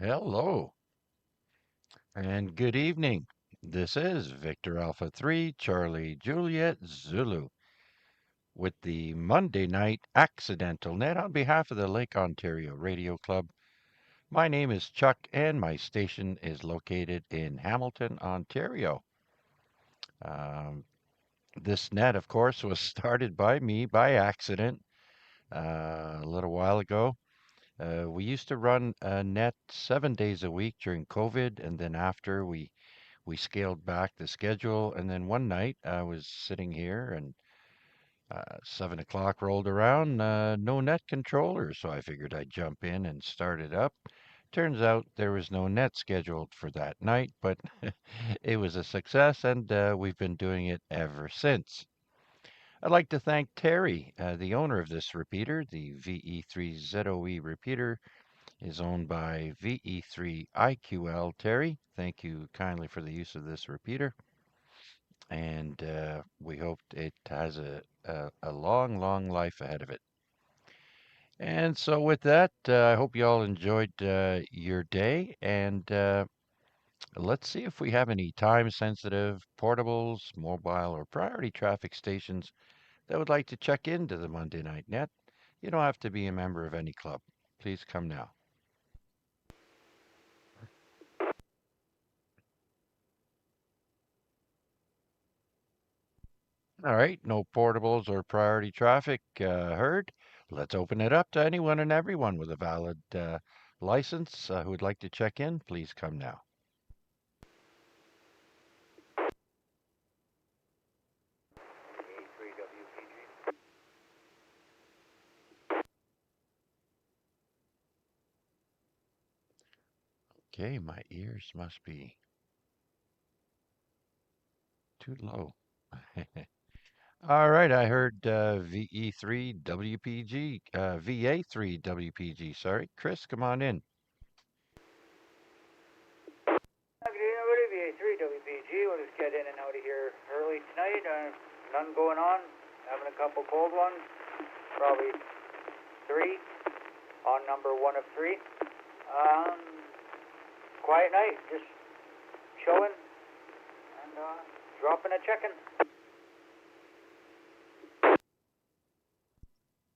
Hello and good evening. This is Victor Alpha 3 Charlie Juliet Zulu with the Monday Night Accidental Net on behalf of the Lake Ontario Radio Club. My name is Chuck and my station is located in Hamilton, Ontario. Um, this net, of course, was started by me by accident a little while ago. We used to run a net 7 days a week during COVID, and then after we scaled back the schedule. And then one night I was sitting here and 7 o'clock rolled around, no net controller. So I figured I'd jump in and start it up. Turns out there was no net scheduled for that night, but it was a success and we've been doing it ever since. I'd like to thank Terry, the owner of this repeater. The VE3ZOE repeater is owned by VE3IQL. Terry, thank you kindly for the use of this repeater. And we hope it has a long, long life ahead of it. And so, with that, I hope you all enjoyed your day. And let's see if we have any time sensitive portables, mobile, or priority traffic stations that would like to check into the Monday Night Net. You don't have to be a member of any club. Please come now. All right, no portables or priority traffic heard. Let's open it up to anyone and everyone with a valid license who would like to check in. Please come now. Okay, my ears must be too low. All right, I heard VE3WPG, VA3WPG, sorry. Chris, come on in. Good evening, everybody. VA3WPG. We'll just get in and out of here early tonight. None going on. Having a couple cold ones. Probably three on number one of three. Um, Quiet night. Just chilling and dropping a check-in.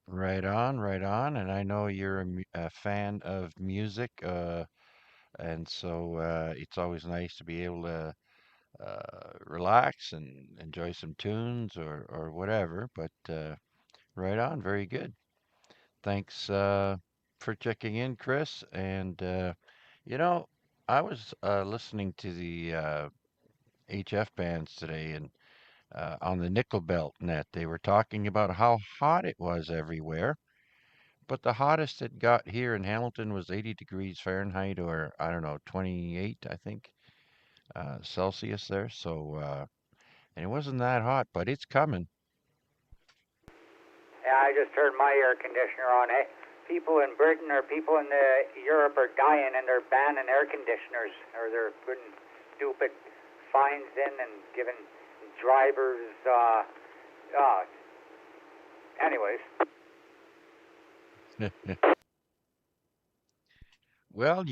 Right on, right on. And I know you're a fan of music, and so it's always nice to be able to relax and enjoy some tunes or whatever. But right on, very good. Thanks for checking in, Chris. And you know, I was listening to the HF bands today, and on the Nickel Belt net, they were talking about how hot it was everywhere. But the hottest it got here in Hamilton was 80 degrees Fahrenheit, or I don't know, 28, I think, Celsius there. So, and it wasn't that hot, but it's coming. Yeah, I just turned my air conditioner on. People in Britain or people in Europe are dying and they're banning air conditioners, or they're putting stupid fines in and giving drivers. Anyways, Well,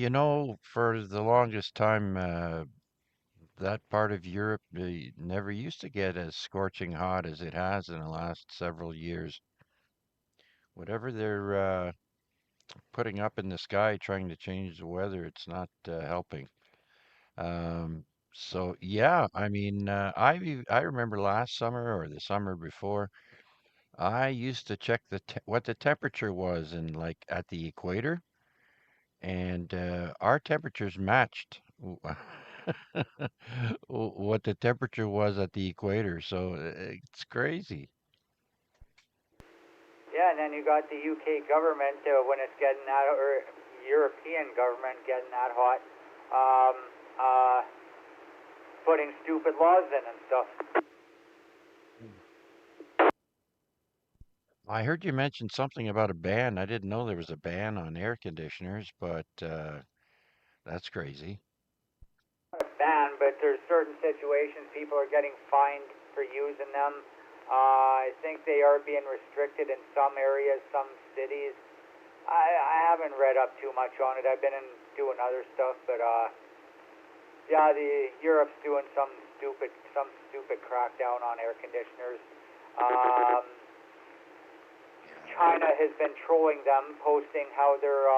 for the longest time, that part of Europe never used to get as scorching hot as it has in the last several years. Whatever they're putting up in the sky trying to change the weather, it's not helping. So yeah, I mean, I remember last summer or the summer before, I used to check what the temperature was in like at the equator, and our temperatures matched what the temperature was at the equator. So it's crazy. yeah, and then you got the UK government when it's getting that, or European government getting that hot, um, uh, putting stupid laws in and stuff. I heard you mention something about a ban. I didn't know there was a ban on air conditioners, but that's crazy. Not a ban, but there's certain situations people are getting fined for using them. I think they are being restricted in some areas, some cities. I haven't read up too much on it. I've been in doing other stuff, but yeah, the Europe's doing some stupid crackdown on air conditioners. Um, Yeah. China has been trolling them, posting how their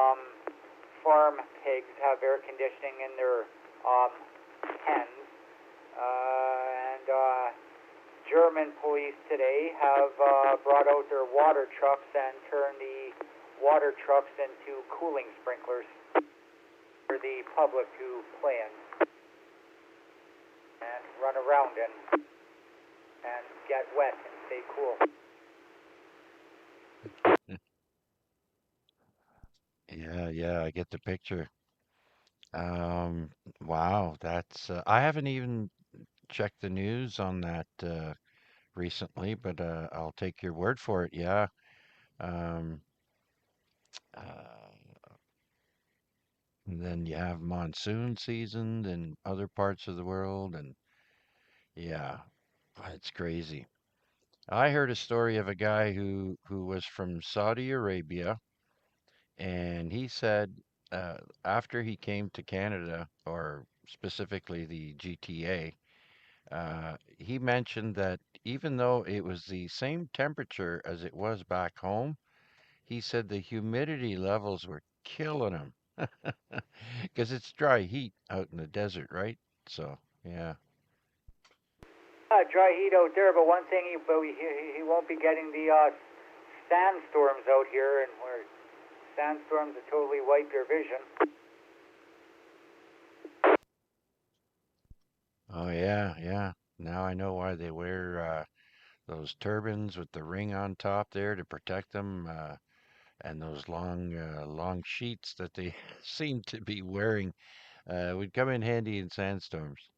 farm pigs have air conditioning in their um, pens. And German police today have brought out their water trucks and turned the water trucks into cooling sprinklers for the public to play in and run around in and get wet and stay cool. Yeah, yeah, I get the picture. Um, wow, that's I haven't even checked the news on that recently, but I'll take your word for it. Yeah. Um, uh, and then you have monsoon season in other parts of the world, and yeah, it's crazy. I heard a story of a guy who was from Saudi Arabia, and he said uh, after he came to Canada, or specifically the GTA, he mentioned that even though it was the same temperature as it was back home, he said the humidity levels were killing him because it's dry heat out in the desert, right? So, yeah. Dry heat out there, but one thing he won't be getting the sandstorms out here, and where sandstorms will totally wipe your vision. Oh, yeah, yeah. Now I know why they wear those turbans with the ring on top there to protect them, and those long sheets that they seem to be wearing would come in handy in sandstorms.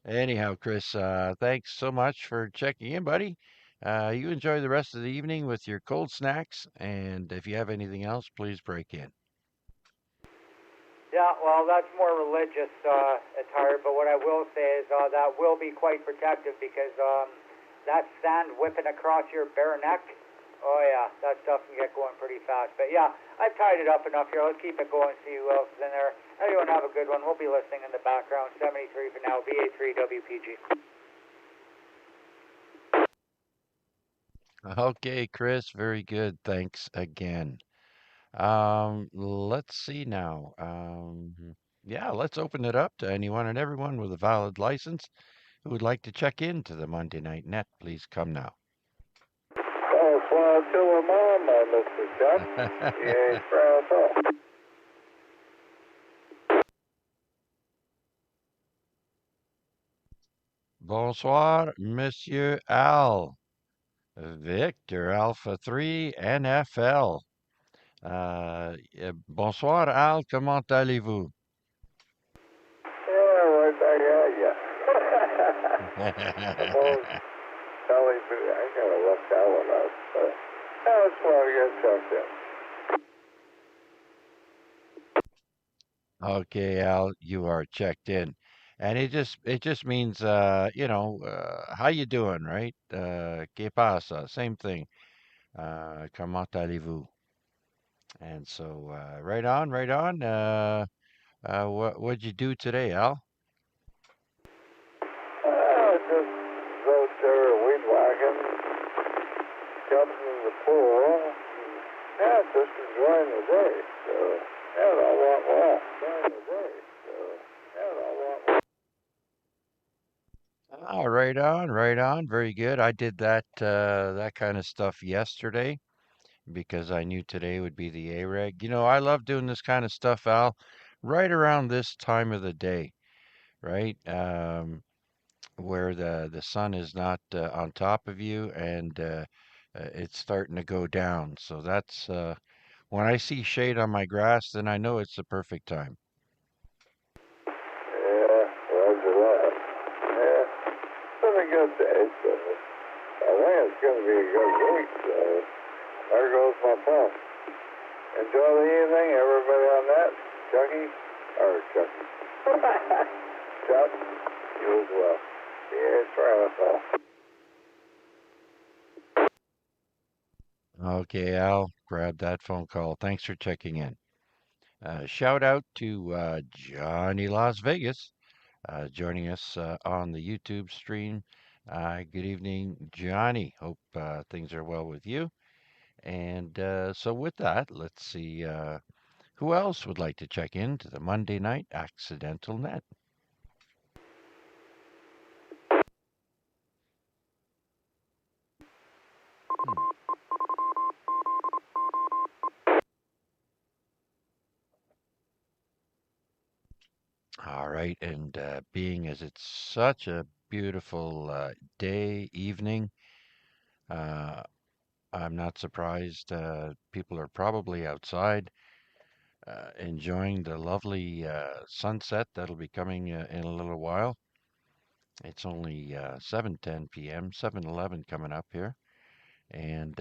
Anyhow, Chris, thanks so much for checking in, buddy. You enjoy the rest of the evening with your cold snacks, and if you have anything else, please break in. Yeah, well, that's more religious attire, but what I will say is that will be quite protective because that sand whipping across your bare neck, oh yeah, that stuff can get going pretty fast. But yeah, I've tied it up enough here. Let's keep it going, see who else is in there. Everyone have a good one. We'll be listening in the background. 73 for now, VA3WPG. Okay, Chris, very good. Thanks again. Let's see now. Yeah, let's open it up to anyone and everyone with a valid license who would like to check in to the Monday Night Net. Please come now. Well, to a mama, Mr. Chuck. You ain't proud at all. Bonsoir, Monsieur Al. Victor Alpha 3 NFL. Bonsoir Al, comment allez-vous? Yeah, right back at ya. I'm always telling you, I gotta look that one up, but I just want to get checked in. Okay, Al, you are checked in. And it just means how you doing, right? ¿Qué pasa? Same thing. Comment allez-vous? And so right on, right on. What'd you do today, Al? Just out there weed whacking, jumping in the pool. Yeah, just enjoying the day. So, yeah, I want well. Enjoying the day. So, yeah, I want well. Oh, right on, right on. Very good. I did that kind of stuff yesterday because I knew today would be the A-Reg. I love doing this kind of stuff, Al, right around this time of the day, right? Where the sun is not on top of you and it's starting to go down. So that's when I see shade on my grass, then I know it's the perfect time. Yeah, roger that. Yeah, it's been a good day, so I think it's going to be a good week, so there goes my phone. Enjoy the evening, everybody on that. Chucky, or Chucky. Chuck, you as well. Yeah, try us all. Okay, Al, grab that phone call. Thanks for checking in. Shout out to Johnny Las Vegas joining us on the YouTube stream. Good evening, Johnny. Hope things are well with you. And so, with that, let's see who else would like to check in to the Monday night accidental net. Hmm. All right, and being as it's such a beautiful day, evening, uh, I'm not surprised people are probably outside enjoying the lovely sunset that'll be coming in a little while. It's only 7:10 p.m., 7:11 coming up here, and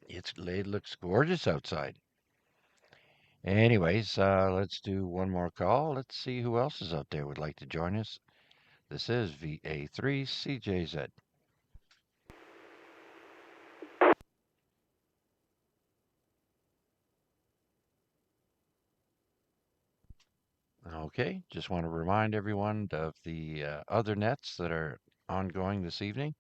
it looks gorgeous outside. Anyways, let's do one more call. Let's see who else is out there would like to join us. This is VA3CJZ. Okay, just want to remind everyone of the other nets that are ongoing this evening.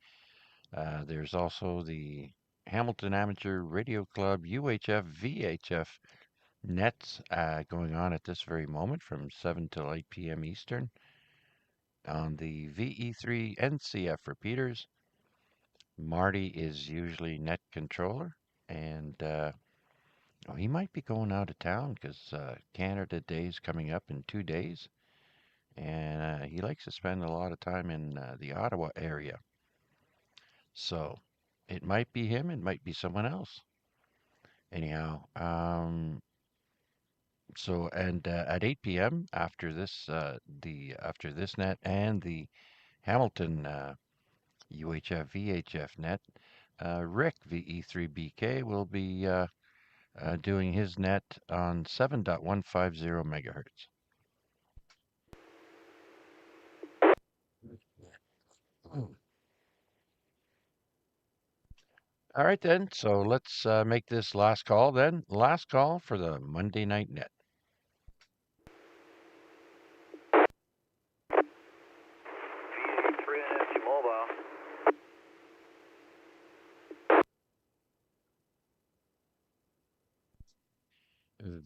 There's also the Hamilton Amateur Radio Club UHF VHF nets going on at this very moment from 7 till 8 p.m. Eastern on the VE3 NCF repeaters. Marty is usually net controller, and oh, he might be going out of town because Canada Day is coming up in 2 days, and he likes to spend a lot of time in the Ottawa area. So it might be him, it might be someone else. Anyhow, so and at 8 p.m. after this, the after this net and the Hamilton UHF VHF net, Rick VE3BK will be doing his net on 7.150 megahertz. All right then, so let's make this last call then. Last call for the Monday night net. VA3 NFC Mobile.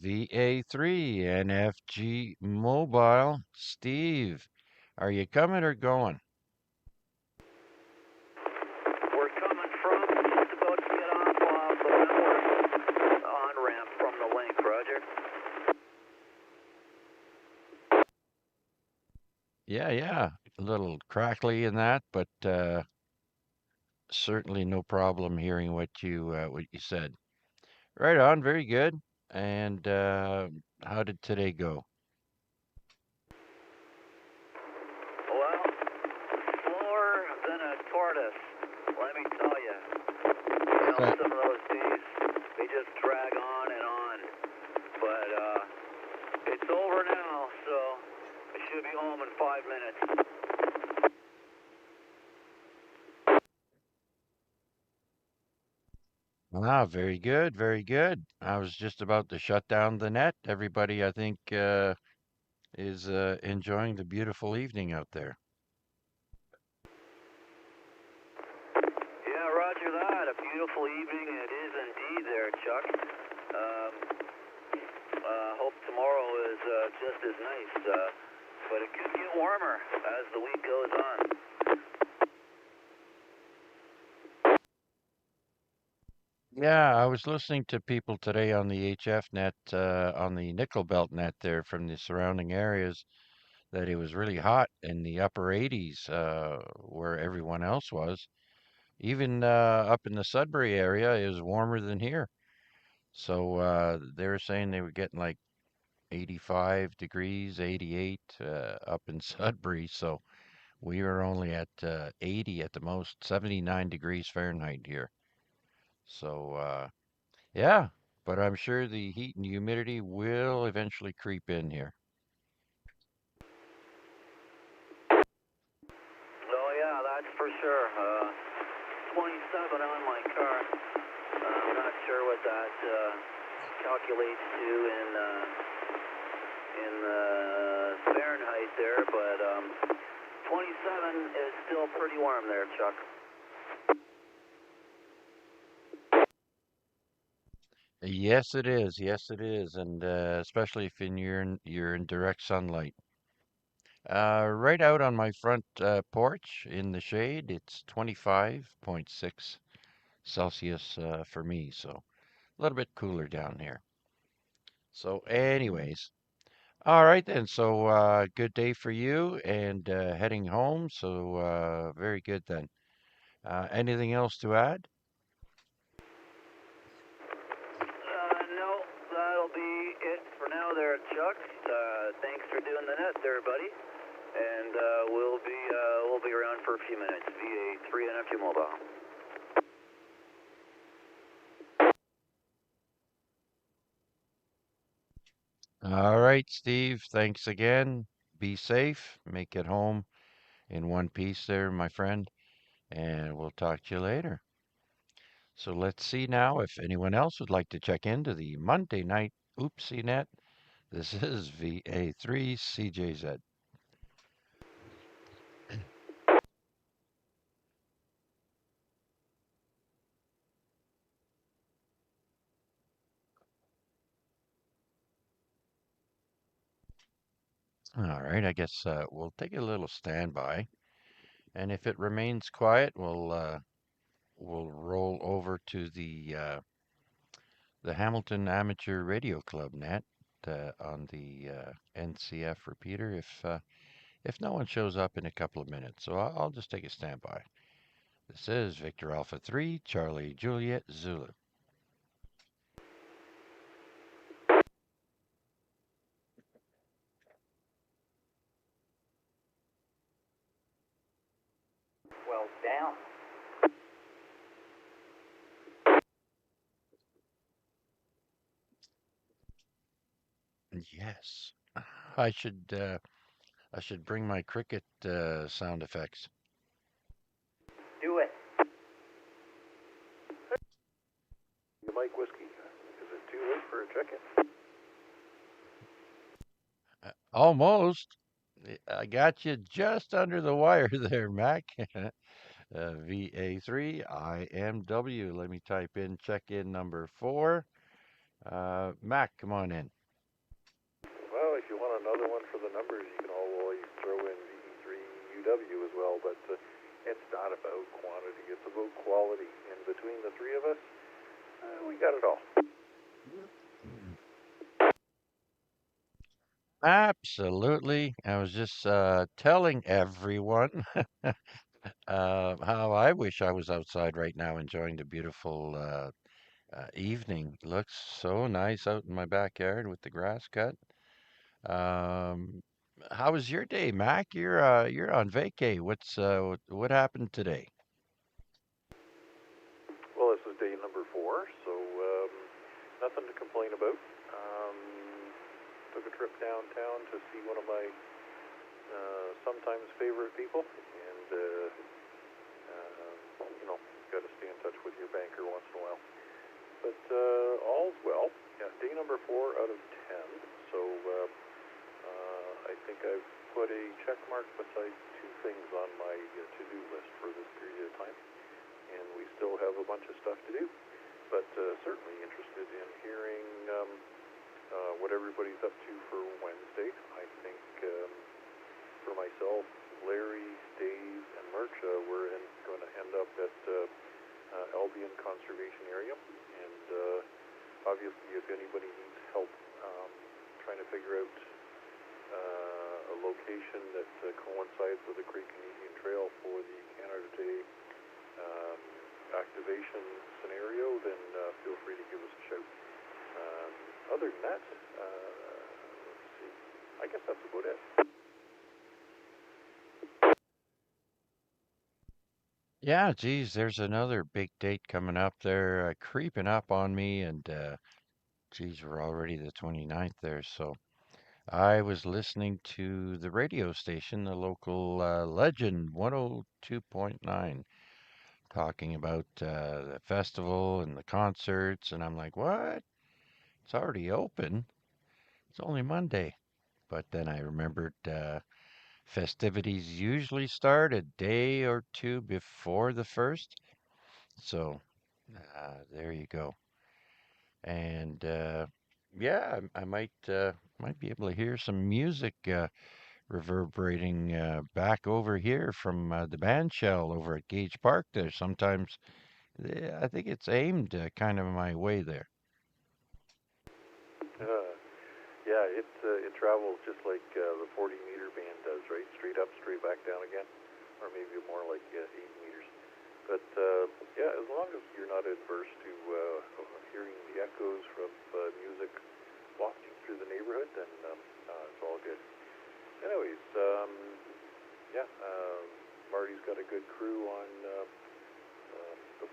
VA3 NFG Mobile. Steve, are you coming or going? We're coming from just about to get off the network on ramp from the link, Roger. Yeah. A little crackly in that, but certainly no problem hearing what you said. Right on, very good. And how did today go? Well, slower than a tortoise, let me tell you. You What's know, that? some of those days, they just drag on and on. But it's over now, so I should be home in 5 minutes. Ah, very good, very good. I was just about to shut down the net. Everybody, I think, is enjoying the beautiful evening out there. Yeah, roger that. A beautiful evening it is indeed there, Chuck. Hope tomorrow is just as nice, but it could get warmer as the week goes on. Yeah, I was listening to people today on the HF net, on the nickel belt net there from the surrounding areas, that it was really hot in the upper 80s, where everyone else was. Even up in the Sudbury area, it was warmer than here. So they were saying they were getting like 85 degrees, 88 up in Sudbury. So we were only at 80 at the most, 79 degrees Fahrenheit here. So yeah, but I'm sure the heat and humidity will eventually creep in here. Oh yeah, that's for sure. 27 on my car. I'm not sure what that calculates to in Fahrenheit there, but 27 is still pretty warm there, Chuck. Yes, it is. Yes, it is, and especially if you're in direct sunlight. Right out on my front porch in the shade, it's 25.6 Celsius for me, so a little bit cooler down here. So, anyways, all right then. So, good day for you and heading home. So, very good then. Anything else to add? No, that'll be it for now there, Chuck. Thanks for doing the net there, buddy. And we'll be around for a few minutes. VA3 NFG mobile. All right, Steve. Thanks again. Be safe. Make it home in one piece there, my friend. And we'll talk to you later. So let's see now if anyone else would like to check into the Monday night Oopsie Net. This is VA3CJZ. All right, I guess we'll take a little standby, and if it remains quiet, we'll roll over to the Hamilton Amateur Radio Club net on the NCF repeater if no one shows up in a couple of minutes. So I'll just take a standby. This is Victor Alpha 3, Charlie Juliet Zulu. Well, down. Yes, I should uh, I should bring my cricket sound effects. Do it. Mike Whiskey, is it too late for a check-in? Almost. I got you just under the wire there, Mac. VA3 IMW. Let me type in check-in number 4. Mac, come on in. Well, if you want another one for the numbers, you can always throw in VE3UW as well, but it's not about quantity, it's about quality. And between the three of us, we got it all. Absolutely. I was just telling everyone how I wish I was outside right now enjoying the beautiful evening. Looks so nice out in my backyard with the grass cut. Um, how was your day, Mac? You're on vacay. What happened today? Well, this is day number 4, so nothing to complain about. Um, Took a trip downtown to see one of my sometimes favorite people, and got to stay in touch with your banker once in a while. But all's well. Yeah, day number 4 out of 10. So I think I've put a check mark beside 2 things on my to-do list for this period of time, and we still have a bunch of stuff to do. But certainly interested in hearing what everybody's up to for Wednesday. I think for myself, Larry, Dave, and Mircha, we're going to end up at Albion Conservation Area. And obviously, if anybody needs help trying to figure out a location that coincides with the Great Canadian Trail for the Canada Day activation scenario, then feel free to give us a shout. Other than that, let's see. I guess that's about it. Yeah, geez, there's another big date coming up there, creeping up on me, and geez, we're already the 29th there. So I was listening to the radio station, the local Legend 102.9, talking about the festival and the concerts, and I'm like, what? It's already open. It's only Monday. But then I remembered festivities usually start a day or two before the first. So there you go. And yeah, I might be able to hear some music reverberating back over here from the band shell over at Gage Park there. Sometimes I think it's aimed kind of my way there. Uh, yeah, it travels just like the 40-meter band does, right? Straight up, straight back down again, or maybe more like 8 meters. But yeah, as long as you're not adverse to hearing the echoes from music wafting through the neighborhood, then it's all good. Anyways, yeah, Marty's got a good crew on the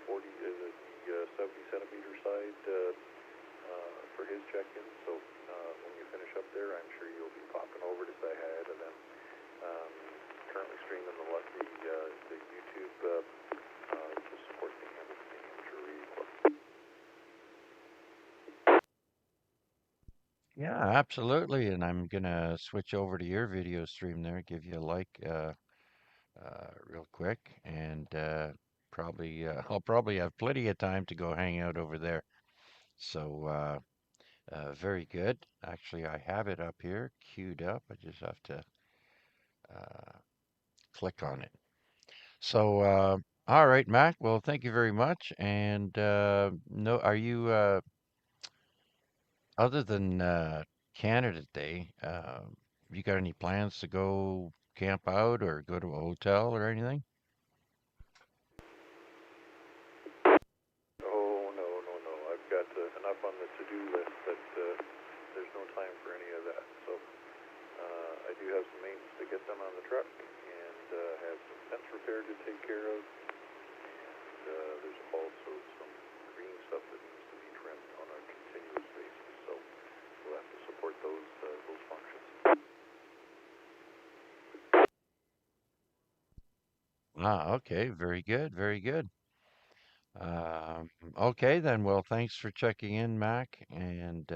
70 centimeter side for his check-in. So when you finish up there, I'm sure you'll be popping over to say hi to them. Currently streaming the YouTube to support the Amateur Radio Club. Yeah, absolutely. And I'm gonna switch over to your video stream there, give you a like real quick, and probably I'll probably have plenty of time to go hang out over there. So very good. Actually, I have it up here, queued up. I just have to uh, click on it. So all right, Mac. Well, thank you very much. And no, are you other than Canada Day? You got any plans to go camp out or go to a hotel or anything? Oh, no, no, no. I've got enough on the to-do list that there's no time for any of that. So I do have some maintenance to get them on the truck and have some fence repair to take care of. And there's also some green stuff that needs to be trimmed on a continuous basis. So we'll have to support those functions. Ah, okay. Very good. Very good. Um, okay, then. Well, thanks for checking in, Mac. And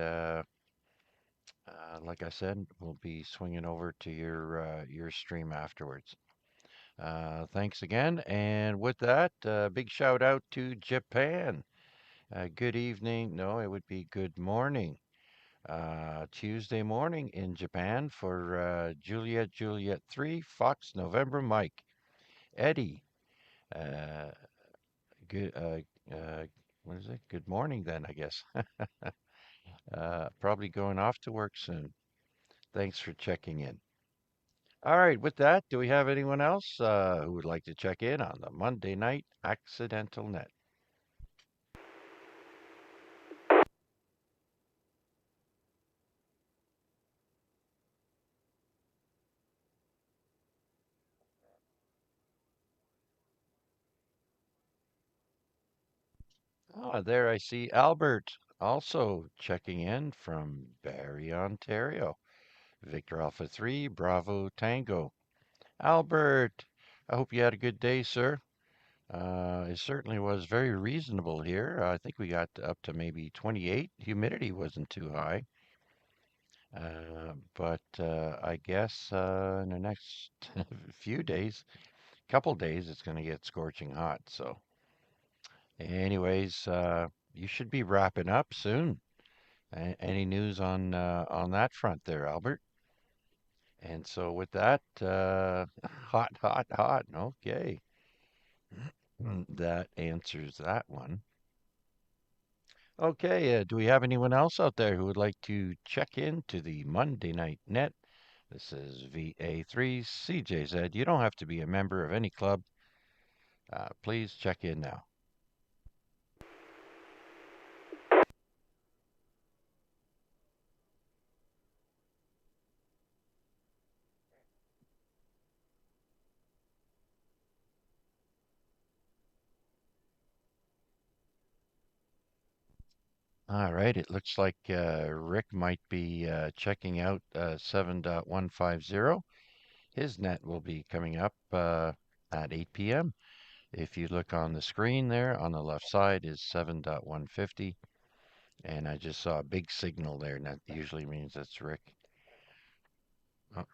like I said, we'll be swinging over to your stream afterwards. Thanks again. And with that, big shout out to Japan. Good evening. No, it would be good morning. Tuesday morning in Japan for Juliet 3, Fox November Mike. Eddie, uh, good, what is it? Good morning then, I guess. Probably going off to work soon. Thanks for checking in. All right, with that, do we have anyone else who would like to check in on the Monday night accidental net? Ah, there I see Albert also checking in from Barrie, Ontario. Victor Alpha 3, Bravo Tango. Albert, I hope you had a good day, sir. It certainly was very reasonable here. I think we got up to maybe 28. Humidity wasn't too high. But I guess in the next few days, couple days, it's going to get scorching hot. So, anyways, you should be wrapping up soon. Any news on that front there, Albert? And so with that, hot, hot, hot. Okay. That answers that one. Okay, do we have anyone else out there who would like to check in to the Monday Night Net? This is VA3CJZ. You don't have to be a member of any club. Please check in now. All right, it looks like Rick might be checking out 7.150. His net will be coming up at 8 p.m. If you look on the screen there on the left side is 7.150. And I just saw a big signal there, and that usually means that's Rick. Oh,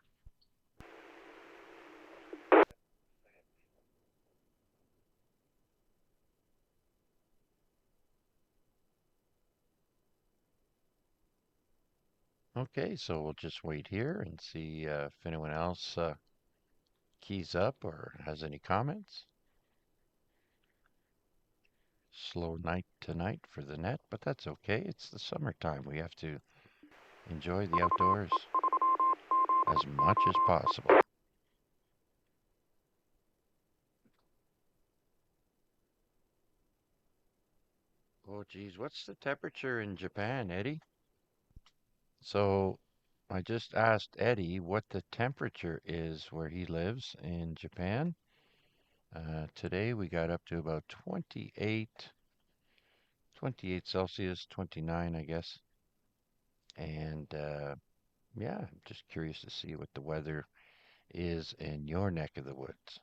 okay, so we'll just wait here and see if anyone else keys up or has any comments. Slow night tonight for the net, but that's okay. It's the summertime. We have to enjoy the outdoors as much as possible. Oh, geez, what's the temperature in Japan, Eddie? So I just asked Eddie what the temperature is where he lives in Japan. Today we got up to about 28 Celsius, 29, I guess. And yeah, I'm just curious to see what the weather is in your neck of the woods.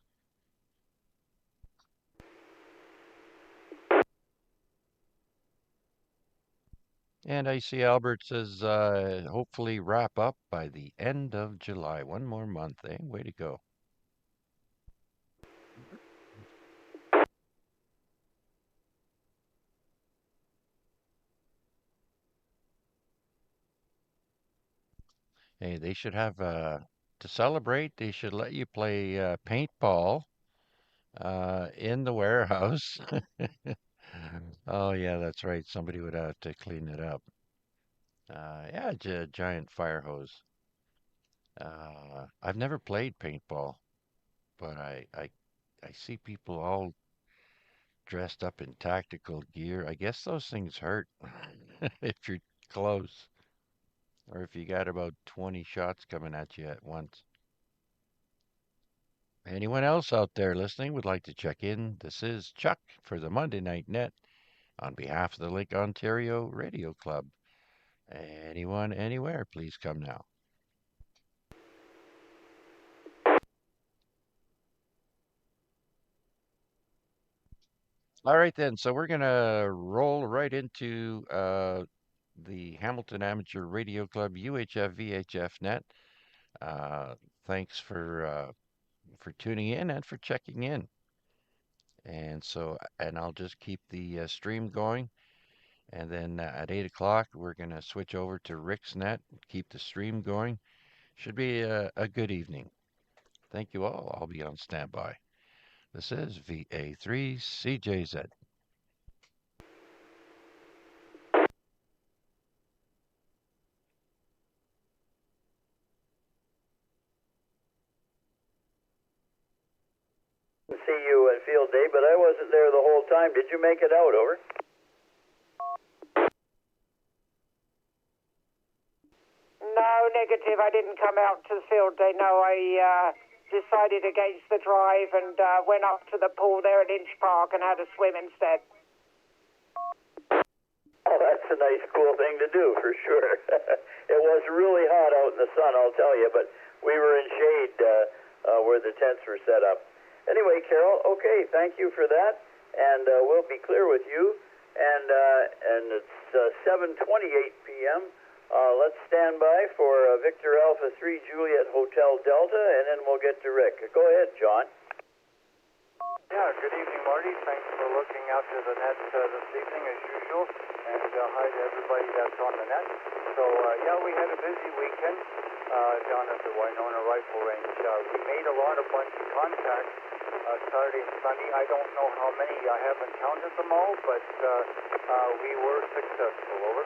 And I see Albert says, hopefully wrap up by the end of July. One more month, eh? Way to go. Hey, they should have, to celebrate, they should let you play paintball in the warehouse. Oh, yeah, that's right. Somebody would have to clean it up. Yeah, giant fire hose. I've never played paintball, but I see people all dressed up in tactical gear. I guess those things hurt if you're close or if you got about 20 shots coming at you at once. Anyone else out there listening would like to check in? This is Chuck for the Monday Night Net on behalf of the Lake Ontario Radio Club. Anyone, anywhere, please come now. All right, then. So we're going to roll right into the Hamilton Amateur Radio Club UHF VHF Net. Uh, thanks for tuning in and for checking in. And I'll just keep the stream going. And then at 8 o'clock, we're going to switch over to Rick's Net, keep the stream going. Should be a good evening. Thank you all. I'll be on standby. This is VA3CJZ. See you at field day, but I wasn't there the whole time. Did you make it out? Over. No, negative. I didn't come out to the field day. No, I decided against the drive and went up to the pool there at Inch Park and had a swim instead. Oh, that's a nice, cool thing to do, for sure. It was really hot out in the sun, I'll tell you, but we were in shade where the tents were set up. Anyway, Carol, okay, thank you for that, and we'll be clear with you. And it's 7:28 p.m. Let's stand by for Victor Alpha 3 Juliet Hotel Delta, and then we'll get to Rick. Go ahead, John. Yeah, good evening, Marty. Thanks for looking out to the net this evening as usual, and hi to everybody that's on the net. So, yeah, we had a busy weekend down at the Winona Rifle Range. We made a lot of bunch of contacts Saturday and Sunday. I don't know how many. I haven't counted them all, but we were successful. Over.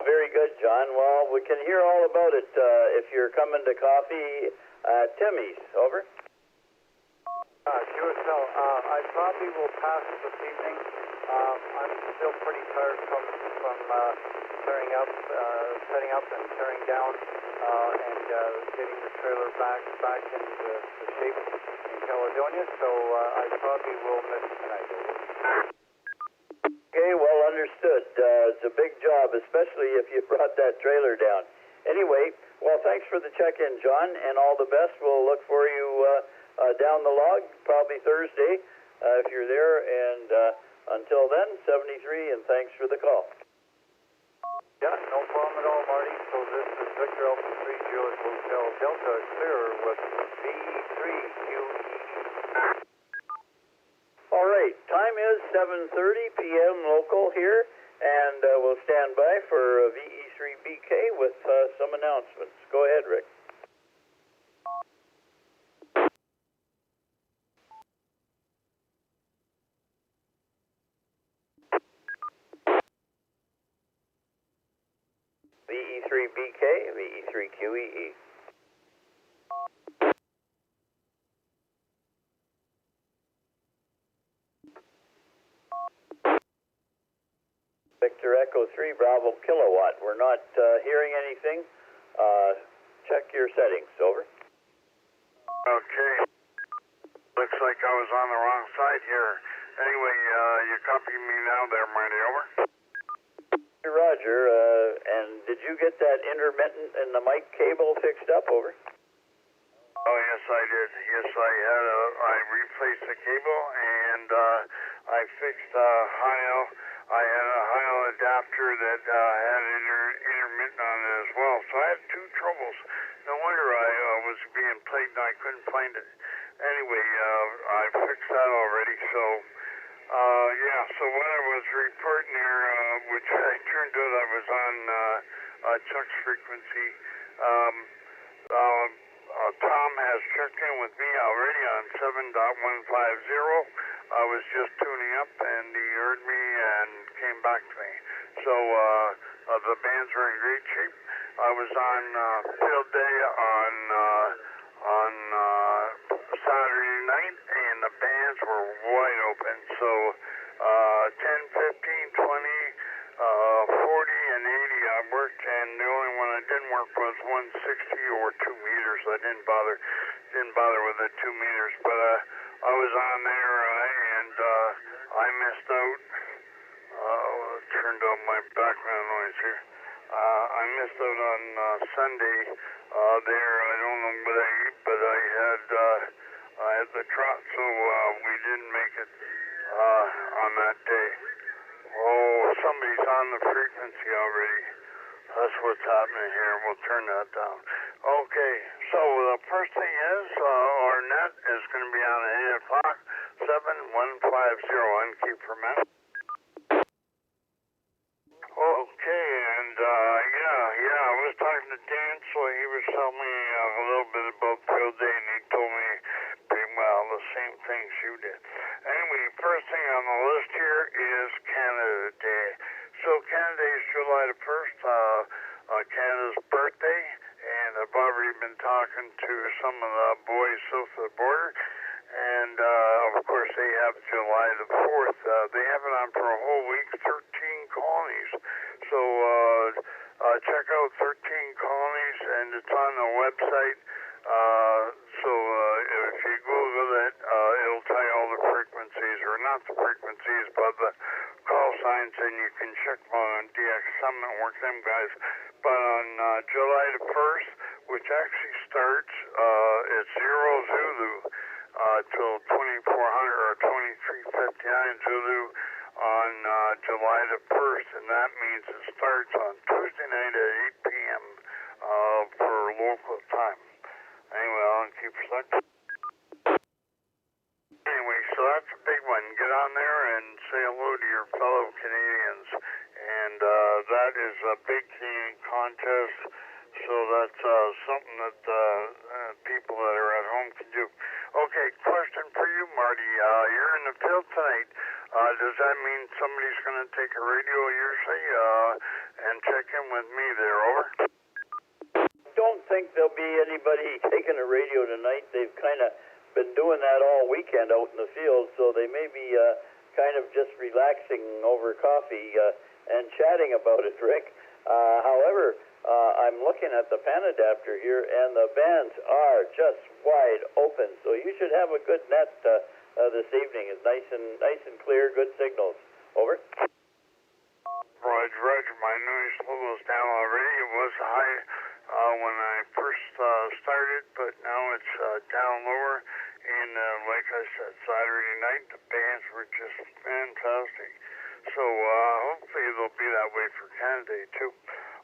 Very good, John. Well, we can hear all about it if you're coming to coffee at Timmy's. Over. Sure, so I probably will pass this evening. I'm still pretty tired from tearing up, setting up and tearing down, and getting the trailer back into the shape in Caledonia, so I probably will miss tonight. Okay, well understood. It's a big job, especially if you brought that trailer down. Anyway, well, thanks for the check-in, John, and all the best. We'll look for you down the log, probably Thursday, if you're there. And until then, 73 and thanks for the call. Yeah, no problem at all, Marty. So this is Victor Alpha 3 Juliet Hotel Delta clear with VA3CJZ. All right, time is 7:30 p.m. local here, and we'll stand by for VE3BK with some announcements. Go ahead, Rick. VE3BK, VE3QEE. Victor Echo 3 Bravo Kilowatt. We're not hearing anything. Check your settings. Over. Okay. Looks like I was on the wrong side here. Anyway, you copy me now there, Marty, over? Roger, and did you get that intermittent and the mic cable fixed up? Over. Oh, yes, I did. Yes, I replaced the cable, and I fixed I had a high adapter that had intermittent on it as well. So I had two troubles. No wonder I was being played and I couldn't find it. Anyway, I fixed that already. So, yeah, so when I was reporting here, which I turned out I was on Chuck's frequency, Tom has checked in with me already on 7.150. I was just tuning up and he heard me and came back to me. So the bands were in great shape. I was on field day on Saturday night and the bands were wide open. So 10, 15, 20, 40 and 80 I worked, and the only one I didn't work was 160 or 2 meters. I didn't bother with the 2 meters, but I was on there and I missed out. Turned on my background noise here. I missed out on Sunday there. I don't know what I ate, but I had the trot, so we didn't make it on that day. Oh, somebody's on the frequency already. That's what's happening here. We'll turn that down. Okay, so the first thing is our net is going to be on at 8 o'clock, 7150 on keep per minute. Okay, and yeah, I was talking to Dan, so he was telling me a little bit about field day, and he told me pretty well the same things you did. Anyway, first thing on the list here is Canada Day. So Canada Day is July the 1st, Canada's birthday, and I've already been talking to some of the boys south of the border, and of course they have July the 4th. They have it on for a whole week, 13 colonies. So check out 13 colonies, and it's on the website. So if you Google it, it'll tell you all the frequencies, or not the frequencies, but the call signs, and you can check them on DX Summit and work them guys. But on July the 1st, which actually starts at 0 Zulu till 2400 or 2359 Zulu on July the 1st, and that means it starts on Tuesday night at 8 p.m. For local time. Anyway, I'll keep selecting. Anyway, so that's a big one. Get on there and say hello to your fellow Canadians. And that is a big Canadian contest. So that's something that people that are at home can do. Okay, question for you, Marty. You're in the field tonight. Does that mean somebody's going to take a radio usually and check in with me there, over? Don't think there'll be anybody taking a radio tonight. They've kind of been doing that all weekend out in the field, so they may be kind of just relaxing over coffee and chatting about it, Rick. However, I'm looking at the pan adapter here, and the bands are just wide open, so you should have a good net this evening. It's nice and clear, good signals. Over. Roger. My noise level is down already. It was high when I first started, but now it's down lower. And like I said, Saturday night, the bands were just fantastic. So hopefully it'll be that way for Canada too.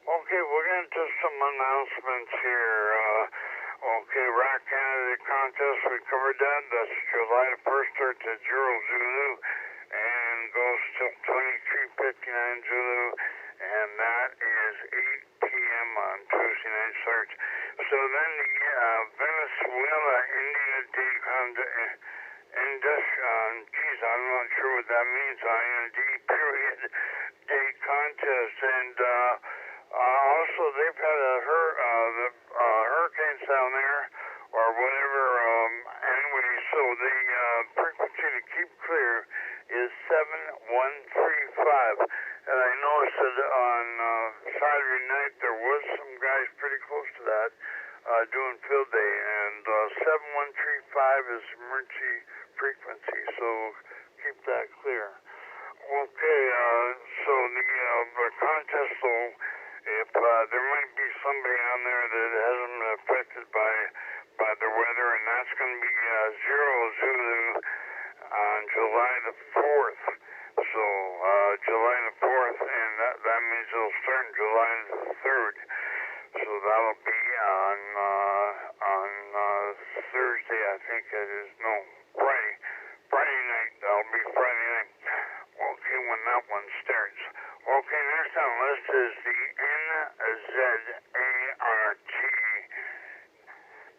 Okay, we'll get into some announcements here. Okay, Rock Canada contest, we covered that. That's July the 1st, starts at 0 Zulu and goes till 23:59 Zulu, and that is 8 p.m. on Tuesday night starts. So then the Venezuela India Day contest, geez, I'm not sure what that means, IND period day contest, and also they've had the hurricanes down there, or whatever, anyway, so the frequency to keep clear is 7135, and I noticed that on Saturday night there was some guys pretty close to that doing field day, and 7135 is emergency frequency, so keep that clear. Okay, so the contest, though, if there might be somebody on there that hasn't been affected by the weather, and that's going to be 0 Zulu on July the 4th. So July the 4th, and that means it'll start on July the 3rd. So that'll be on Thursday, I think it is. No, Friday night. That'll be Friday night. Okay, when that one starts. Okay, next on the list is the NZART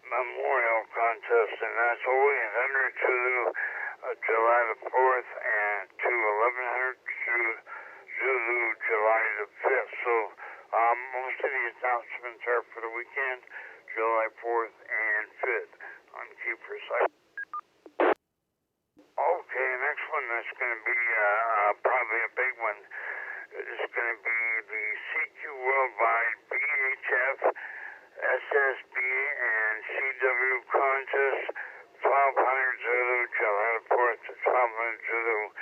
Memorial Contest, and that's always 100 Zulu, July the 4th, and to 1100 Zulu, July the 5th. So most of the announcements are for the weekend, July 4th and 5th on Keeper site. Okay, next one that's going to be probably a big one is going to be the CQ Worldwide BHF, SSB, and CW contest, 1200 Zulu, July the 4th to 1200 Zulu,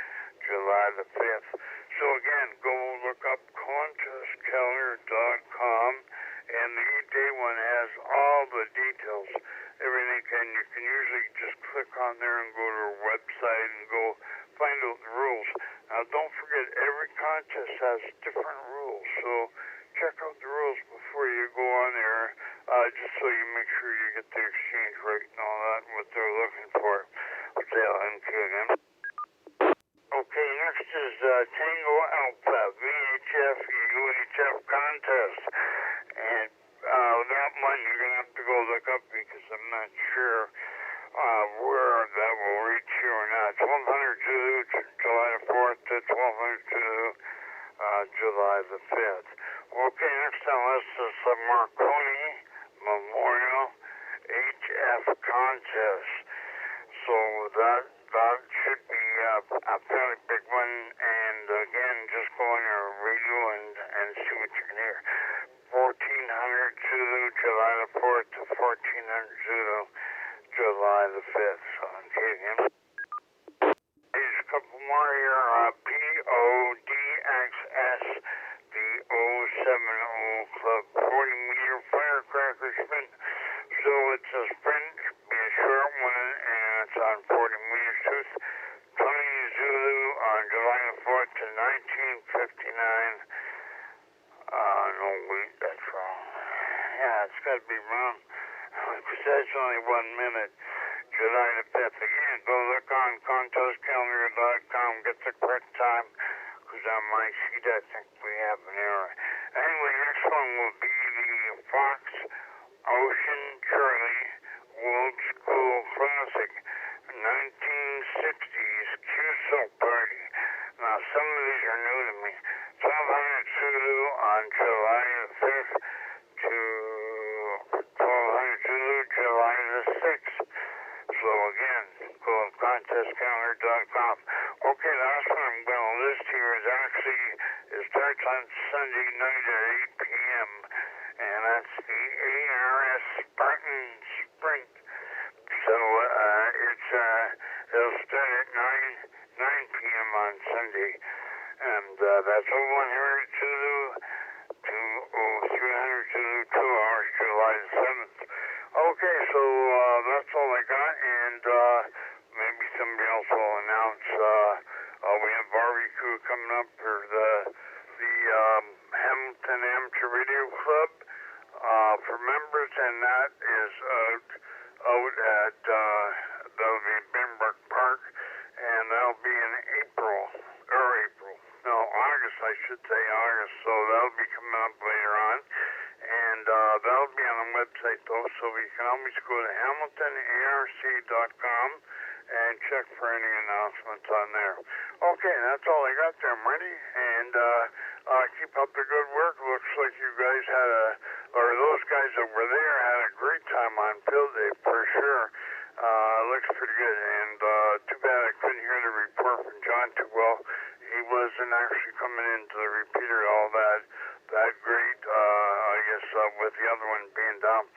July the 5th. So again, go look up contestcalendar.com, and the 8-day one has all the details, everything, and you can usually just click on there and go to our website and go find out the rules. Now don't forget, every contest has different rules, so check out the rules before you go on there, just so you make sure you get the exchange rate and all that, what they're looking for. Okay, next is Tango Alpha VHF UHF contest, and that one you're going to have to go look up because I'm not sure where that will reach you or not. 1200 Zulu, July the 4th to 1200 Zulu, July the 5th. Okay, next on the list is the Marconi Memorial HF contest. So that should be a fairly big one, and again, just go on your radio and see what you can hear. 1400 Zulu, July the 4th to 1400 Zulu, July the 5th. So okay, again. There's a couple more here. PODXS, the 070 Club 40-meter firecracker sprint. So it's a sprint, be a short one, and it's on 40 meters tooth. 20 Zulu on July the 4th to 1959. No, wait, that's wrong. Yeah, it's got to be wrong, because that's only 1 minute. July the 5th. Again, go look on contestcalendar.com, get the correct time, because on my sheet I think we have an error. Anyway, next one will be the Fox Ocean Charlie World School Classic 1960s Q-Soap Party. Now, some of these are new to me. 1200 Zulu on July the 5th to 1200 Zulu, July the 6th. So again, go to contestcalendar.com. Okay, the last one I'm going to list here is actually, it starts on Sunday night at 8 p.m., and that's the ARS Spartan Sprint. So it'll start at 9 p.m. on Sunday, and that's 0100 Zulu to 0300 Zulu, 2 hours, July the 7th. Okay, so that's all I got, and maybe somebody else will announce We have barbecue coming up for the Hamilton Amateur Radio Club for members, and that is out at that'll be Binbrook Park, and that'll be in August, I should say August. So that'll be coming up later on, and that'll be on the website though, so you can always go to HamiltonARC.com and check for any announcements on there. Okay, that's all I got there, Marty. And keep up the good work. Looks like you guys those guys that were there had a great time on field day for sure. Looks pretty good. And too bad I couldn't hear the report from John too well. He wasn't actually coming into the repeater all that great, I guess, with the other one being down.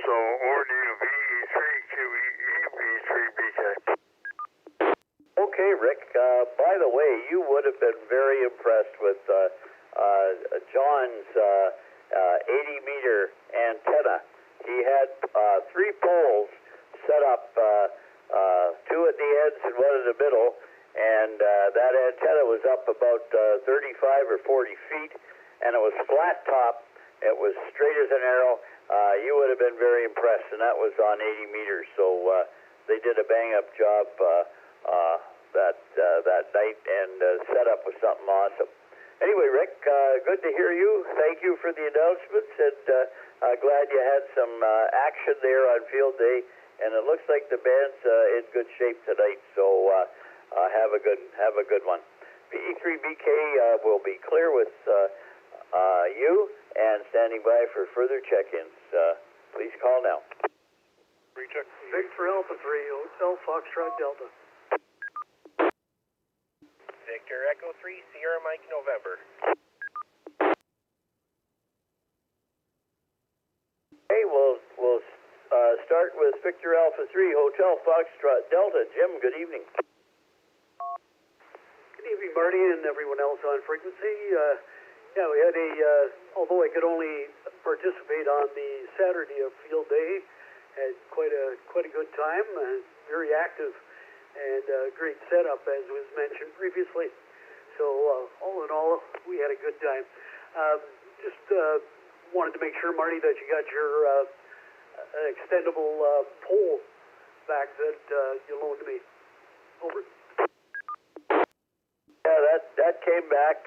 So over to you, VE3QEE, V3BK. Okay, Rick. By the way, you would have been very impressed with John's 80-meter antenna. He had 3 poles set up, 2 at the ends and 1 in the middle, and that antenna was up about 35 or 40 feet, and it was flat top. It was straight as an arrow. You would have been very impressed, and that was on 80 meters. So they did a bang-up job that night, and setup was something awesome. Anyway, Rick, good to hear you. Thank you for the announcements, and glad you had some action there on field day. And it looks like the band's in good shape tonight. So have a good one. VE3BK will be clear with you and standing by for further check-ins. Please call now. Recheck. Victor Alpha 3, Hotel Foxtrot Delta. Victor Echo 3, Sierra Mike November. Okay, we'll start with Victor Alpha 3, Hotel Foxtrot Delta. Jim, good evening. Good evening, Marty, and everyone else on frequency. Yeah, we had although I could only participate on the Saturday of field day, had quite a good time, very active, and great setup, as was mentioned previously. So all in all, we had a good time. Just wanted to make sure, Marty, that you got your extendable pole back that you loaned me. Over. Yeah, that came back.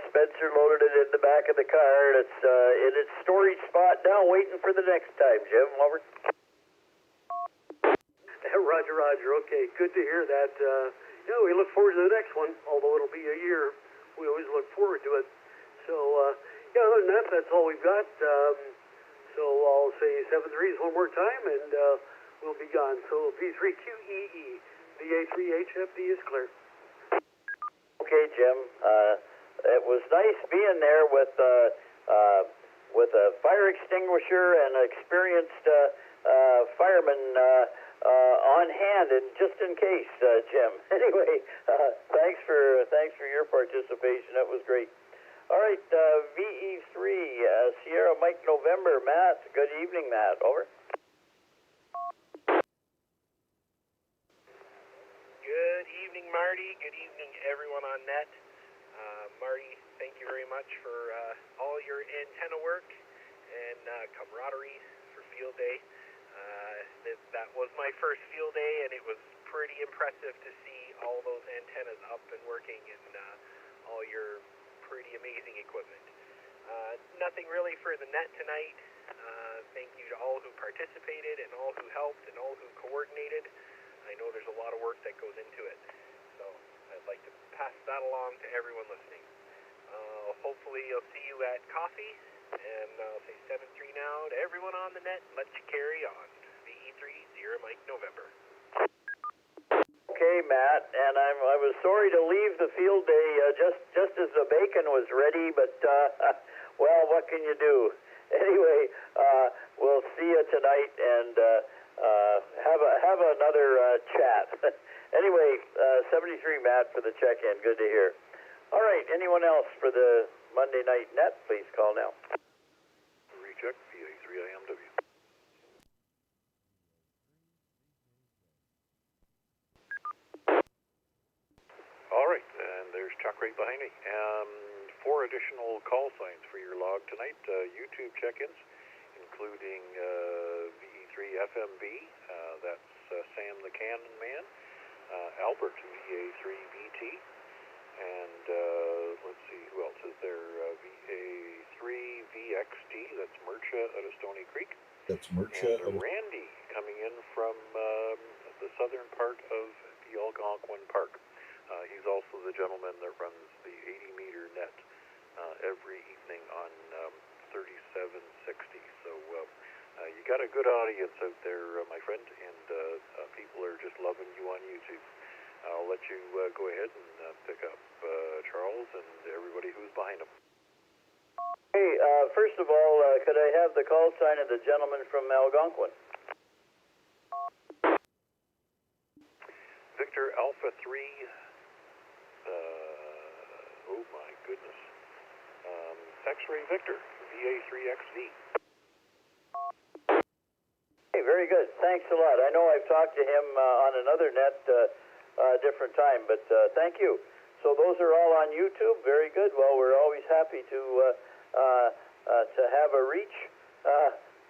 Spencer loaded it in the back of the car, and it's in its storage spot now, waiting for the next time. Jim, over. Roger. Okay, good to hear that. Yeah, we look forward to the next one, although it'll be a year. We always look forward to it. So, yeah, other than that, that's all we've got. So I'll say 7-3s one more time, and we'll be gone. So V3QEE, VA3HFD is clear. Okay, Jim. It was nice being there with a fire extinguisher and an experienced fireman on hand, and just in case, Jim. Anyway, thanks for your participation. That was great. All right, VE3 Sierra Mike November. Matt, good evening, Matt. Over. Good evening, Marty. Good evening, everyone on net. Marty, thank you very much for all your antenna work and camaraderie for field day. That was my first field day, and it was pretty impressive to see all those antennas up and working, and all your pretty amazing equipment. Nothing really for the net tonight. Thank you to all who participated and all who helped and all who coordinated. I know there's a lot of work that goes into it, so I'd like to pass that along to everyone listening. Hopefully you'll see you at coffee, and I'll say 7-3 now to everyone on the net. Let's carry on. VE3 Sierra Mike November. Okay, Matt, and I was sorry to leave the field day just as the bacon was ready, but well, what can you do? Anyway, we'll see you tonight, and have another chat. Anyway, 73, Matt, for the check-in. Good to hear. All right, anyone else for the Monday night net? Please call now. Recheck, VA3IMW. All right, Chuck right behind me. 4 additional call signs for your log tonight. YouTube check-ins, including VE3FMV, that's Sam the Cannon Man, Albert VA3VT, and let's see, who else is there? VA3VXT, that's Murcha out of Stony Creek. And Randy coming in from the southern part of the Algonquin Park. He's also the gentleman that runs the 80-meter net every evening on 3760. So you got a good audience out there, my friend, and people are just loving you on YouTube. I'll let you go ahead and pick up Charles and everybody who's behind him. Hey, first of all, could I have the call sign of the gentleman from Algonquin? Victor Alpha 3, oh my goodness, X-Ray Victor, VA3XV. Hey, very good. Thanks a lot. I know I've talked to him on another net different time, but thank you. So those are all on YouTube. Very good. Well, we're always happy to have a reach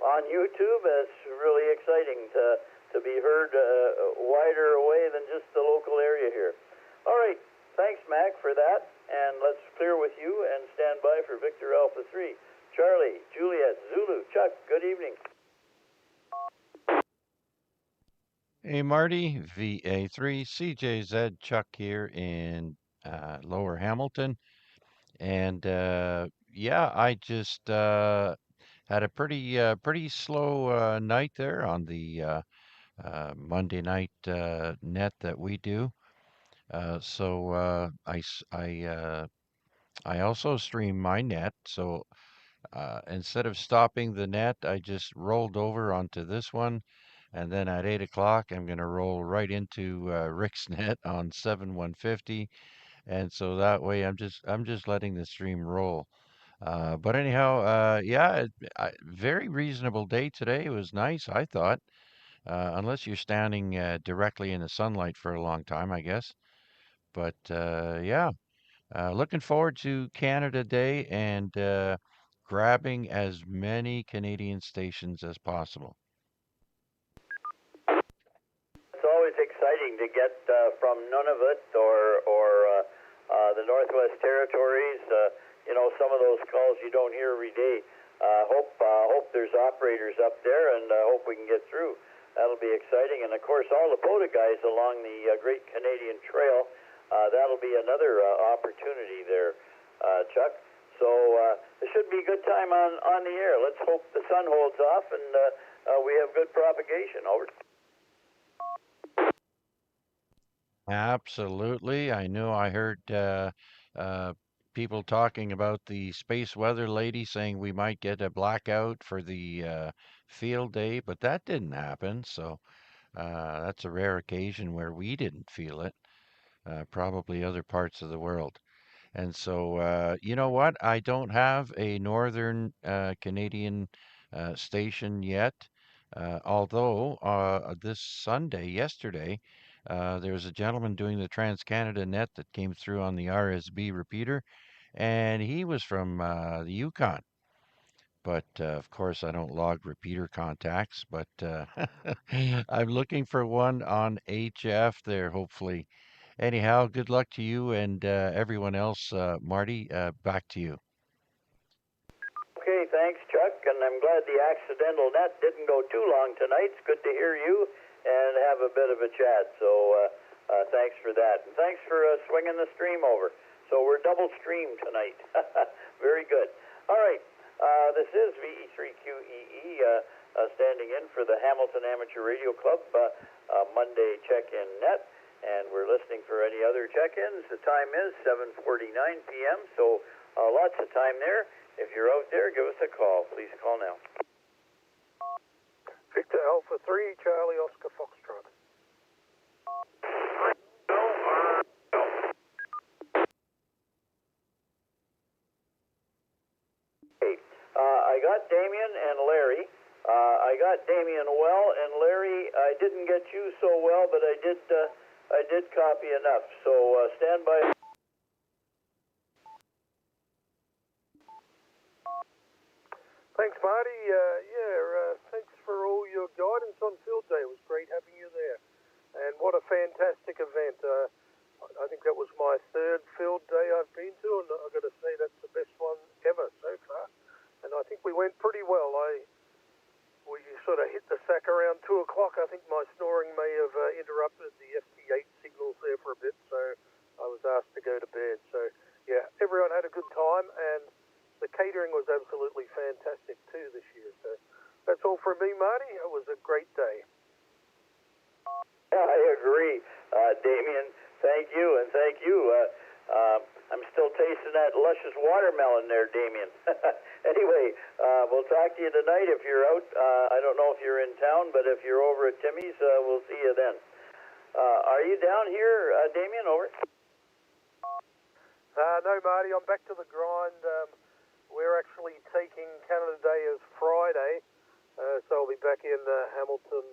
on YouTube. It's really exciting to be heard wider away than just the local area here. All right. Thanks, Mac, for that. And let's clear with you and stand by for Victor Alpha 3. Charlie, Juliet, Zulu, Chuck, good evening. Hey, Marty, VA3CJZ, Chuck here in Lower Hamilton. And yeah, I just had a pretty slow night there on the Monday night net that we do. So I also stream my net. So instead of stopping the net, I just rolled over onto this one. And then at 8 o'clock, I'm going to roll right into Rick's net on 7150. And so that way I'm just letting the stream roll. But anyhow, yeah, very reasonable day today. It was nice, I thought, unless you're standing directly in the sunlight for a long time, I guess. But yeah, looking forward to Canada Day and grabbing as many Canadian stations as possible. It's always exciting to get from Nunavut or the Northwest Territories. Some of those calls you don't hear every day. Hope there's operators up there, and hope we can get through. That'll be exciting. And of course, all the POTA guys along the Great Canadian Trail. That'll be another opportunity there, Chuck. So it should be a good time on the air. Let's hope the sun holds off and we have good propagation. Over. Absolutely. I know I heard people talking about the space weather lady saying we might get a blackout for the field day, but that didn't happen. So that's a rare occasion where we didn't feel it, probably other parts of the world. And so, you know what? I don't have a northern Canadian station yet, although this Sunday, yesterday, there was a gentleman doing the Trans-Canada Net that came through on the RSB repeater, and he was from the Yukon. But of course, I don't log repeater contacts, but I'm looking for one on HF there, hopefully. Anyhow, good luck to you and everyone else. Marty, back to you. Okay, thanks, Chuck. And I'm glad the accidental net didn't go too long tonight. It's good to hear you and have a bit of a chat. So thanks for that. And thanks for swinging the stream over. So we're double streamed tonight. Very good. All right. This is VE3QEE standing in for the Hamilton Amateur Radio Club Monday check-in net. And we're listening for any other check-ins. The time is 7:49 p.m., so lots of time there. If you're out there, give us a call. Please call now. Victor Alpha 3, Charlie Oscar Foxtrot. Hey, I got Damien and Larry. I got Damien well, and Larry, I didn't get you so well, but I did copy enough. So stand by. Thanks, Marty. Thanks for all your guidance on field day. It was great having you there. And what a fantastic event. I think that was my third field day I've been to, and I've got to say that's the best one ever so far. And I think we went pretty well. We sort of hit the sack around 2 o'clock. I think my snoring may have interrupted the FT8 signals there for a bit, so I was asked to go to bed. So, yeah, everyone had a good time, and the catering was absolutely fantastic too this year. So that's all from me, Marty. It was a great day. I agree, Damien. Thank you, and thank you. I'm still tasting that luscious watermelon there, Damien. Anyway, we'll talk to you tonight if you're out. I don't know if you're in town, but if you're over at Timmy's, we'll see you then. Are you down here, Damien? Over? No, Marty, I'm back to the grind. We're actually taking Canada Day as Friday, so I'll be back in Hamilton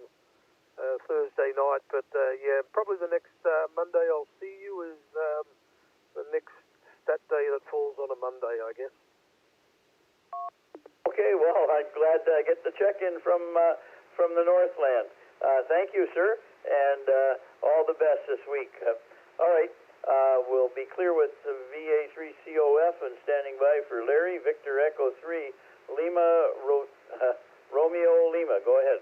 Thursday night. But yeah, probably the next Monday I'll see you is the next stat day that falls on a Monday, I guess. Okay, well, I'm glad to get the check-in from the Northland. Thank you, sir, and all the best this week. All right. We'll be clear with the VA3COF and standing by for Larry, Victor Echo 3, Lima, Romeo Lima. Go ahead.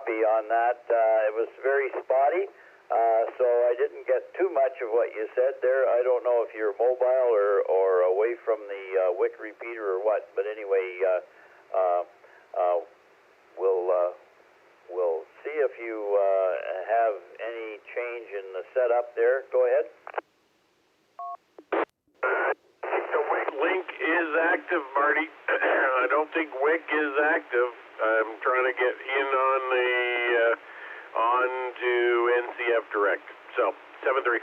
On that, it was very spotty, so I didn't get too much of what you said there. I don't know if you're mobile or away from the WIC repeater or what, but anyway, we'll see if you have any change in the setup there. Go ahead. The WIC link is active, Marty. I don't think WIC is active. I'm trying to get in on the onto NCF Direct. So 7-3.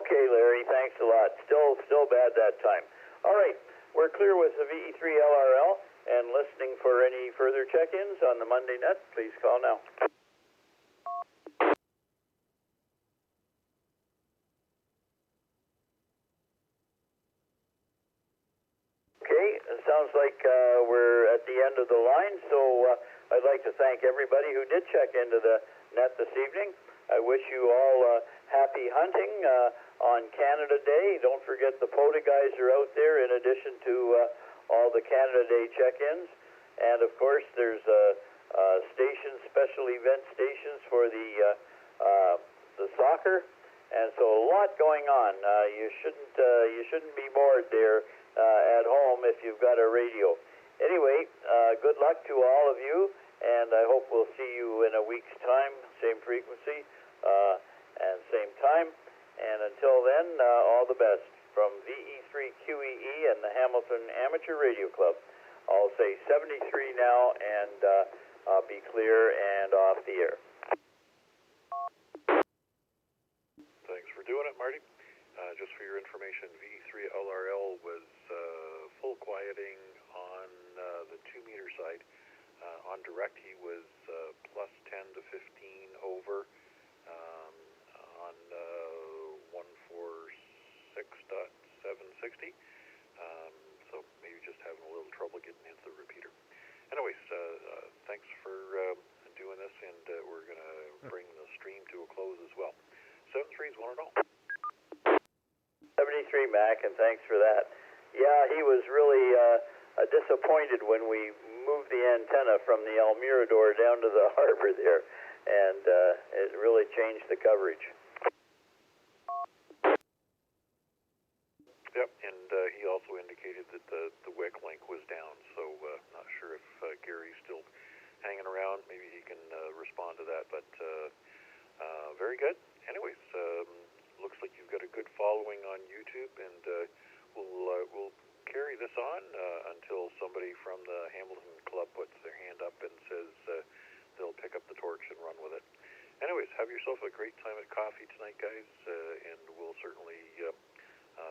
Okay, Larry. Thanks a lot. Still bad that time. All right, we're clear with the VE3LRL and listening for any further check-ins on the Monday net. Please call now. Okay, it sounds like we're at the end of the line, so I'd like to thank everybody who did check into the net this evening. I wish you all happy hunting on Canada Day. Don't forget the POTA guys are out there in addition to all the Canada Day check-ins. And of course, there's stations, special event stations for the soccer. And so a lot going on. You shouldn't be bored there at home if you've got a radio. Anyway, good luck to all of you, and I hope we'll see you in a week's time, same frequency and same time. And until then, all the best from VE3QEE and the Hamilton Amateur Radio Club. I'll say 73 now, and be clear and off the air. Thanks for doing it, Marty. Just for your information, VE3LRL was full quieting on the 2-meter side. On direct, he was plus 10 to 15 over on 146.760. So maybe just having a little trouble getting into the repeater. Anyways, thanks for doing this, and we're going to bring the stream to a close as well. 7-3 is 1-0. 73, Mac, and thanks for that. Yeah, he was really disappointed when we moved the antenna from the Almirador down to the harbor there, and it really changed the coverage. Yep, and he also indicated that the WIC link was down, so not sure if Gary's still hanging around. Maybe he can respond to that, but very very good. Anyways, looks like you've got a good following on YouTube, and we'll carry this on until somebody from the Hamilton Club puts their hand up and says they'll pick up the torch and run with it. Anyways, have yourself a great time at coffee tonight, guys, and we'll certainly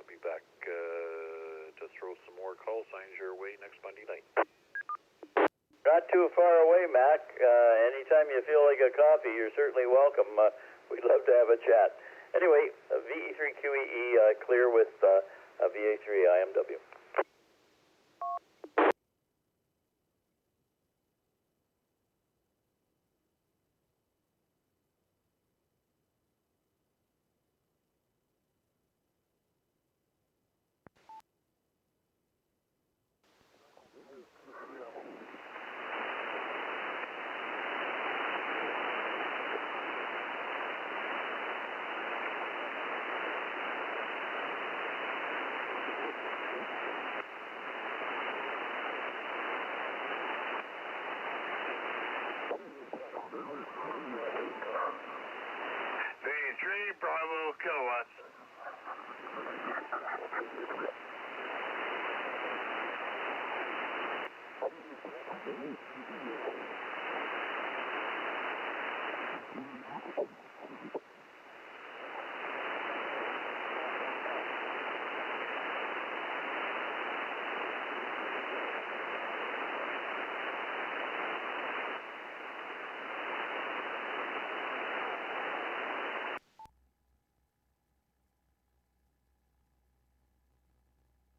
be back to throw some more call signs your way next Monday night. Not too far away, Mac. Anytime you feel like a coffee, you're certainly welcome. We'd love to have a chat. Anyway, VE3QEE clear with VA3 IMW. VA3 Bravo kilowatts.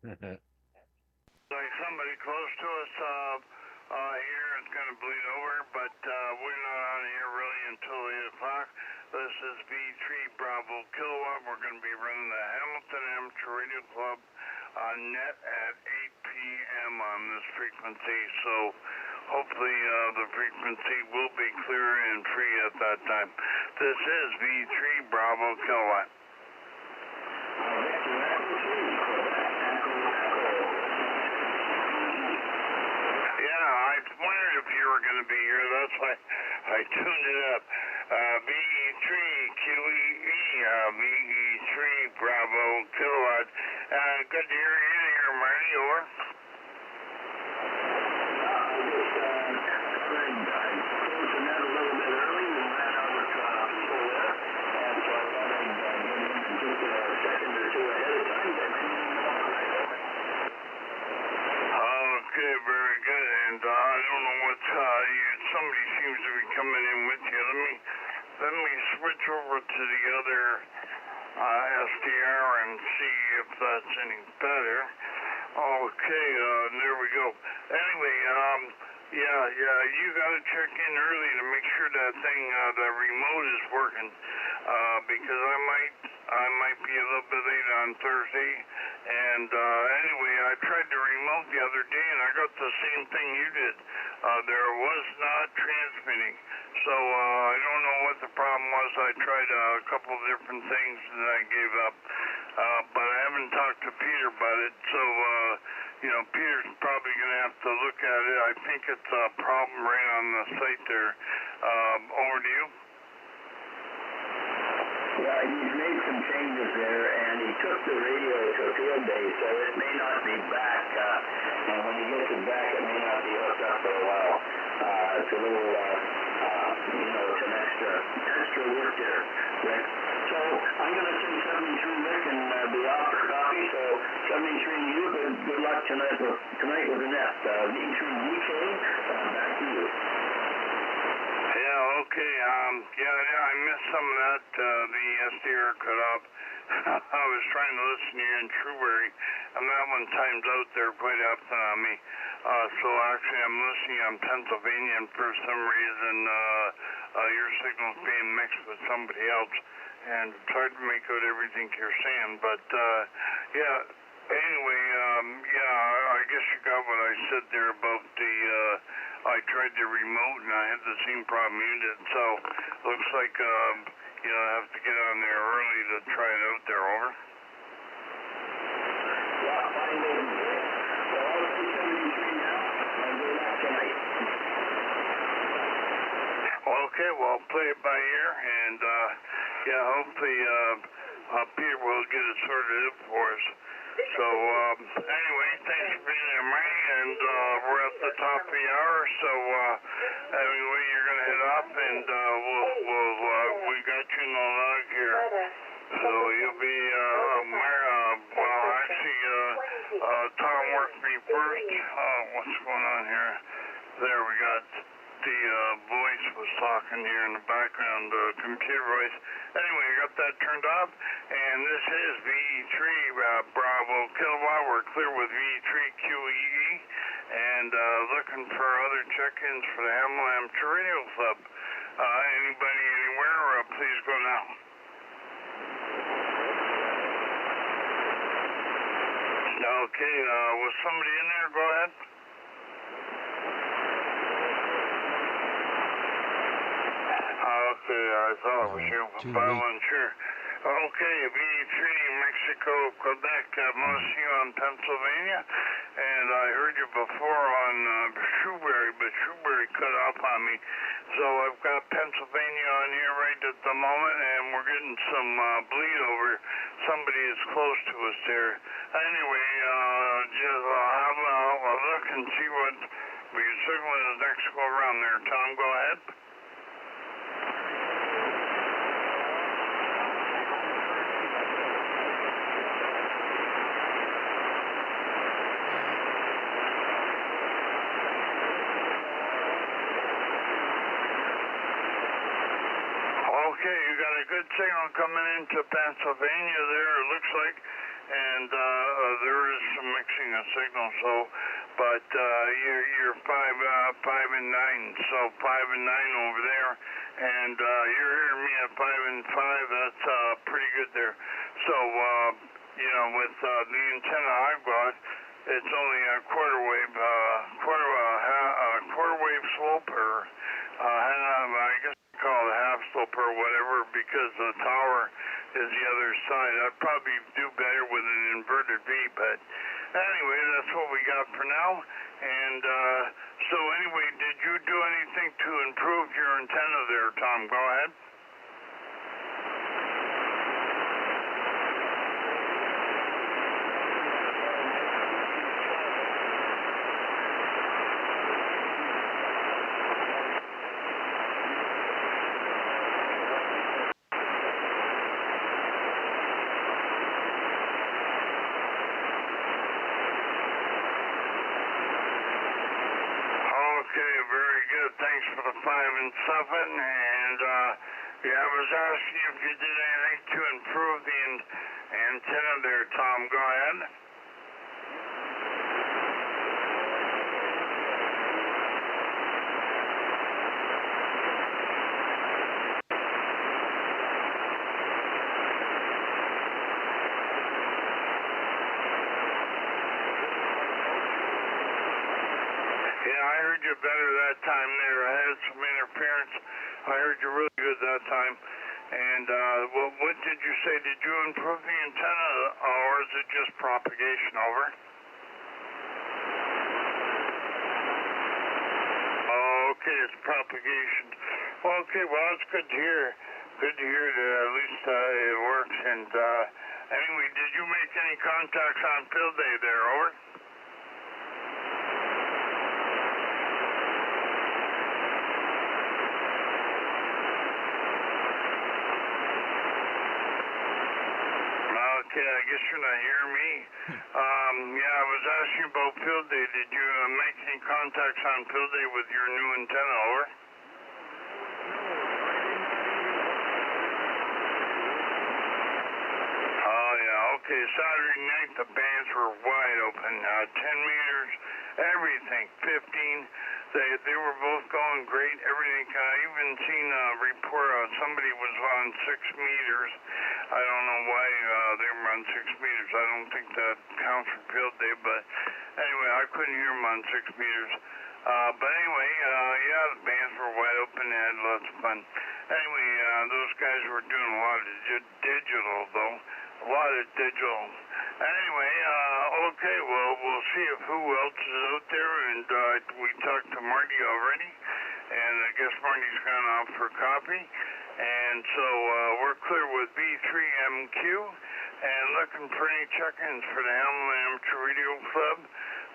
Like somebody close to us here is going to bleed over, but we're not on here really until 8 o'clock. This is V3 Bravo kilowatt. We're going to be running the Hamilton Amateur Radio Club on net at 8 p.m. on this frequency, so hopefully the frequency will be clear and free at that time. This is V3 Bravo kilowatt. I wondered if you were going to be here. That's why I tuned it up. VE3QEE, VE3 Bravo kilowatt. Good to hear you here, Marty. Over. Okay, very good. And I don't know what somebody seems to be coming in with you. Let me switch over to the other SDR and see if that's any better. Okay, there we go. Anyway, you gotta check in early to make sure that thing, that remote is working, because I might be a little bit late on Thursday, and anyway, I tried to remote the other day, and I got the same thing you did. There was not transmitting, so I don't know what the problem was. I tried a couple of different things, and I gave up, but I haven't talked to Peter about it, so Peter's probably going to have to look at it. I think it's a problem right on the site there. Over to you. Yeah, he's made some changes there, and he took the radio to field day, so it may not be back. And when he gets it back, it may not be hooked up for a while. It's a little, it's an extra work there, Rick. So I'm going to send 73 Rick and be off for coffee. So 73 you, good luck tonight with the net. V3DK, back to you. Yeah, okay. I missed some of that. The SDR cut off. I was trying to listen to you in Trueberry, and that one times out there quite often on me. So actually, I'm listening on Pennsylvania, and for some reason, your signal's being mixed with somebody else, and tried to make out everything you're saying. But anyway, I guess you got what I said there about the. I tried to remote, and I had the same problem you did. So looks like I have to get on there early to try it out there. Over. Okay, well, I'll play it by ear, and yeah, hopefully Peter will get it sorted out for us. So anyway, thanks for being there, Mike, and we're at the top of the hour, so anyway, you're gonna head up, and we got you in the log here. So you'll be well, actually Tom worked me first. What's going on here? There, we got the voice was talking here in the background, computer voice. Anyway, I got that turned off, and this is VA3 Bravo Kilowatt. We're clear with VA3QEE, and looking for other check-ins for the Hamel Amateur Radio Club. Anybody anywhere, please go now. Okay, was somebody in there? Go ahead. Okay, I thought it was you, but I wasn't sure. Okay, VA3, Mexico, Quebec, Monsieur on Pennsylvania, and I heard you before on Shrewsbury, but Shrewsbury cut off on me. So I've got Pennsylvania on here right at the moment, and we're getting some bleed over. Somebody is close to us there. Anyway, just have a look and see what we can signal in the next go around there. Tom, go ahead. Okay, you got a good signal coming into Pennsylvania there, it looks like, and there is some mixing of signals, so, but you're 5 and 9, so 5 and 9 over there, and you're hearing me at 5 and 5, that's pretty good there. So, you know, with the antenna I've got, it's only a quarter wave slope, or I guess call it half slope or whatever, because the tower is the other side. I'd probably do better with an inverted V, but anyway, that's what we got for now. And so anyway, did you do anything to improve your antenna there, Tom? Go ahead. Okay, very good. Thanks for the 5 and 7. And yeah, I was asking if you did anything to improve the antenna there, Tom. Go ahead. Yeah, I heard you better that time there. I had some interference. I heard you really good that time. And what did you say? Did you improve the antenna, or is it just propagation? Over. Okay, it's propagation. Okay, well, that's good to hear. Good to hear that at least it works. And anyway, did you make any contacts on field day there? Over. Okay, I guess you're not hearing me. Yeah, I was asking about field day. Did you make any contacts on field day with your new antenna? Over. Oh, yeah, okay. Saturday night, the bands were wide open. 10 meters, everything, 15. They were both going great, everything. I even seen a report somebody was on 6 meters. I don't know why they were on 6 meters. I don't think that counts for field day, but anyway, I couldn't hear them on 6 meters. But anyway, yeah, the bands were wide open. They had lots of fun. Anyway, those guys were doing a lot of digital, though. A lot of digital. Anyway, okay, well, we'll see if who else is out there, and we talked to Marty already, and I guess Marty's gone off for coffee, And so we're clear with V3MQ and looking for any check-ins for the Hamilton Amateur Radio Club.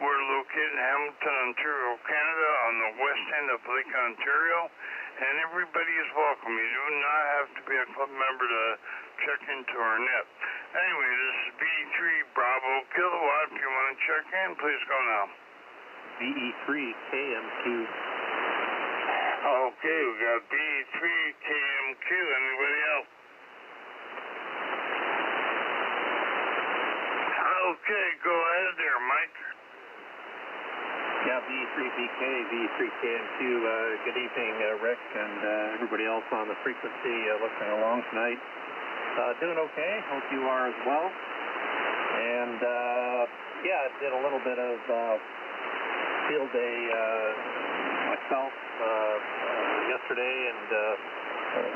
We're located in Hamilton, Ontario, Canada, on the west end of Lake Ontario, and everybody is welcome. You do not have to be a club member to check into our net. Anyway, this is V3 Bravo Kilowatt. If you want to check in, please go now. VA3KMQ. Okay, we got V3KMQ. Anybody else? Okay, go ahead there, Mike. Yeah, V3BK, V3KMQ. Good evening, Rick, and everybody else on the frequency listening along tonight. Doing okay. Hope you are as well. And yeah, I did a little bit of field day myself yesterday and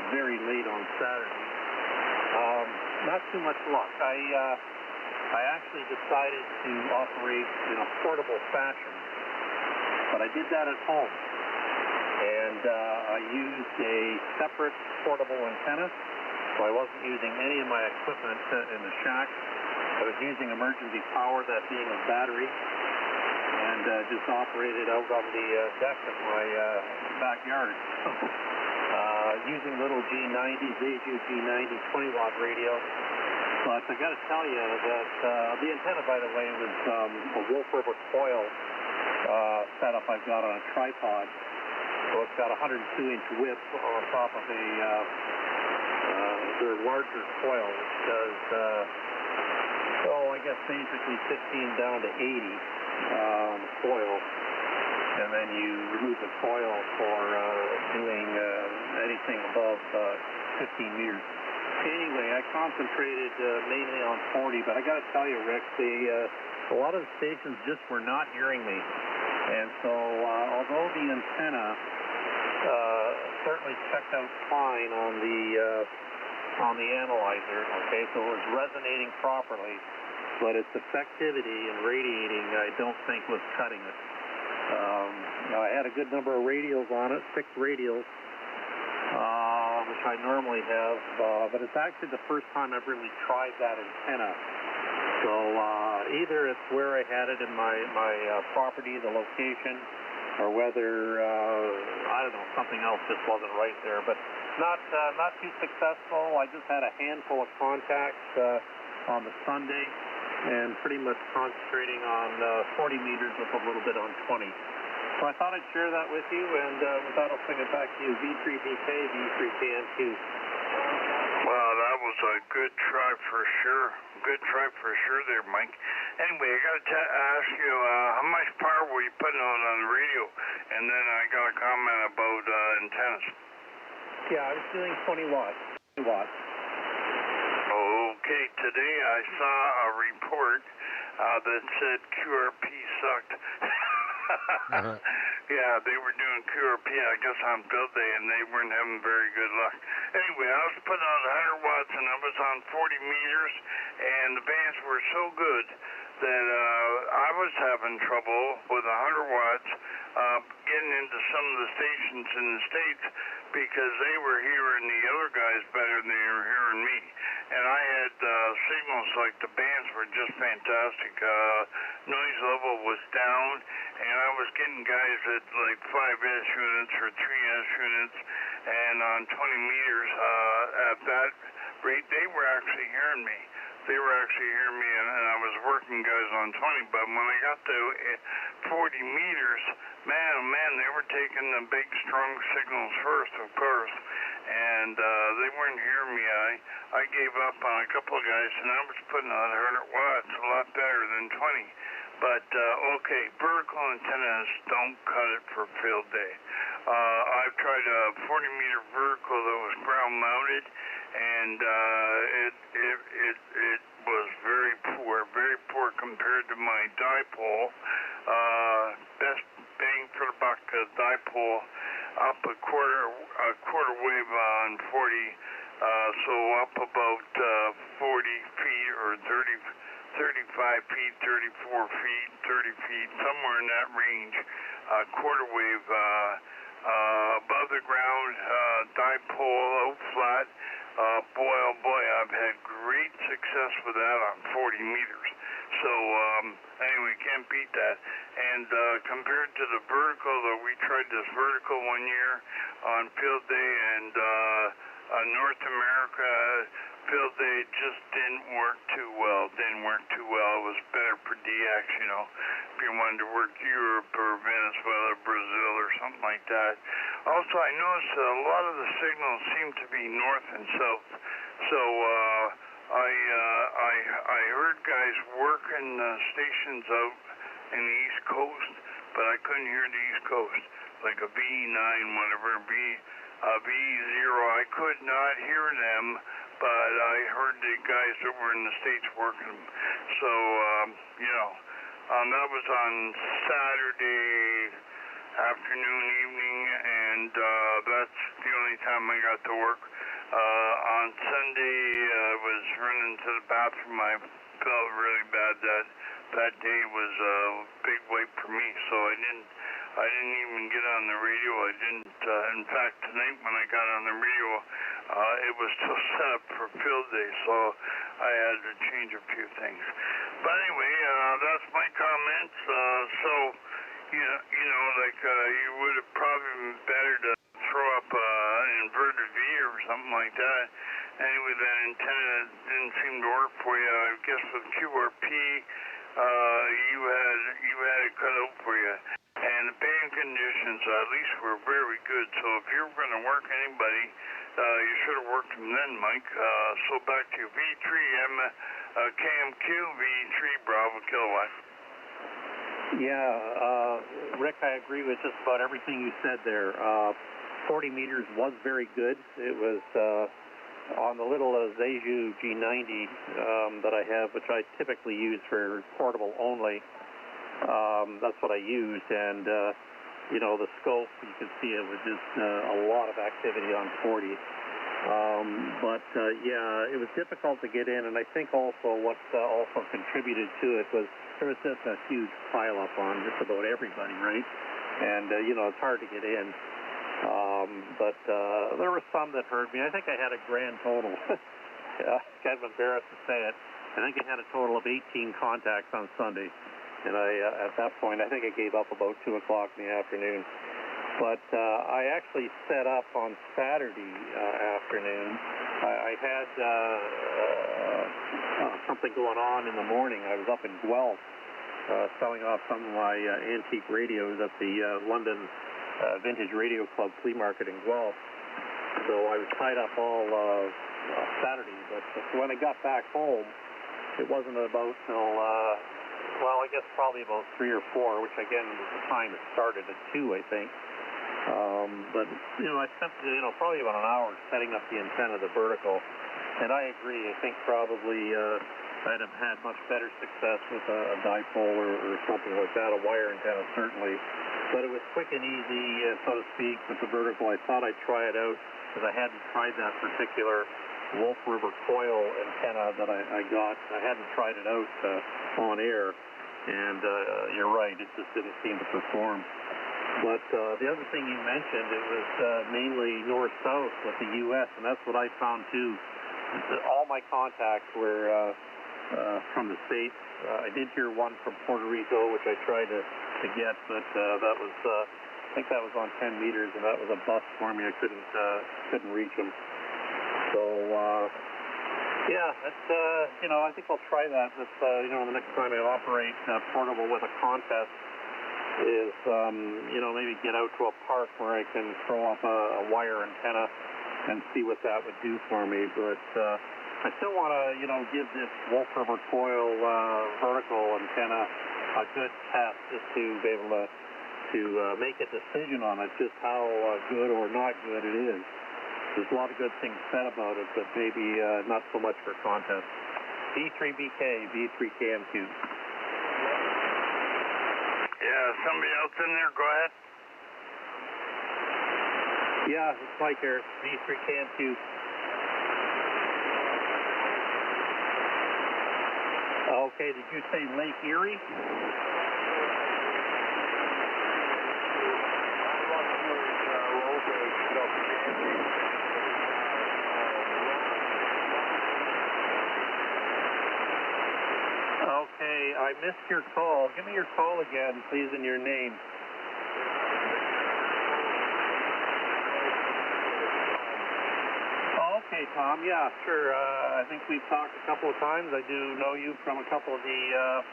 very late on Saturday. Not too much luck. I actually decided to operate in a portable fashion, but I did that at home. And I used a separate portable antenna, so I wasn't using any of my equipment in the shack. I was using emergency power, that being a battery, and just operated out on the deck of my backyard. Using little G90s, AU G90 20-watt radio. But I got to tell you that the antenna, by the way, was a Wolf River coil setup I've got on a tripod. So it's got a 102-inch whip on top of their larger coil, which does, I guess basically 15 down to 80 coil. And then you remove the coil for doing anything above 15 meters. Anyway, I concentrated mainly on 40, but I got to tell you, Rick, a lot of the stations just were not hearing me. And so, although the antenna certainly checked out fine on the analyzer, okay, so it was resonating properly, but its effectivity in radiating, I don't think was cutting it. I had a good number of radials on it, 6 radials, which I normally have, but it's actually the first time I've really tried that antenna. So either it's where I had it in my property, the location, or whether, I don't know, something else just wasn't right there. But not too successful. I just had a handful of contacts on the Sunday, and pretty much concentrating on 40 meters with a little bit on 20. So I thought I'd share that with you, and with that I'll bring it back to you. V3BK, V3KMQ. Well, that was a good try for sure. Good try for sure there, Mike. Anyway, I got to ask you, how much power were you putting on the radio? And then I got a comment about antennas. Yeah, I was doing 20 watts. 20 watts. Okay, today I saw a report that said QRP sucked. Yeah, they were doing QRP, I guess, on field day, and they weren't having very good luck. Anyway, I was putting on 100 watts, and I was on 40 meters, and the bands were so good that I was having trouble with 100 watts getting into some of the stations in the States because they were hearing the other guys better than they were hearing me. And I had signals like the bands were just fantastic. Noise level was down, and I was getting guys at like 5S units or 3S units, and on 20 meters at that rate, they were actually hearing me. They were actually hearing me, and I was working guys on 20, but when I got to 40 meters, man, oh man, they were taking the big, strong signals first, of course, and they weren't hearing me. I gave up on a couple of guys, and I was putting on 100 watts, a lot better than 20. But, okay, vertical antennas don't cut it for field day. I've tried a 40-meter vertical that was ground-mounted, and it was very poor compared to my dipole. Best bang for the buck dipole, up a quarter wave on 40, so up about 40 feet or 35 feet, 34 feet, 30 feet, somewhere in that range. Quarter wave above the ground. dipole out flat. Boy, oh boy, I've had great success with that on 40 meters. So anyway, can't beat that. And compared to the vertical, we tried this vertical one year on field day, and North America field day just didn't work too well. It was better per DX, you know, if you wanted to work Europe or Venezuela, Brazil, or something like that. Also, I noticed that a lot of the signals seem to be north and south. So I heard guys working stations out in the East Coast, but I couldn't hear the East Coast, like a B9, whatever, B0. I could not hear them, but I heard the guys over in the States working them. So, you know, that was on Saturday afternoon, evening, and that's the only time I got to work. On Sunday, I was running to the bathroom. I felt really bad. That day was a big wipe for me, so I didn't even get on the radio. I didn't. In fact, tonight when I got on the radio, it was still set up for field day, so I had to change a few things. But anyway, that's my comments. So, you know, like you would have probably been better to throw up an inverted V or something like that. Anyway, that antenna didn't seem to work for you. I guess with QRP, you had it cut out for you. And the band conditions, at least, were very good. So if you were going to work anybody, you should have worked them then, Mike. So back to you. V3M, KMQ, V3 Bravo Kilowatt. Yeah, Rick, I agree with just about everything you said there. 40 meters was very good. It was on the little Zeju G90 that I have, which I typically use for portable only. That's what I used, and you know, the scope, you can see it was just a lot of activity on 40. Yeah, it was difficult to get in, and I think also what also contributed to it was there was just a huge pileup on just about everybody, right? And you know, it's hard to get in. There were some that heard me. I think I had a grand total. Kind of embarrassed to say it. I think I had a total of 18 contacts on Sunday. And at that point, I think I gave up about 2 o'clock in the afternoon. But I actually set up on Saturday afternoon. I had something going on in the morning. I was up in Guelph selling off some of my antique radios at the London Vintage Radio Club flea market in Guelph. So I was tied up all Saturday. But when I got back home, it wasn't about till... well, I guess probably about 3 or 4, which again was the time it started at 2, I think. But, you know, I spent, you know, probably about an hour setting up the antenna, the vertical. And I agree. I think probably I'd have had much better success with a dipole or something like that, a wire antenna certainly. But it was quick and easy, so to speak, with the vertical. I thought I'd try it out because I hadn't tried that particular Wolf River coil antenna that I got. I hadn't tried it out on air, and you're right, it just didn't seem to perform. But the other thing you mentioned, it was mainly north-south with the U.S., and that's what I found too. All my contacts were from the States. I did hear one from Puerto Rico, which I tried to get, but that was, I think that was on 10 meters, and that was a bust for me. I couldn't reach them. So, yeah, that's, you know, I think I'll try that. That's, you know, the next time I operate portable with a contest is, you know, maybe get out to a park where I can throw up a wire antenna and see what that would do for me. But I still want to, you know, give this Wolf River coil vertical antenna a good test just to be able to make a decision on it, just how good or not good it is. There's a lot of good things said about it, but maybe not so much for contests. V3BK, V3KMQ. Yeah, somebody else in there? Go ahead. Yeah, it's Mike here, V3KMQ. Okay, did you say Lake Erie? I missed your call. Give me your call again, please, and your name. Oh, okay, Tom. Yeah, sure. I think we've talked a couple of times. I do know you from a couple of the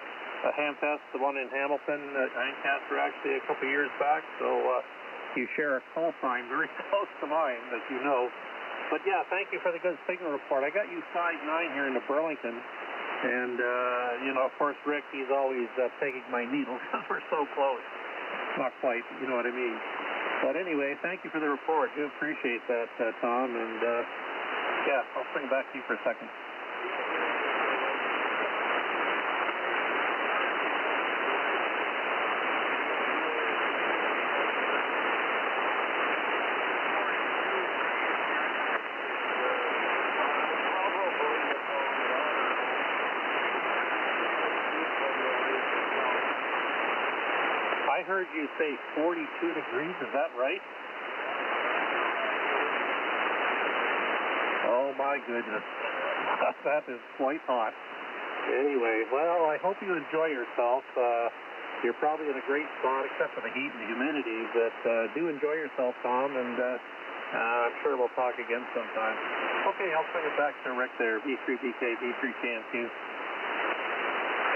ham fests, the one in Hamilton, Ancaster, actually, a couple of years back. So you share a call sign very close to mine, as you know. But yeah, thank you for the good signal report. I got you size 9 here into Burlington. And, you know, of course, Rick, he's always taking my needle because we're so close. Not quite, you know what I mean. But anyway, thank you for the report. Do appreciate that, Tom. And, yeah, I'll swing back to you for a second. I heard you say 42 degrees, is that right? Oh my goodness, that is quite hot. Anyway, well, I hope you enjoy yourself. You're probably in a great spot except for the heat and the humidity, but do enjoy yourself, Tom, and I'm sure we'll talk again sometime. Okay, I'll swing it back to Rick there, V3BK, V3KM2.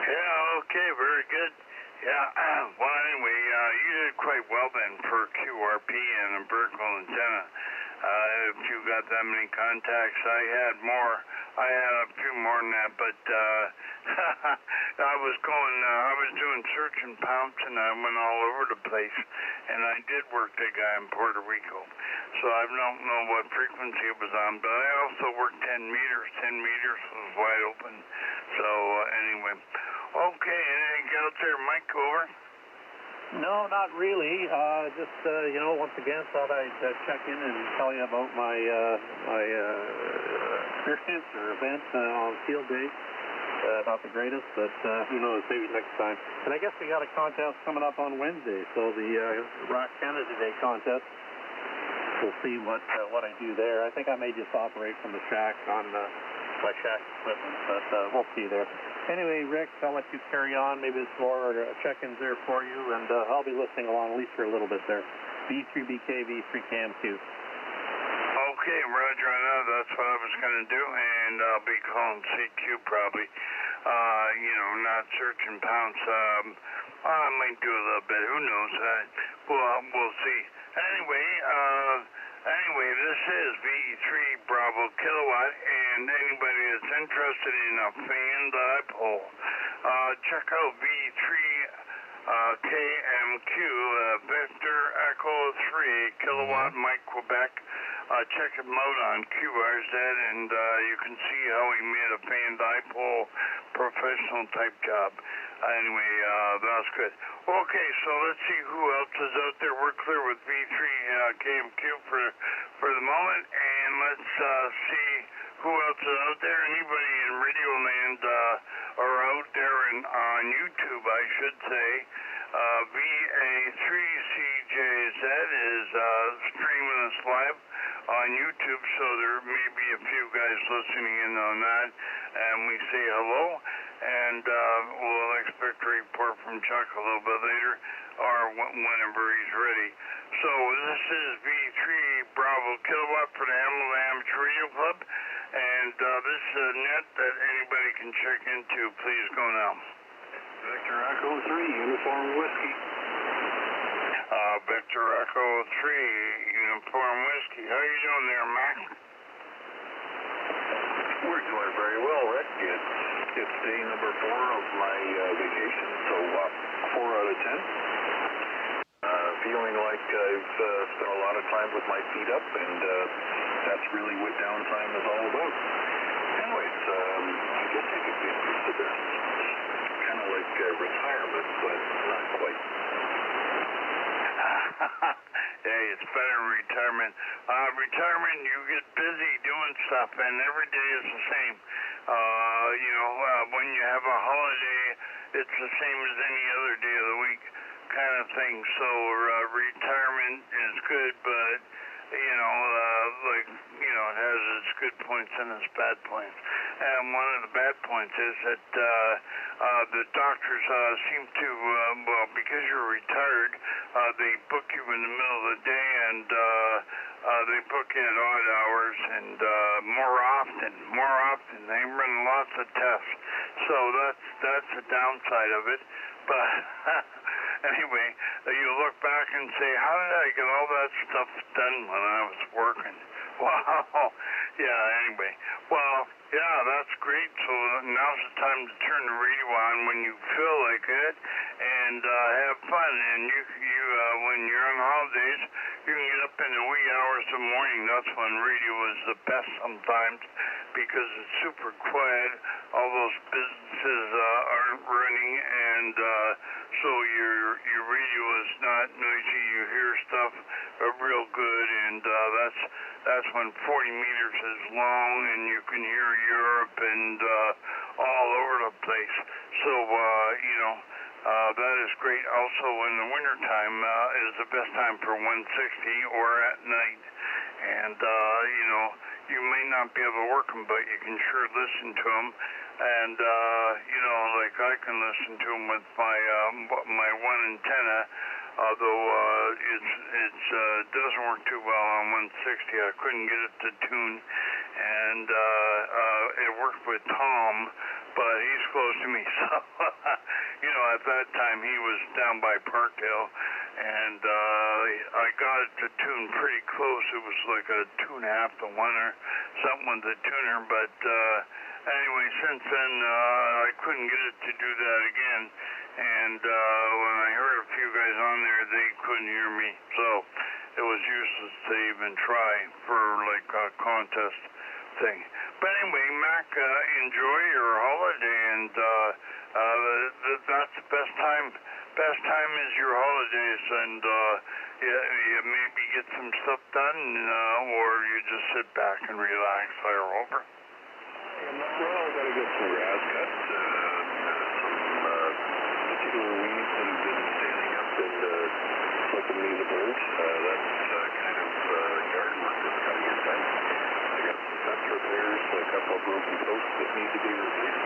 Yeah, okay, very good. Yeah, well, anyway, you did quite well then for QRP and a vertical antenna. If you got that many contacts, I had more. I had a few more than that, but I was doing search and pounce, and I went all over the place, and I did work the guy in Puerto Rico. So I don't know what frequency it was on, but I also worked 10 meters. 10 meters was wide open. So anyway. Okay, anything else there, Mike, over? No, not really. Just, you know, once again, thought I'd check in and tell you about my experience or event on field day. Not the greatest, but who knows, maybe next time. And I guess we got a contest coming up on Wednesday, so the Rock Canada Day contest. We'll see what I do there. I think I may just operate from the shack on my shack equipment, but we'll see there. Anyway, Rick, I'll let you carry on. Maybe there's more check-ins there for you, and I'll be listening along at least for a little bit there. V3BK, V3KM2. Okay, roger on that. That's what I was going to do, and I'll be calling CQ probably. You know, not search and pounce. I might do a little bit. Who knows? We'll see. Anyway, this is VA3 Bravo Kilowatt, and anybody that's interested in a fan dipole, check out VA3 KMQ, Victor Echo 3 Kilowatt Mike Quebec. Check him out on QRZ, and you can see how he made a fan dipole professional type job. Anyway, that's good. Okay, so let's see who else is out there. We're clear with V3 KMQ for the moment, and let's see who else is out there. Anybody in Radio Land or out there on YouTube, I should say. VA3CJZ is streaming us live on YouTube, so there may be a few guys listening in on that, and we say hello, and we'll expect a report from Chuck a little bit later, or whenever he's ready. So this is V3 Bravo Kilowatt for the Hamilton Amateur Radio Club, and this is a net that anybody can check into. Please go now. Victor Echo 3, Uniform Whiskey. Victor Echo 3, Uniform Whiskey. How you doing there, Mac? We're doing very well, Rick. It's day number 4 of my vacation, so 4 out of 10. Feeling like I've spent a lot of time with my feet up, and that's really what downtime is all about. Anyways, I guess I could consider this kind of like retirement, but not quite. Hey, it's better than retirement. Retirement, you get busy doing stuff, and every day is the same. When you have a holiday, it's the same as any other day of the week kind of thing. So retirement is good, but it has its good points and its bad points. And one of the bad points is that the doctors seem to, well, because you're retired, they book you in the middle of the day, and they book you at odd hours, and more often. They run lots of tests, so that's the downside of it. But anyway, you look back and say, how did I get all that stuff done when I was working? Wow. Yeah, anyway. Well, yeah, that's great. So now's the time to turn the radio on when you feel like it and have fun. And you when you're on holidays, you can get up in the wee hours of the morning. That's when radio is the best sometimes because it's super quiet. All those businesses aren't running, and so your radio is not noisy. You hear stuff real good, and that's when 40 meters is long, and you can hear Europe and all over the place. So that is great. Also, in the wintertime is the best time for 160 or at night. And, you may not be able to work them, but you can sure listen to them. And, like I can listen to them with my one antenna, although it doesn't work too well on 160. I couldn't get it to tune. And it worked with Tom, but he's close to me, so at that time he was down by Parkdale, and I got it to tune pretty close. It was like a 2.5 to 1 or something with the tuner, but anyway, since then I couldn't get it to do that again, and when I heard a few guys on there, they couldn't hear me, so it was useless to even try for like a contest thing. But anyway, Mac, enjoy your holiday, and that's the best time. Best time is your holidays, and you maybe get some stuff done, or you just sit back and relax. Fire over. Well, I got to get some grass cut, some particular weeds that have been standing up and flipping me the birds. That's kind of yard work that's got to get done. I got some fence repairs, a couple of broken posts that need to be replaced,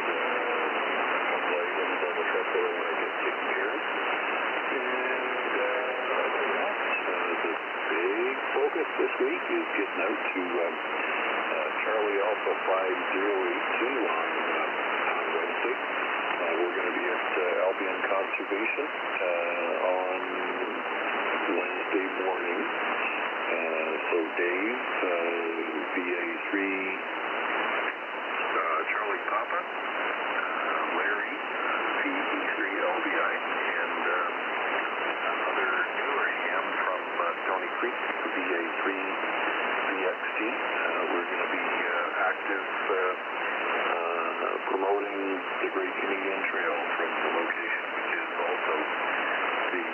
and a couple items on the truck that I want to get taken care of. And the big focus this week is getting out to Charlie Alpha 5082 on Wednesday. We're going to be at Albion Conservation on Wednesday morning. So Dave, VA3, Charlie Papa, Larry, PE3LBI, and another newer ham from Stony Creek, VA3 VXT. We're going to be active promoting the Great Canadian Trail from the location, which is also the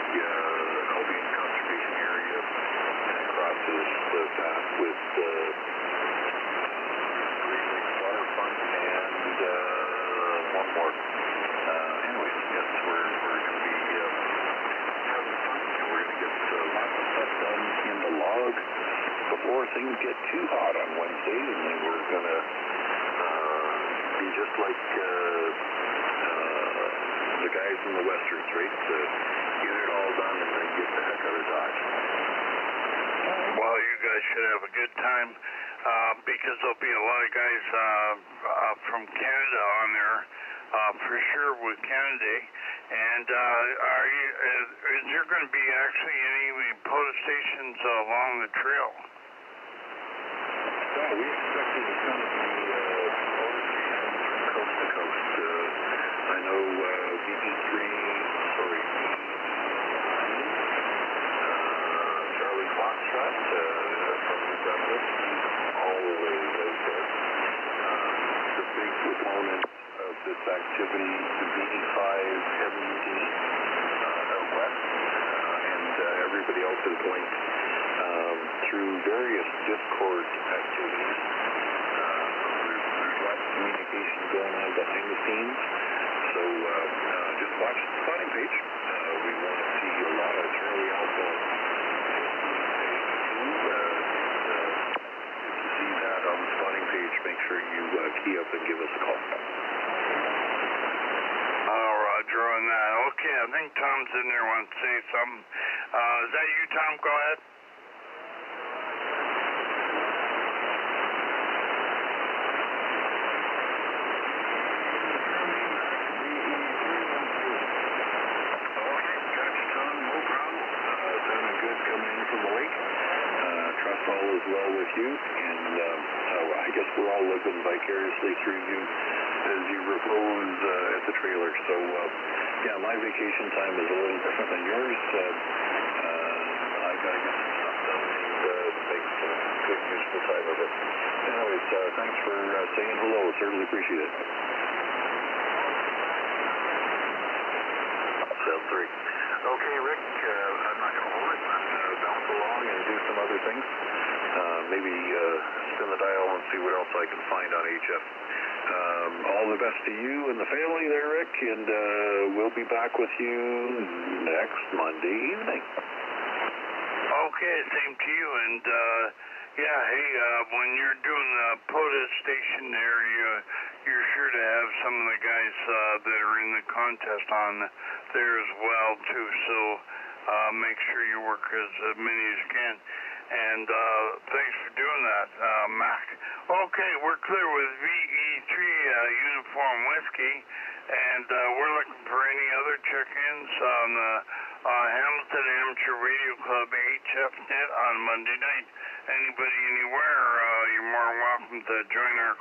Albion Conservation Area, and crosses the path with Great Lakes Waterfront and one more. Anyways, yes, we're going to be having fun, and we're going to get lots of stuff done in the log before things get too hot on Wednesday, and then we're going to be just like the guys in the Westerns, right? Get it all done and then get the heck out of Dodge. Well, you guys should have a good time because there'll be a lot of guys from Canada on there for sure with Canada. And is there going to be actually any protestations along the trail? Yeah, we expect it's going to be coast to coast. I know Charlie Foxtrot from New Brunswick, he's always out there. The big proponent of this activity, the VA5 70 out west, and everybody else is going through various Discord activities. There's lots of communication going on behind the scenes. So just watch the spotting page. We want to see a lot of Charlie Alpha. To see that on the spotting page, make key up and give us a call. Roger on that. Okay, I think Tom's in there, wants to say something. Is that you, Tom? Go ahead. All is well with you, and I guess we're all living vicariously through you as you repose at the trailer. So, yeah, my vacation time is a little different than yours. I've got to get some stuff done and make some good, useful time of it. Anyways, thanks for saying hello. Certainly appreciate it. Cell 3. Okay, Rick, I'm not going to hold it. I'm going to bounce along and do some other things. Maybe spin the dial and see what else I can find on HF. All the best to you and the family there, Rick, and we'll be back with you next Monday evening. Okay, same to you, and yeah, hey, when you're doing the POTUS station there, you're sure to have some of the guys that are in the contest on there as well, too, so make sure you work as many as you can. And thanks for doing that, Mac. Okay, we're clear with VA3 Uniform Whiskey, and we're looking for any other check-ins on the Hamilton Amateur Radio Club HFnet on Monday night. Anybody anywhere, you're more welcome to join our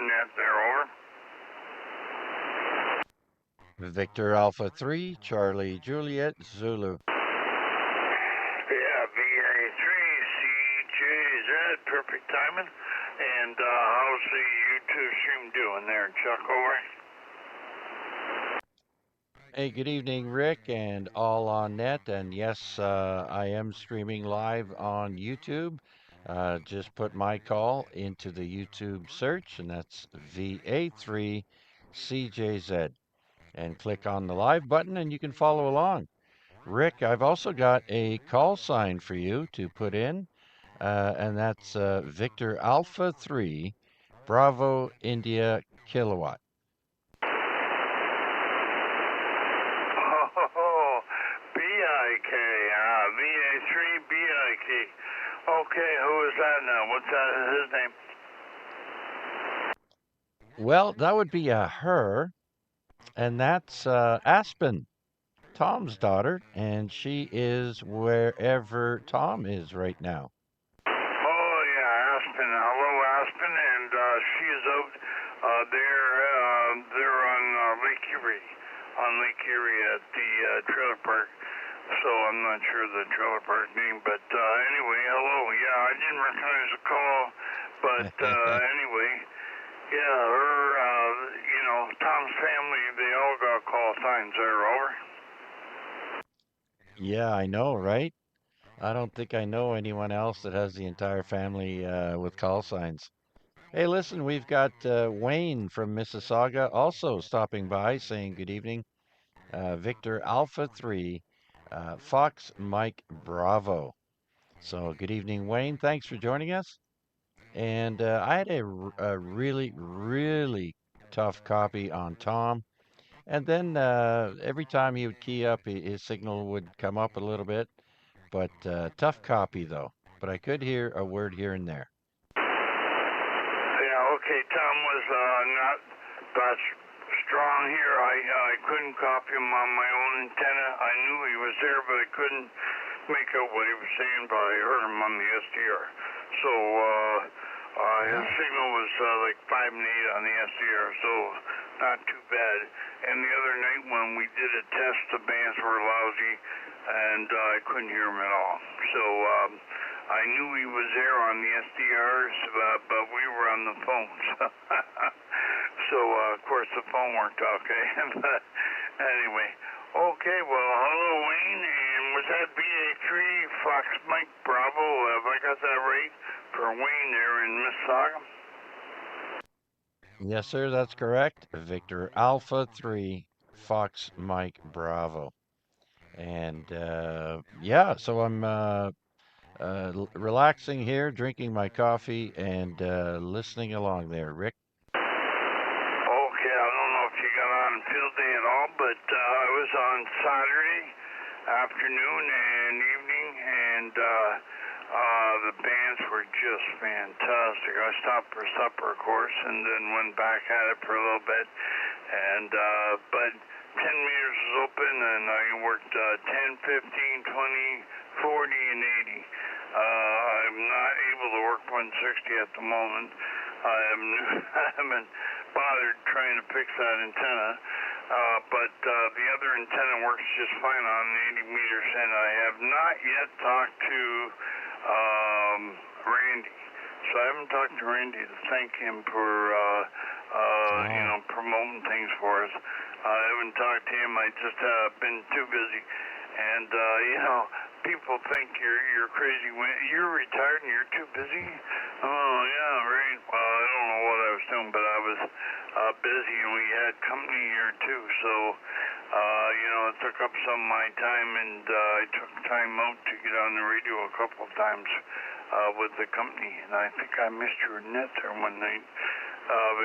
net there, over. Victor Alpha 3, Charlie Juliet, Zulu. VA3CJZ, perfect timing. And how's the YouTube stream doing there, Chuck, over? Hey, good evening, Rick, and all on net. And yes, I am streaming live on YouTube. Just put my call into the YouTube search, and that's VA3CJZ. And click on the live button, and you can follow along. Rick, I've also got a call sign for you to put in, and that's Victor Alpha 3, Bravo India Kilowatt. Oh, BIK, VA3 BIK. Okay, who is that now? What's his name? Well, that would be a her, and that's Aspen, Tom's daughter, and she is wherever Tom is right now. Oh, yeah, Aspen. Hello, Aspen, and she is out there on Lake Erie at the trailer park. So I'm not sure the trailer park name, but anyway, hello. Yeah, I didn't recognize the call, but anyway, yeah, her, Tom's family, they all got call signs there, over. Yeah, I know, right? I don't think I know anyone else that has the entire family with call signs. Hey, listen, we've got Wayne from Mississauga also stopping by saying good evening. Victor Alpha 3, Fox Mike Bravo. So good evening, Wayne. Thanks for joining us. And I had a really, really tough copy on Tom. And then every time he would key up, his signal would come up a little bit. But tough copy, though. But I could hear a word here and there. Yeah, okay, Tom was not that strong here. I couldn't copy him on my own antenna. I knew he was there, but I couldn't make out what he was saying, but I heard him on the SDR. So his signal was like 5 and 8 on the SDR, so not too bad. And the other night when we did a test, the bands were lousy, and I couldn't hear him at all. So I knew he was there on the SDRs, but we were on the phones. So, of course, the phone worked okay. But anyway, okay, well, hello, Wayne, and was that VA3 Fox Mike Bravo? Have I got that right for Wayne there in Mississauga? Yes, sir, that's correct. Victor Alpha 3, Fox Mike Bravo. And yeah, so I'm relaxing here, drinking my coffee, and listening along there, Rick. Okay, I don't know if you got on field day at all, but I was on Saturday afternoon and evening, and the bands were just fantastic. I stopped for supper, of course, and then went back at it for a little bit. And but 10 meters was open, and I worked 10, 15, 20, 40, and 80. I'm not able to work 160 at the moment. I haven't bothered trying to fix that antenna, but the other antenna works just fine on 80 meters, and I have not yet talked to Randy. So I haven't talked to Randy to thank him for promoting things for us. I haven't talked to him. I just been too busy, and people think you're crazy when you're retired and you're too busy. Oh yeah, right. Well, I don't know what I was doing, but I was busy, and we had company here too. So it took up some of my time, and I took time out to get on the radio a couple of times with the company. And I think I missed your net there one night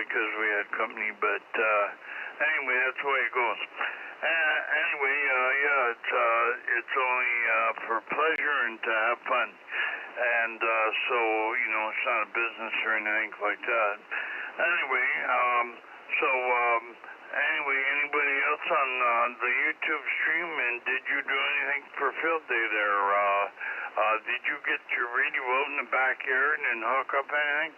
because we had company. But anyway, that's the way it goes. Anyway, it's only for pleasure and to have fun. And so, it's not a business or anything like that. Anyway, anybody else on the YouTube stream, and did you do anything for field day there? Did you get your radio out in the backyard and hook up anything?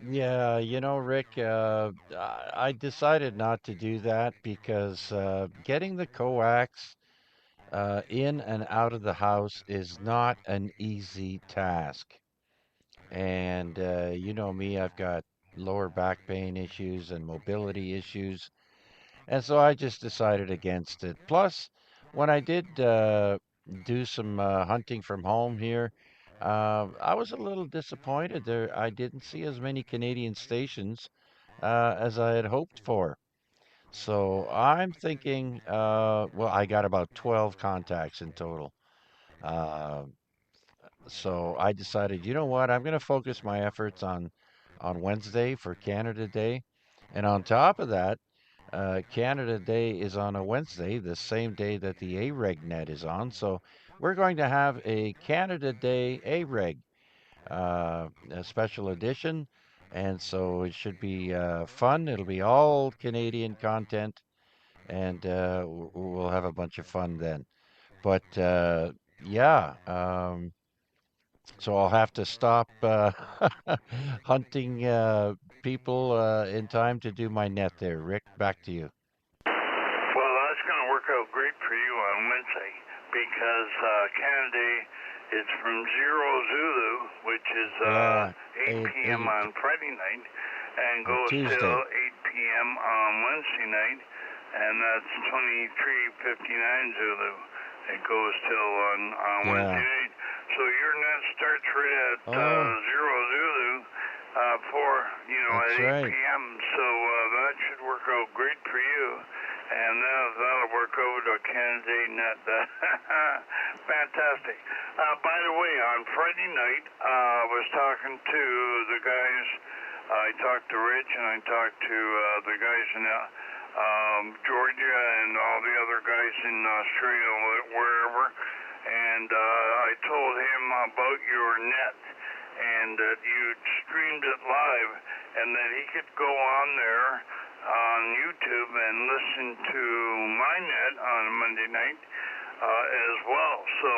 Yeah, Rick, I decided not to do that because getting the coax in and out of the house is not an easy task. And you know me, I've got lower back pain issues and mobility issues. And so I just decided against it. Plus, when I did do some hunting from home here, I was a little disappointed there. I didn't see as many Canadian stations as I had hoped for. So I'm thinking, well, I got about 12 contacts in total. Uh, so I decided, you know what? I'm going to focus my efforts on Wednesday for Canada Day. And on top of that, Canada Day is on a Wednesday, the same day that the AREG net is on. So we're going to have a Canada Day AREG, a special edition. And so it should be fun. It'll be all Canadian content, and we'll have a bunch of fun then. But yeah, so I'll have to stop hunting people in time to do my net there. Rick, back to you. Well, that's going to work out great for you on Wednesday because Canada is from Zero Zulu, which is Yeah, 8 p.m. on Friday night, and goes Tuesday. till 8 p.m. on Wednesday night, and that's 23:59 Zulu. It goes till on Wednesday night. So your net starts right at Zero Zulu for That's at 8 right. p.m. So that should work out great for you. And that'll work over to Canada net. Fantastic. By the way, on Friday night, I was talking to the guys. I talked to Rich, and I talked to the guys in Georgia and all the other guys in Australia, wherever. And I told him about your net and that you'd streamed it live and that he could go on there on YouTube and listen to my net on Monday night as well. So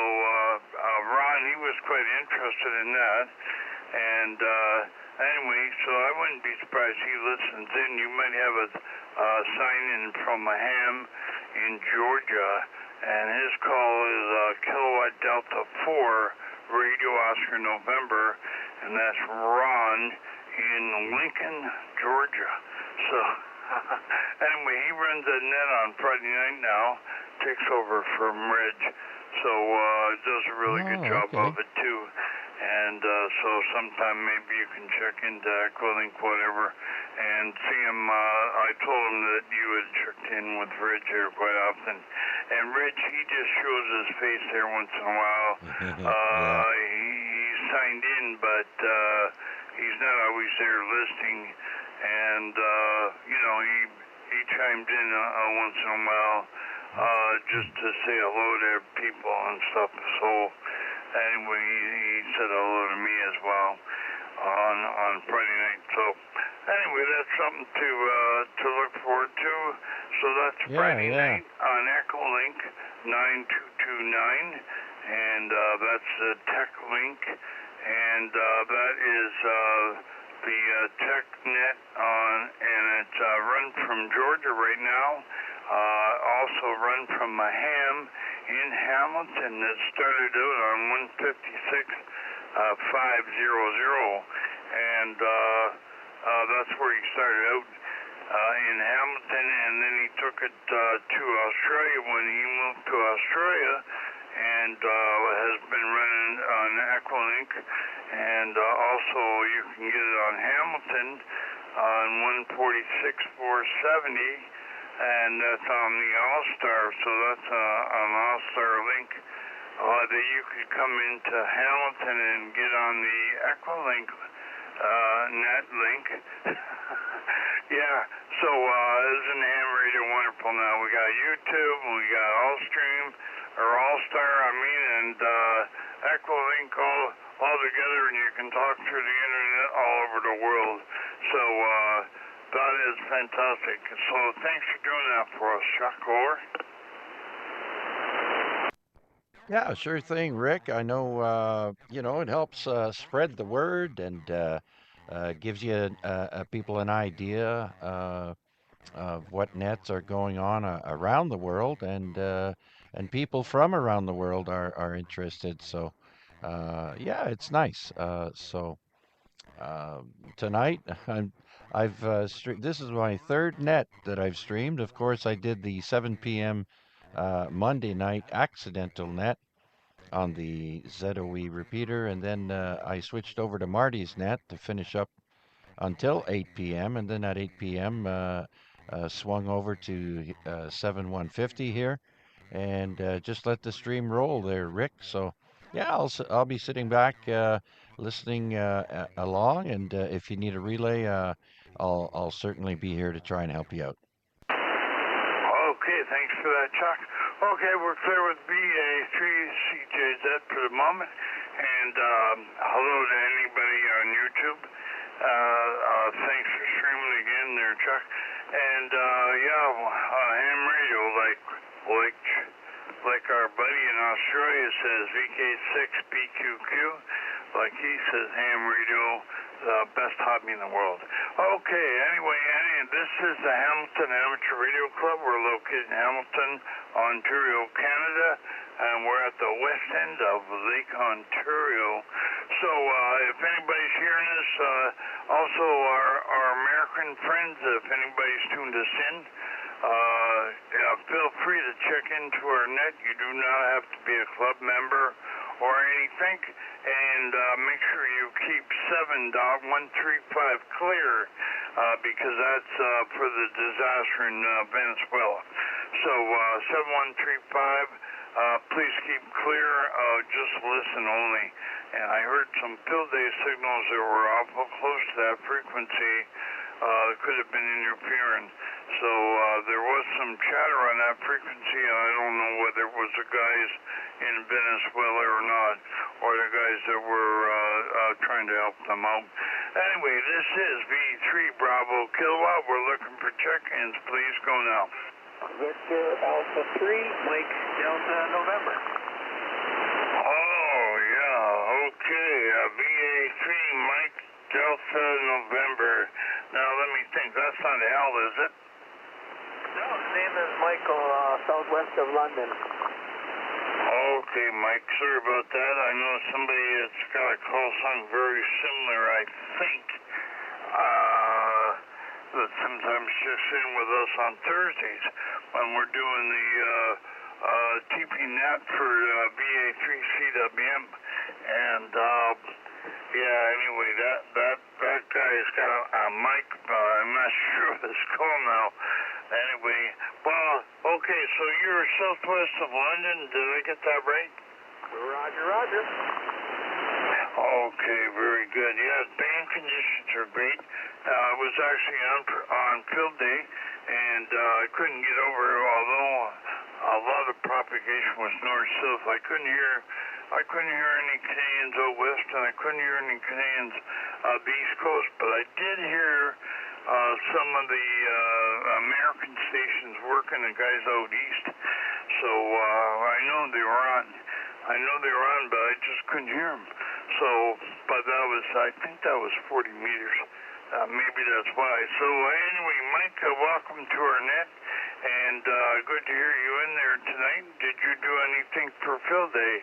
Ron, he was quite interested in that. And anyway, so I wouldn't be surprised he listens in. You might have a sign-in from a ham in Georgia, and his call is Kilowatt Delta 4, Radio Oscar November, and that's Ron in Lincoln, Georgia. So anyway, he runs a net on Friday night now, takes over from Reg, so does a really good job of it too. And so sometime maybe you can check into Aqualink, whatever, and see him. I told him that you had checked in with Reg here quite often, And Rich, he just shows his face there once in a while. Yeah. He signed in, but he's not always there listening. And you know, he chimed in once in a while, just to say hello to people and stuff. So anyway, he said hello to me as well on Friday night. So anyway, that's something to look forward to. So that's Friday night on Echo Link 9229, and that's the Tech Link, and that is the TechNet and it's run from Georgia right now. Also run from Maham in Hamilton. That started out on 156.500, and that's where he started out in Hamilton, and then he took it to Australia when he moved to Australia, and has been running on Equilink, and also you can get it on Hamilton on 146.470, and that's on the All-Star, so that's an All-Star link that you could come into Hamilton and get on the Equilink net link. Yeah, so isn't ham radio wonderful now? We got YouTube, we got All-Star, and Equilink all together, and you can talk through the internet all over the world. So that is fantastic. So thanks for doing that for us, Chuck. Over. Yeah, sure thing, Rick. I know, you know, it helps spread the word and gives you people an idea of what nets are going on around the world, and people from around the world are interested. So, yeah, it's nice. Uh, Tonight, this is my third net that I've streamed. Of course, I did the 7 p.m. Monday night accidental net on the ZOE repeater, and then I switched over to Marty's net to finish up until 8 p.m. and then at 8 p.m. Swung over to 7150 here, and just let the stream roll there, Rick. So yeah, I'll be sitting back listening along, and if you need a relay, I'll certainly be here to try and help you out. Okay, thanks for that, Chuck. Okay, we're clear with VA3CJZ for the moment, and hello to anybody on YouTube. Thanks for streaming again there, Chuck. And yeah, ham radio, like our buddy in Australia says, VK6BQQ, like he says, ham radio, the best hobby in the world. Okay, anyway, this is the Hamilton Amateur Radio Club. We're located in Hamilton, Ontario, Canada, and we're at the west end of Lake Ontario. So if anybody's hearing this, also our American friends, if anybody's tuned us in, feel free to check into our net. You do not have to be a club member or anything, and make sure you keep 7.135 clear, because that's for the disaster in Venezuela. So 7135, please keep clear, just listen only. And I heard some field day signals that were awful close to that frequency, could have been interfering. So there was some chatter on that frequency. I don't know whether it was the guys in Venezuela or not, or the guys that were trying to help them out. Anyway, this is V3 Bravo Kilowatt. We're looking for check-ins. Please go now. Victor Alpha 3, Mike Delta November. Oh, yeah, okay. VA3 Mike Delta November. Now, let me think. That's not Al, is it? No, his name is Michael, southwest of London. Okay, Mike, sorry about that. I know somebody that's got a call sign very similar, I think, that sometimes checks in with us on Thursdays when we're doing the TP Net for VA3CWM. And, yeah, anyway, that guy's got a mic, I'm not sure of his call now. Anyway, well, okay, so you're southwest of London, did I get that right? Roger, roger. Okay, very good. Yeah, band conditions are great. I was actually on field day, and I couldn't get over, although a lot of propagation was north-south. I couldn't hear any Canadians out west, and I couldn't hear any Canadians the east coast, but I did hear some of the American stations working, the guys out east. So I know they were on, but I just couldn't hear them. So, but I think that was 40 meters. Maybe that's why. So anyway, Mike, welcome to our net, and good to hear you in there tonight. Did you do anything for field day?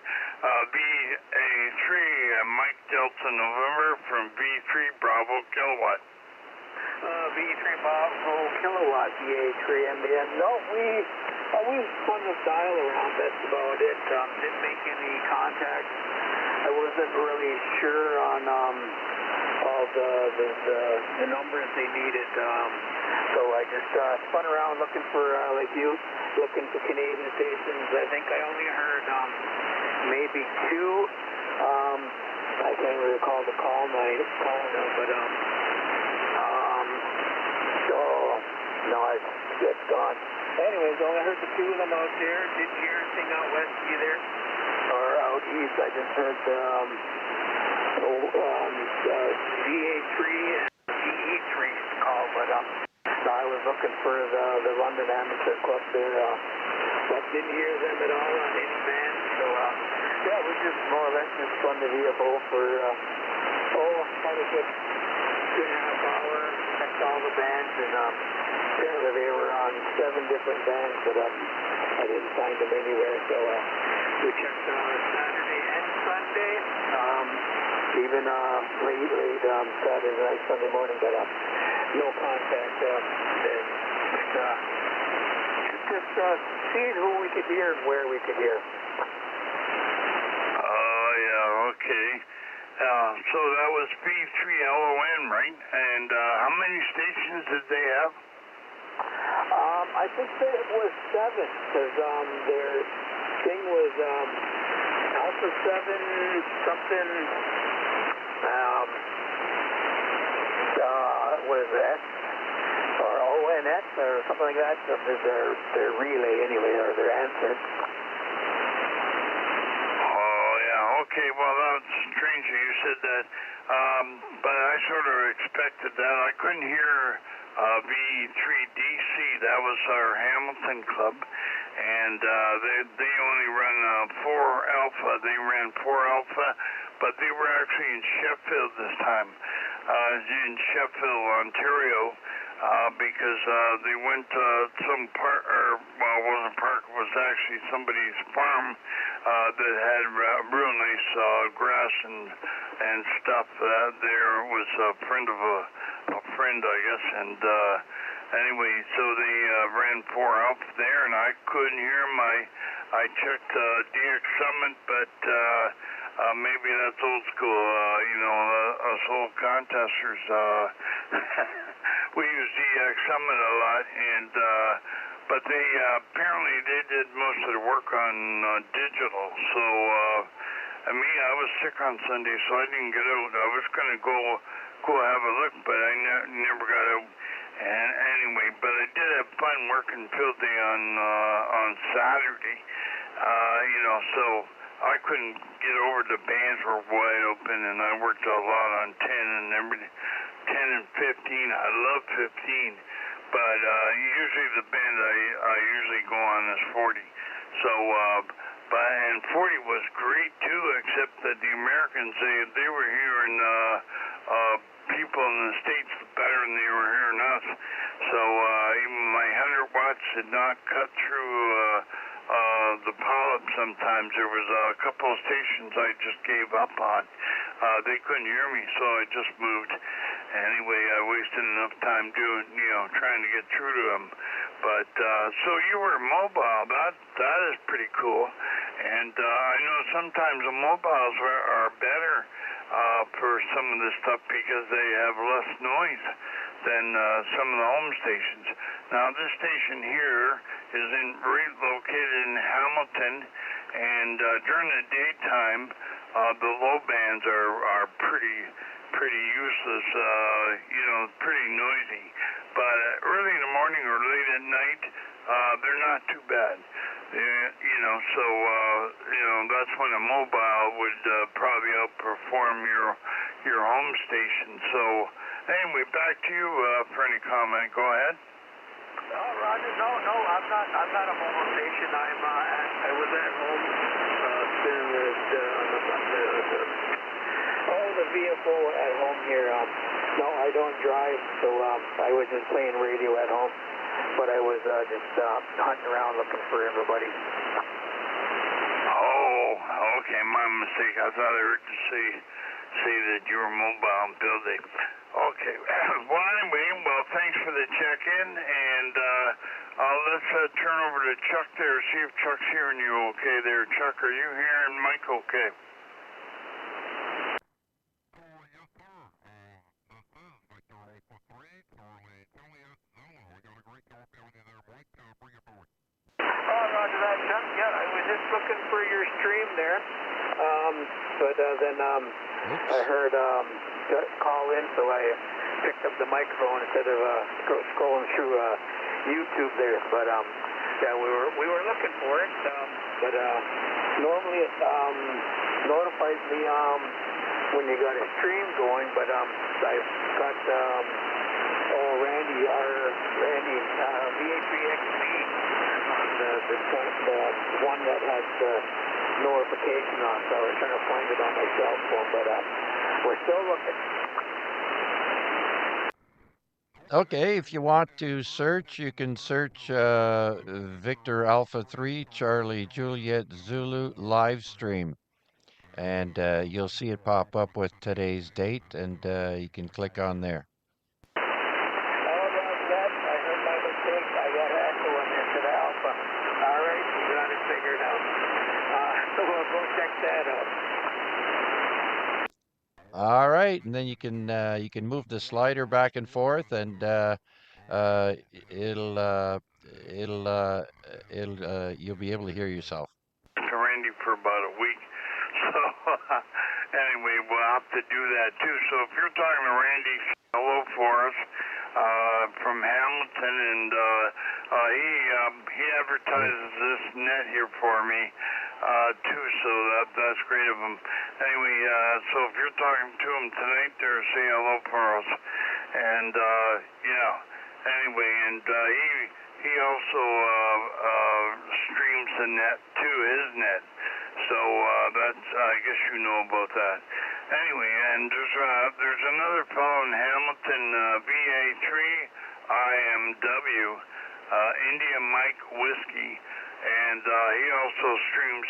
VA3, Mike Delta November from V3 Bravo Kilowatt. V3 Bravo Kilowatt, VA3 MBN. No, we spun the dial around, that's about it. Didn't make any contact. I wasn't really sure on all the numbers they needed. So I just spun around looking for, like you, looking for Canadian stations. I think I only heard maybe two. I can't really recall the call now, but no, it's gone. Anyways, only heard the two of them out there. Didn't hear anything out west either, or out east. I just heard VA3 and VE3 call, but I was looking for the London Amateur Club there, but didn't hear them at all on any band. So yeah, we just more or less just spun the vehicle for about a good half hour. Checked all the bands, and apparently they were on 7 different bands, but I didn't find them anywhere. So we checked Saturday and Sunday, even late Saturday night, Sunday morning, but no contact then. Just seeing who we could hear and where we could hear. Yeah, okay. So that was V3LON, right? And how many stations did they have? I think that it was 7, because their thing was Alpha 7 something, what is that? Or ONX or something like that. So their relay anyway, or their answer. Okay, well, that's strange that you said that, but I sort of expected that. I couldn't hear V3DC. That was our Hamilton club, and they only run 4 Alpha. They ran 4 Alpha, but they were actually in Sheffield this time, in Sheffield, Ontario, because they went to some park, or well, it wasn't a park, it was actually somebody's farm that had real nice grass and stuff. There was a friend of a friend, I guess, and anyway, so they ran 4 Alpha there, and I couldn't hear them. I checked DX Summit, but maybe that's old school. Us old contesters, we use DX Summit a lot, and but they apparently they did most of the work on digital. So I was sick on Sunday, so I didn't get out. I was gonna go have a look, but I never got out. And anyway, but I did have fun working field day on Saturday. So I couldn't get over. The bands were wide open, and I worked a lot on 10 and everything. 10 and 15. I love 15, but usually the band I usually go on is 40. So, and 40 was great too, except that the Americans they were hearing people in the States better than they were hearing us. So even my 100 watts did not cut through the polyp. Sometimes there was a couple of stations I just gave up on. They couldn't hear me, so I just moved. Anyway, I wasted enough time trying to get through to them. But so you were mobile. That is pretty cool. And I know sometimes the mobiles are better for some of this stuff because they have less noise than some of the home stations. Now, this station here is located in Hamilton, and during the daytime, the low bands are pretty useless, pretty noisy. But early in the morning or late at night, they're not too bad. That's when a mobile would probably outperform your home station. So, anyway, back to you for any comment. Go ahead. Roger. No, I'm not a mobile station. I was at home spinning the vehicle at home here. No, I don't drive, so I was just playing radio at home. But I was just hunting around looking for everybody. Oh, okay, my mistake. I thought I heard you say that you were mobile and building. Okay. Well, anyway, thanks for the check-in, and let's turn over to Chuck there, see if Chuck's hearing you okay there. Chuck, are you hearing Mike okay? Roger that, Chuck. Yeah, I was just looking for your stream there. But then I heard call in, so I picked up the microphone instead of scrolling through YouTube there. But yeah, we were looking for it. But normally it notifies me when you got a stream going. But I've got Randy VA3XB. The one that has the notification on, so I was trying to find it on my cell phone, but we're still looking. Okay, if you want to search, you can search Victor Alpha 3 Charlie Juliet Zulu live stream, and you'll see it pop up with today's date, and you can click on there. All right, and then you can move the slider back and forth, and you'll be able to hear yourself. To Randy for about a week, so anyway, we'll have to do that too. So if you're talking to Randy, hello for us from Hamilton, and he advertises this net here for me. Too, so that's great of him. Anyway, so if you're talking to him tonight there, say hello for us. And, anyway, and he also streams the net to his net. So that's, I guess you know about that. Anyway, and there's another fellow in Hamilton, VA3 IMW, India Mike Whiskey. And he also streams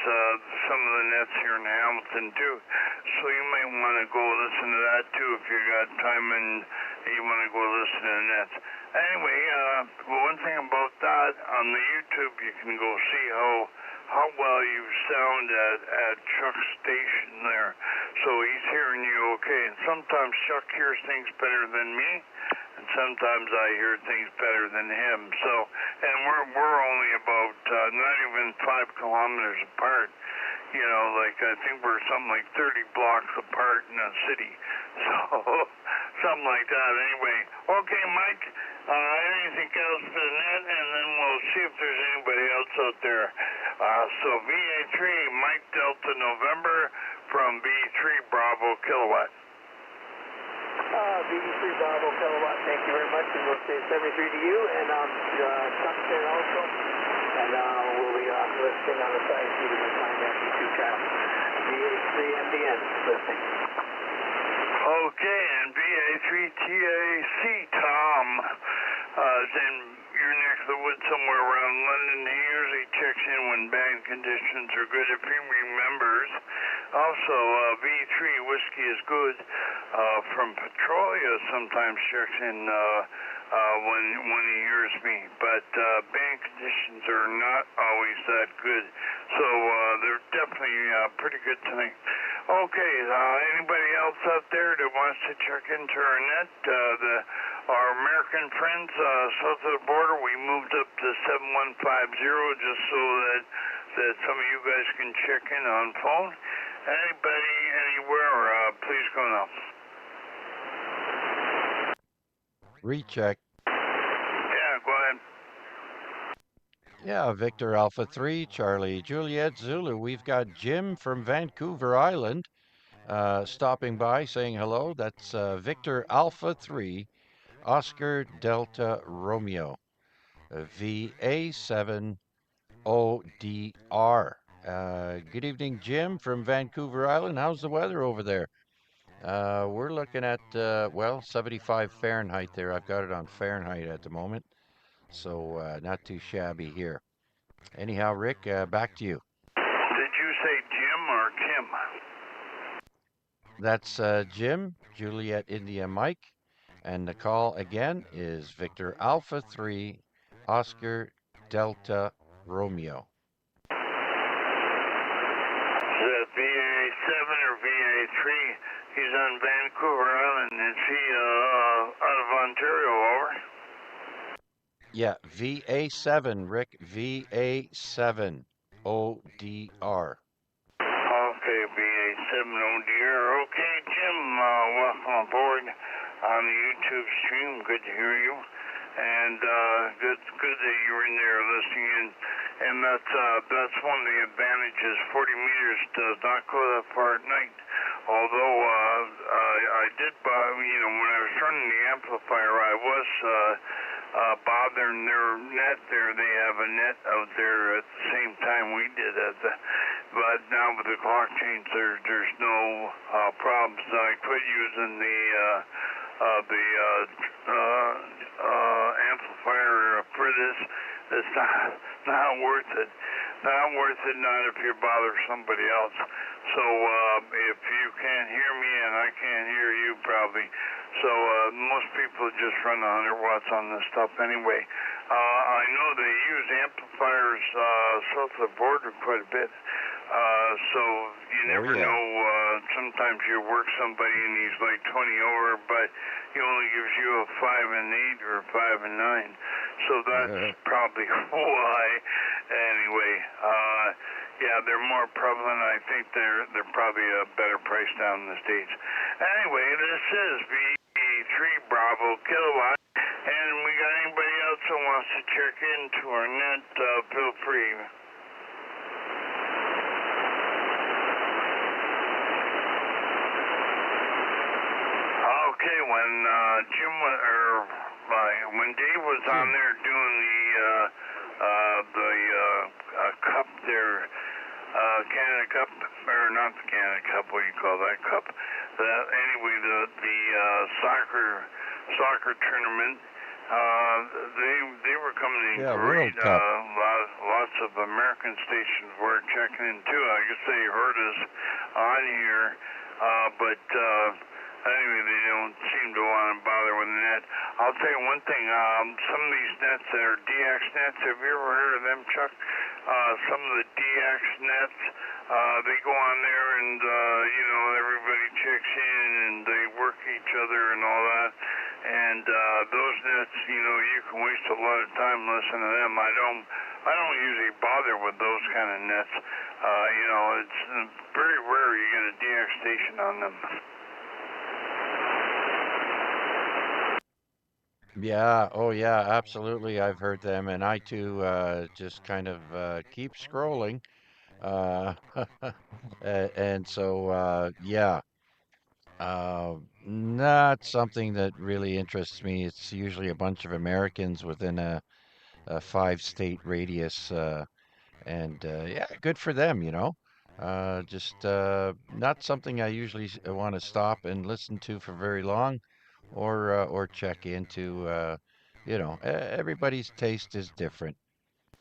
some of the nets here in Hamilton too. So you might want to go listen to that too if you got time and you want to go listen to the nets. Anyway, one thing about that, on the YouTube you can go see how well you sound at Chuck's station there. So he's hearing you okay. And sometimes Chuck hears things better than me, and sometimes I hear things better than him. So, and we're only about not even 5 kilometers apart. Like I think we're something like 30 blocks apart in a city. So, something like that. Anyway, okay, Mike. Anything else for the net, and then we'll see if there's anybody else out there. So VA3 Mike Delta November from V3 Bravo Kilowatt. V3 Bravo Kilowatt, thank you very much, and we'll say 73 to you, and Chuck there also, and we'll be listening on the side feed of the Time YouTube channel. VA3 MDN listening. Okay, and VA3TAC Tom is in your neck of the woods somewhere around London. He usually checks in when band conditions are good if he remembers. Also, V3 Whiskey is good from Petrolia sometimes checks in when he hears me, but band conditions are not always that good. So they're definitely pretty good tonight. Okay, anybody else out there that wants to check into our net? our American friends south of the border, we moved up to 7150 just so that some of you guys can check in on phone. Anybody, anywhere, please go now. Recheck. Yeah, go ahead. Yeah, Victor Alpha 3, Charlie Juliet Zulu. We've got Jim from Vancouver Island stopping by saying hello. That's Victor Alpha 3, Oscar Delta Romeo, VA7 ODR. Good evening, Jim from Vancouver Island. How's the weather over there? We're looking at, well, 75 Fahrenheit there. I've got it on Fahrenheit at the moment, so not too shabby here. Anyhow, Rick, back to you. Did you say Jim or Kim? That's Jim, Juliet India Mike, and the call again is Victor Alpha 3, Oscar Delta Romeo. Is that VA7 or VA3? He's on Vancouver Island. Is he out of Ontario, over? Yeah, VA7, Rick, VA7 ODR. Okay, VA7ODR. Okay, Jim, welcome aboard on the YouTube stream. Good to hear you. And good that you were in there listening in. And that's one of the advantages. 40 meters does not go that far at night. Although I did, when I was running the amplifier, I was bothering their net there. They have a net out there at the same time we did. But now with the clock change, there's no problems. I quit using the amplifier for this. It's not worth it. Not worth it, not if you bother somebody else. So if you can't hear me and I can't hear you probably, so most people just run 100 watts on this stuff anyway. I know they use amplifiers south of the border quite a bit. So you never know. Sometimes you work somebody and he's like 20 over, but he only gives you a 5 and 8 or 5 and 9. So that's probably why. Anyway, yeah, they're more prevalent. I think they're probably a better price down in the States. Anyway, this is VA3 Bravo Kilowatt, and we got anybody else who wants to check into our net, feel free. Okay, when when Dave was on there doing the cup there, Canada Cup, or not the Canada Cup, what do you call that cup? Anyway, the soccer tournament, they were coming in great. Lots of American stations were checking in too. I guess they heard us on here, but anyway, they don't seem to want to bother with the net. I'll tell you one thing, some of these nets that are DX nets, have you ever heard of them, Chuck? Some of the DX nets, they go on there and, everybody checks in and they work each other and all that. And those nets, you can waste a lot of time listening to them. I don't usually bother with those kind of nets. It's very rare you get a DX station on them. Yeah, oh yeah, absolutely. I've heard them, and I too just kind of keep scrolling. And so, yeah, not something that really interests me. It's usually a bunch of Americans within a 5-state radius, and yeah, good for them, just not something I usually want to stop and listen to for very long, or check into. Everybody's taste is different.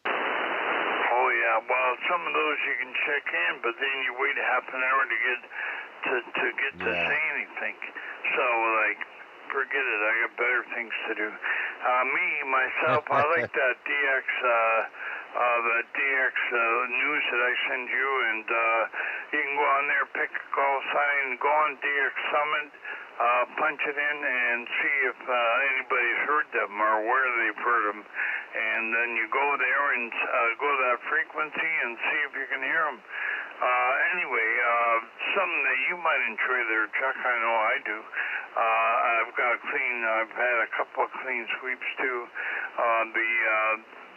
Oh yeah, well, some of those you can check in, but then you wait half an hour to get to say anything. So forget it. I got better things to do. Myself, I like that DX. The DX news that I send you, and you can go on there, pick a call sign, go on DX Summit, punch it in and see if anybody's heard them or where they've heard them. And then you go there and go to that frequency and see if you can hear them. Anyway, something that you might enjoy there, Chuck, I know I do. I've had a couple of clean sweeps too.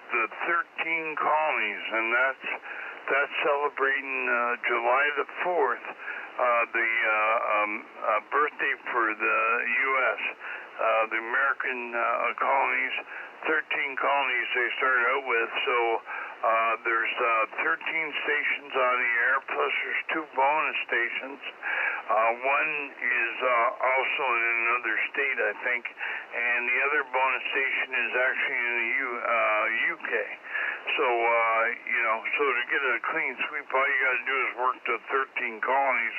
The 13 colonies, and that's celebrating July the 4th, the birthday for the U.S. The American colonies, 13 colonies they started out with, so there's 13 stations on the air, plus there's 2 bonus stations. One is also in another state, I think, and the other bonus station is actually in the UK. So, so to get a clean sweep, all you got to do is work the 13 colonies.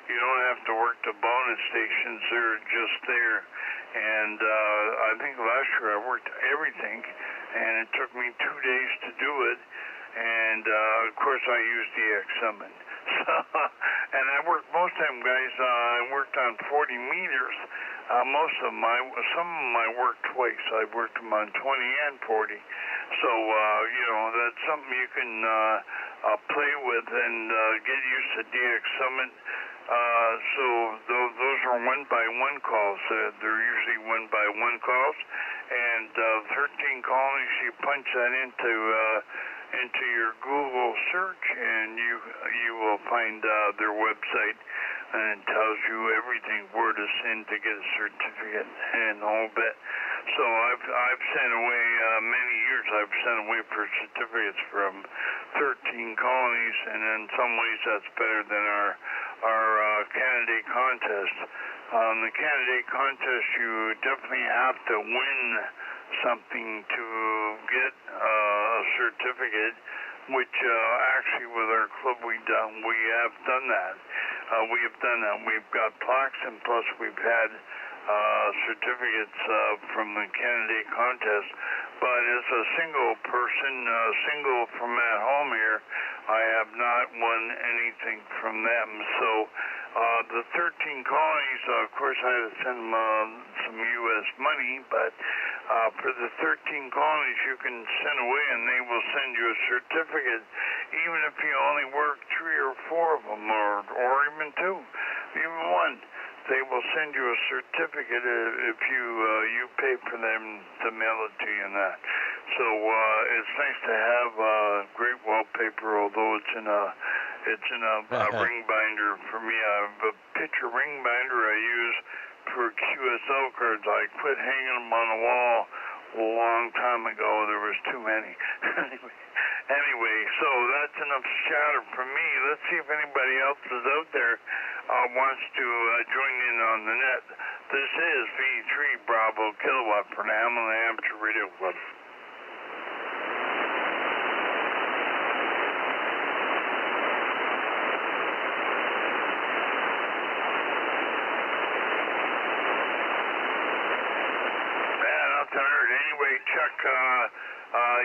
You don't have to work the bonus stations. They're just there. And I think last year I worked everything, and it took me 2 days to do it. And, of course, I used the X Summit. So, and I worked most of them, guys. I worked on 40 meters. Some of them I worked twice. I worked them on 20 and 40. So, that's something you can play with and get used to DX Summit. So those are 1-by-1 calls. They're usually 1-by-1 calls. And 13 colonies, you punch that into your Google search, and you will find their website, and it tells you everything where to send to get a certificate and the whole bit. So I've sent away many years. I've sent away for certificates from 13 colonies, and in some ways that's better than our candidate contest. The candidate contest, you definitely have to win something to get a certificate, which actually with our club we have done that. We've got plaques, and plus we've had certificates from the candidate contest. But as a single person, single from at home here, I have not won anything from them. So the 13 colonies, of course, I had to send them some U.S. money, but for the 13 colonies, you can send away, and they will send you a certificate, even if you only work 3 or 4 of them, or even 2, even 1. They will send you a certificate if you pay for them to mail it to you and that. So it's nice to have great wallpaper, although it's in a ring binder. For me, I have a picture ring binder I use for QSL cards. I quit hanging them on the wall a long time ago. There was too many. Anyway, so that's enough chatter from me. Let's see if anybody else is out there wants to join in on the net. This is V3 Bravo Kilowatt for the Hamilton Amateur Radio Club. Anyway, Chuck,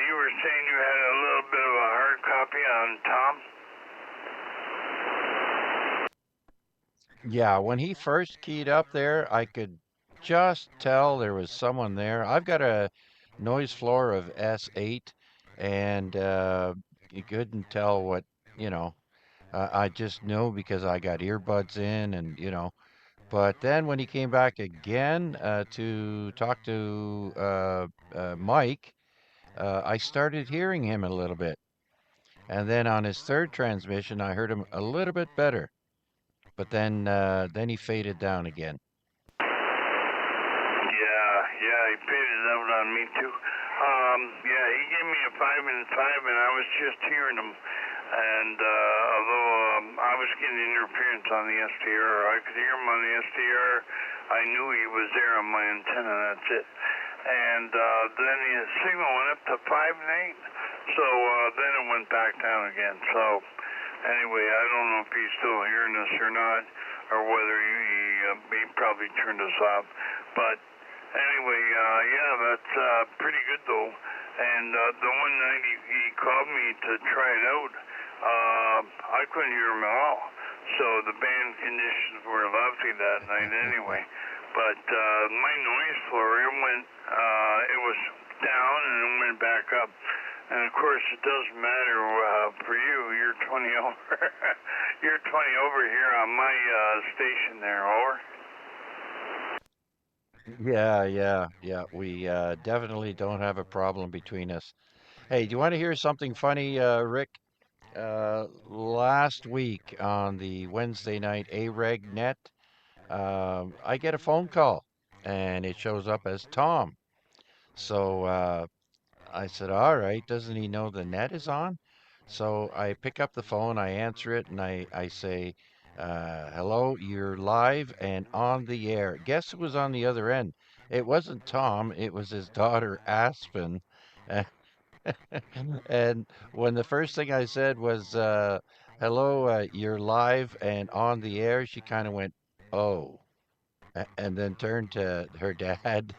you were saying you had a little bit of a hard copy on Tom? Yeah, when he first keyed up there, I could just tell there was someone there. I've got a noise floor of S8, and you couldn't tell what, you know, I just know because I got earbuds in and. But then when he came back again to talk to Mike, I started hearing him a little bit. And then on his third transmission, I heard him a little bit better. But then he faded down again. Yeah, he faded out on me too. Yeah, he gave me a 5 and 5, and I was just hearing him. And although I was getting interference on the SDR, I could hear him on the SDR. I knew he was there on my antenna. That's it. And then his signal went up to 5 and 8. So then it went back down again. So anyway, I don't know if he's still hearing us or not, or whether he probably turned us off. But anyway, yeah, that's pretty good though. And the one night he called me to try it out, I couldn't hear him at all. so the band conditions were lovely that night anyway. But my noise floor, it was down and it went back up. And of course, it doesn't matter for you. You're 20 over. You're 20 over here on my station there. Over. Yeah. We definitely don't have a problem between us. Hey, do you want to hear something funny, Rick? Last week on the Wednesday night A-Reg net, I get a phone call and it shows up as Tom. So I said, all right, doesn't he know the net is on? So I pick up the phone, I answer it, and I say, hello, you're live and on the air. Guess who was on the other end? It wasn't Tom, it was his daughter, Aspen. And when the first thing I said was, hello, you're live and on the air, she kind of went, oh, and then turned to her dad.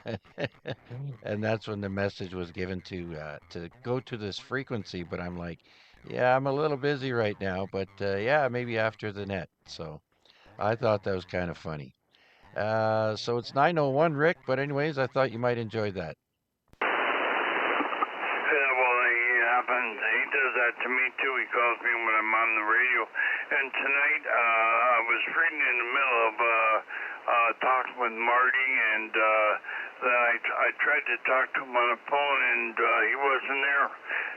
And that's when the message was given to go to this frequency. But I'm like, yeah, I'm a little busy right now, but yeah, maybe after the net. So I thought that was kind of funny. So it's 9:01, Rick. But anyways, I thought you might enjoy that. Yeah, well, he happens. He does that to me too. He calls me when I'm on the radio. And tonight, I was reading in the middle of talking with Marty, and then I tried to talk to him on the phone, and he wasn't there.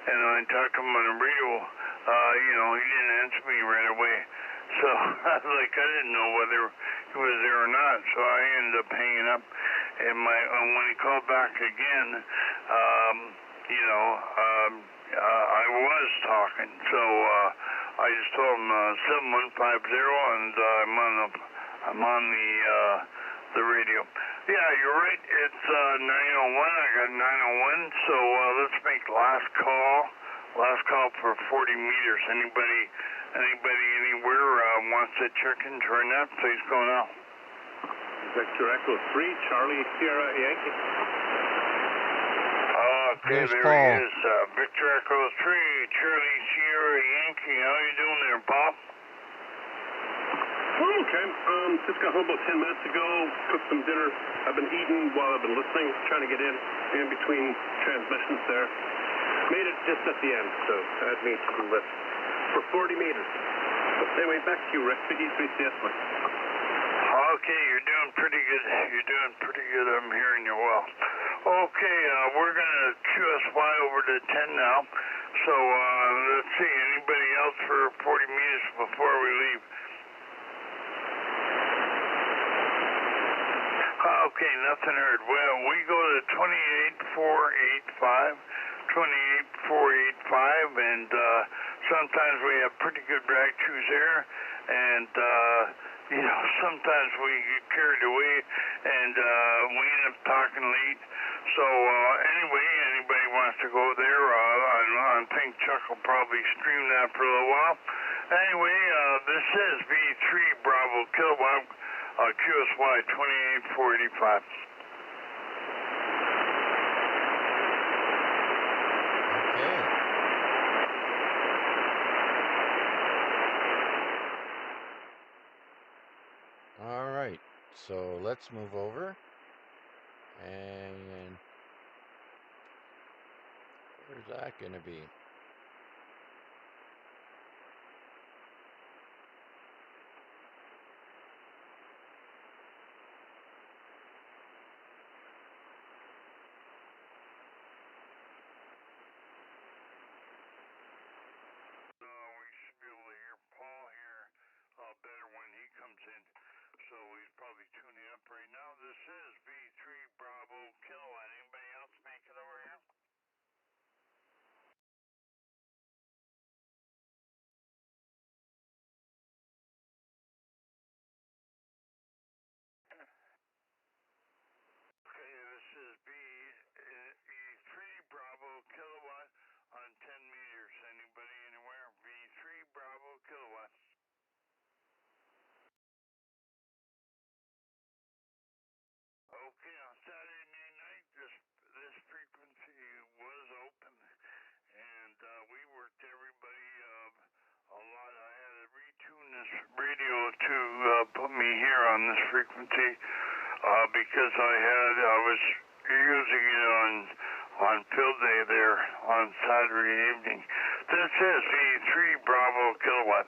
And I talked to him on the radio. He didn't answer me right away. So I didn't know whether he was there or not. So I ended up hanging up. And when he called back again, I was talking, so I just told him 7150, and I'm on the radio. Yeah, you're right. It's 9:01. I got 9:01. So let's make last call. Last call for 40 meters. Anybody, anywhere wants to check into our net? Please go now. Victor Echo 3, Charlie Sierra Yankee. Okay, There's there Paul. he is. Victor Echo 3, Charlie Sierra Yankee. How you doing there, Bob? Oh, okay. Just got home about 10 minutes ago. Cooked some dinner. I've been eating while I've been listening, trying to get in between transmissions there. Made it just at the end, so that means to the lift for 40 meters. But anyway, back to you, Rick. VA3CJZ. Okay, you're doing pretty good. You're doing pretty good. I'm hearing you well. Okay, we're going to QSY over to 10 now. So let's see, anybody else for 40 meters before we leave? Okay, nothing heard. Well, we go to 28485, 28485, and sometimes we have pretty good drag crews there, and sometimes we get carried away, and we end up talking late. So anyway, anybody wants to go there, I think Chuck will probably stream that for a little while. Anyway, this is V3 Bravo Kilowatt, QSY 28485. Okay. All right. So let's move over. And where's that going to be? We should be able to hear Paul here better when he comes in. So he's probably tuning up right now. This is V3 Bravo Kilowatt. Anybody else make it over here? this radio to put me here on this frequency because I was using it on field day there on Saturday evening. This is VA3 Bravo Kilowatt.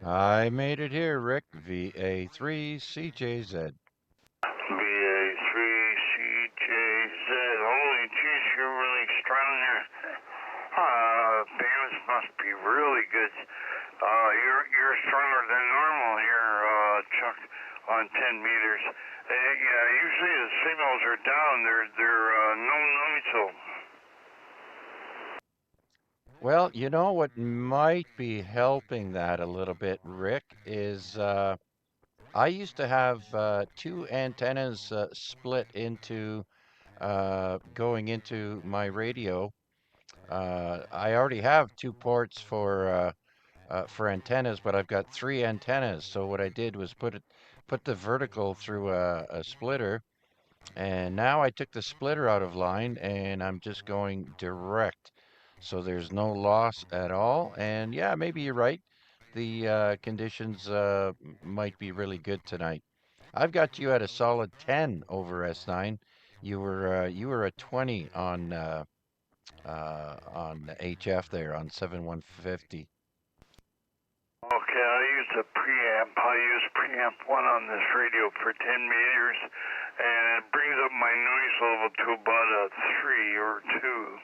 I made it here, Rick. VA3CJZ. VA3CJZ. Holy jeez, you're really strong there. Bands must be really good. You're stronger than normal here, Chuck, on 10 meters. Yeah, usually the signals are down. They're no noise. Well, you know what might be helping that a little bit, Rick, is I used to have two antennas split into going into my radio. I already have two ports for antennas, but I've got three antennas. So what I did was put the vertical through a splitter, and now I took the splitter out of line, and I'm just going direct. So there's no loss at all. And yeah, maybe you're right. The conditions might be really good tonight. I've got you at a solid 10 over S9. You were a 20 on HF there on 7150. Okay, I use a preamp. I use preamp 1 on this radio for 10 meters, and it brings up my noise level to about a 3 or 2,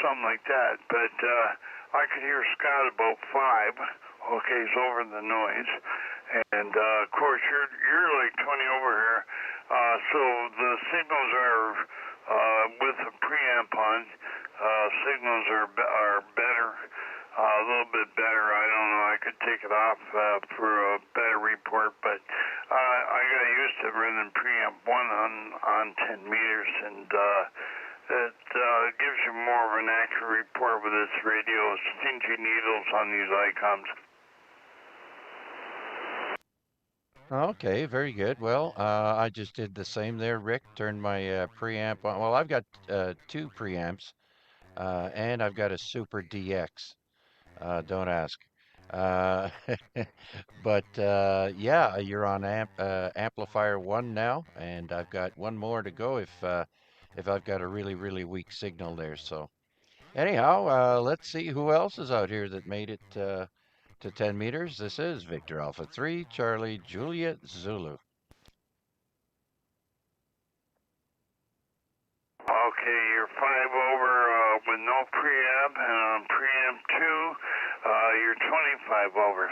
something like that. But I could hear Scott about 5. Okay, it's over the noise. And of course, you're like 20 over here. So the signals are with the preamp on. Signals are better. A little bit better. I don't know. I could take it off for a better report, but I got used to running preamp 1 on 10 meters, and it gives you more of an accurate report with this radio. Stingy needles on these ICOMs. Okay, very good. Well, I just did the same there, Rick. Turned my preamp on. Well, I've got two preamps, and I've got a Super DX. Don't ask. Uh, but yeah, you're on amplifier 1 now, and I've got one more to go if I've got a really, really weak signal there. So anyhow, let's see who else is out here that made it to 10 meters. This is Victor Alpha 3, Charlie Juliet Zulu. Okay, you're 5 over with no preamp, and on preamp 2, you're 25 over.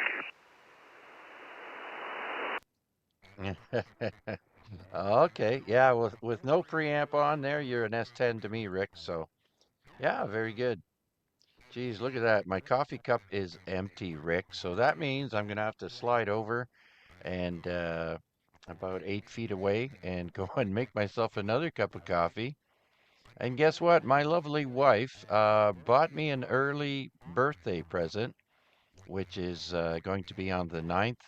Okay, yeah, with no preamp on there, you're an S10 to me, Rick. So yeah, very good. Geez, look at that. My coffee cup is empty, Rick. So that means I'm gonna have to slide over and about 8 feet away and go and make myself another cup of coffee. And guess what? My lovely wife bought me an early birthday present, which is going to be on the 9th.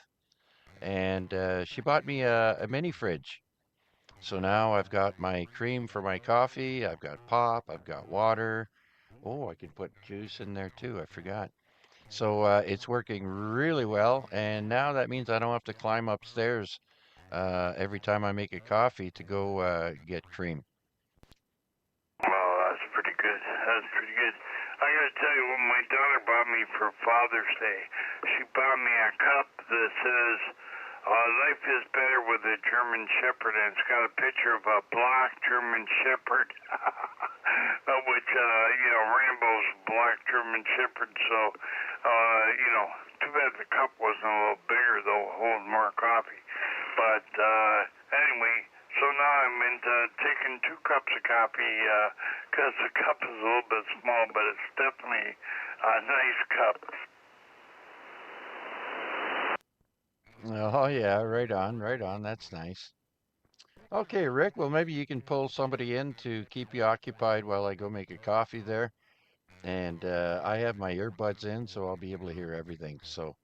And she bought me a mini fridge. So now I've got my cream for my coffee, I've got pop, I've got water. Oh, I can put juice in there too. I forgot. So it's working really well. And now that means I don't have to climb upstairs every time I make a coffee to go get cream. Well, that's pretty good. That's pretty good. I gotta tell you what my daughter bought me for Father's Day. She bought me a cup that says, life is better with a German Shepherd, and it's got a picture of a black German Shepherd, which, Rambo's black German Shepherd, so, too bad the cup wasn't a little bigger, though, holding more coffee. But, anyway, so now I'm into taking 2 cups of coffee, because the cup is a little bit small, but it's definitely a nice cup. Oh yeah, right on, right on. That's nice. Okay, Rick, well maybe you can pull somebody in to keep you occupied while I go make a coffee there. And I have my earbuds in, so I'll be able to hear everything. So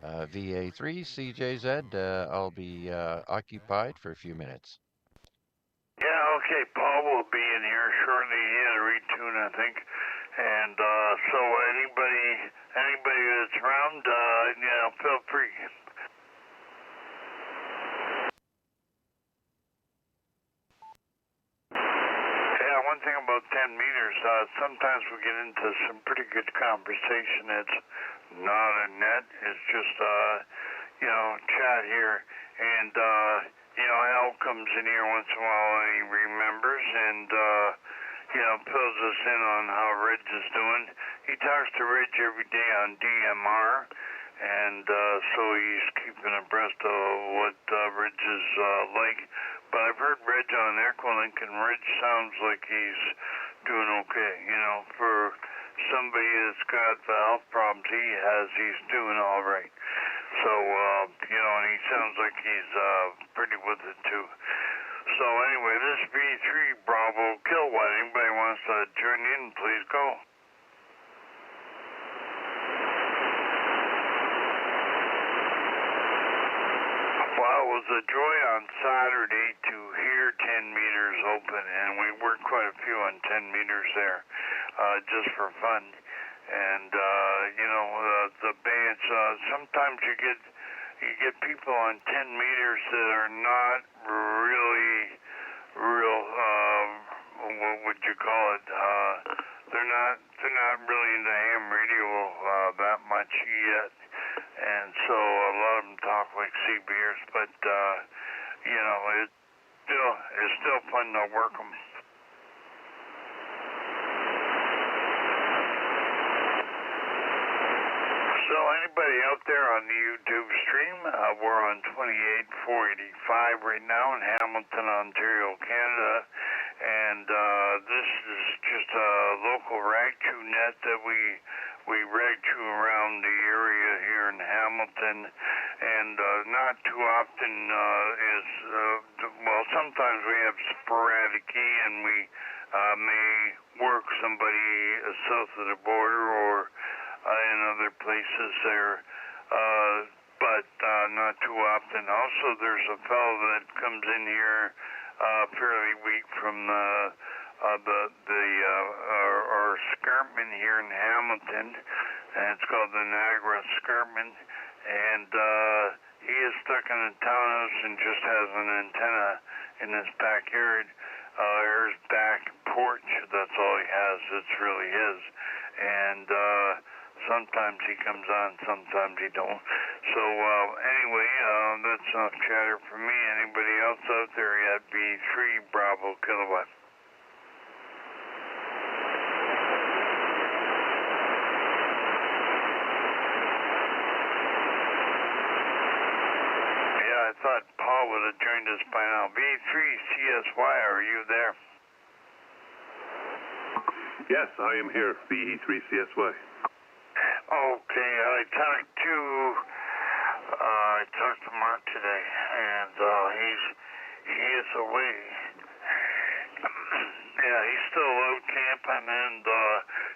VA3CJZ, I'll be occupied for a few minutes. Yeah, okay, Paul will be in here shortly. He had a retune, I think. And so anybody anybody that's around, feel free. Yeah, one thing about 10 meters, sometimes we get into some pretty good conversation. It's not a net, it's just, chat here. And, Al comes in here once in a while and he remembers and, fills us in on how Reg is doing. He talks to Reg every day on DMR, and so he's keeping abreast of what Reg is like. But I've heard Reg on Equilink, and Reg sounds like he's doing okay. For somebody that's got the health problems he has, he's doing all right. So, and he sounds like he's pretty with it too. So anyway, this V3 Bravo Kilowatt, anybody wants to join in, please go. Well, it was a joy on Saturday to hear 10 meters open, and we worked quite a few on 10 meters there, just for fun. And, the bands, sometimes you get people on 10 meters that are not really real, what would you call it? They're not really into ham radio that much yet, and so a lot of them talk like CBers, but it's still fun to work them. So anybody out there on the YouTube stream, we're on 28485 right now in Hamilton, Ontario, Canada, and this is just a local rag-chew net that we rag-chew around the area here in Hamilton, and not too often sometimes we have sporadically, and we may work somebody south of the border or in other places there, but not too often. Also, there's a fellow that comes in here fairly weak from our escarpment here in Hamilton, and it's called the Niagara Escarpment, and he is stuck in a townhouse and just has an antenna in his backyard, or his back porch. That's all he has. It's really his, and sometimes he comes on, sometimes he don't. So anyway, that's enough chatter for me. Anybody else out there yet? V3 Bravo Kilowatt. Yeah, I thought Paul would have joined us by now. V3CSY, are you there? Yes, I am here, VA3CJZ. Okay, I talked to Mark today, and he is away. Yeah, he's still out camping, and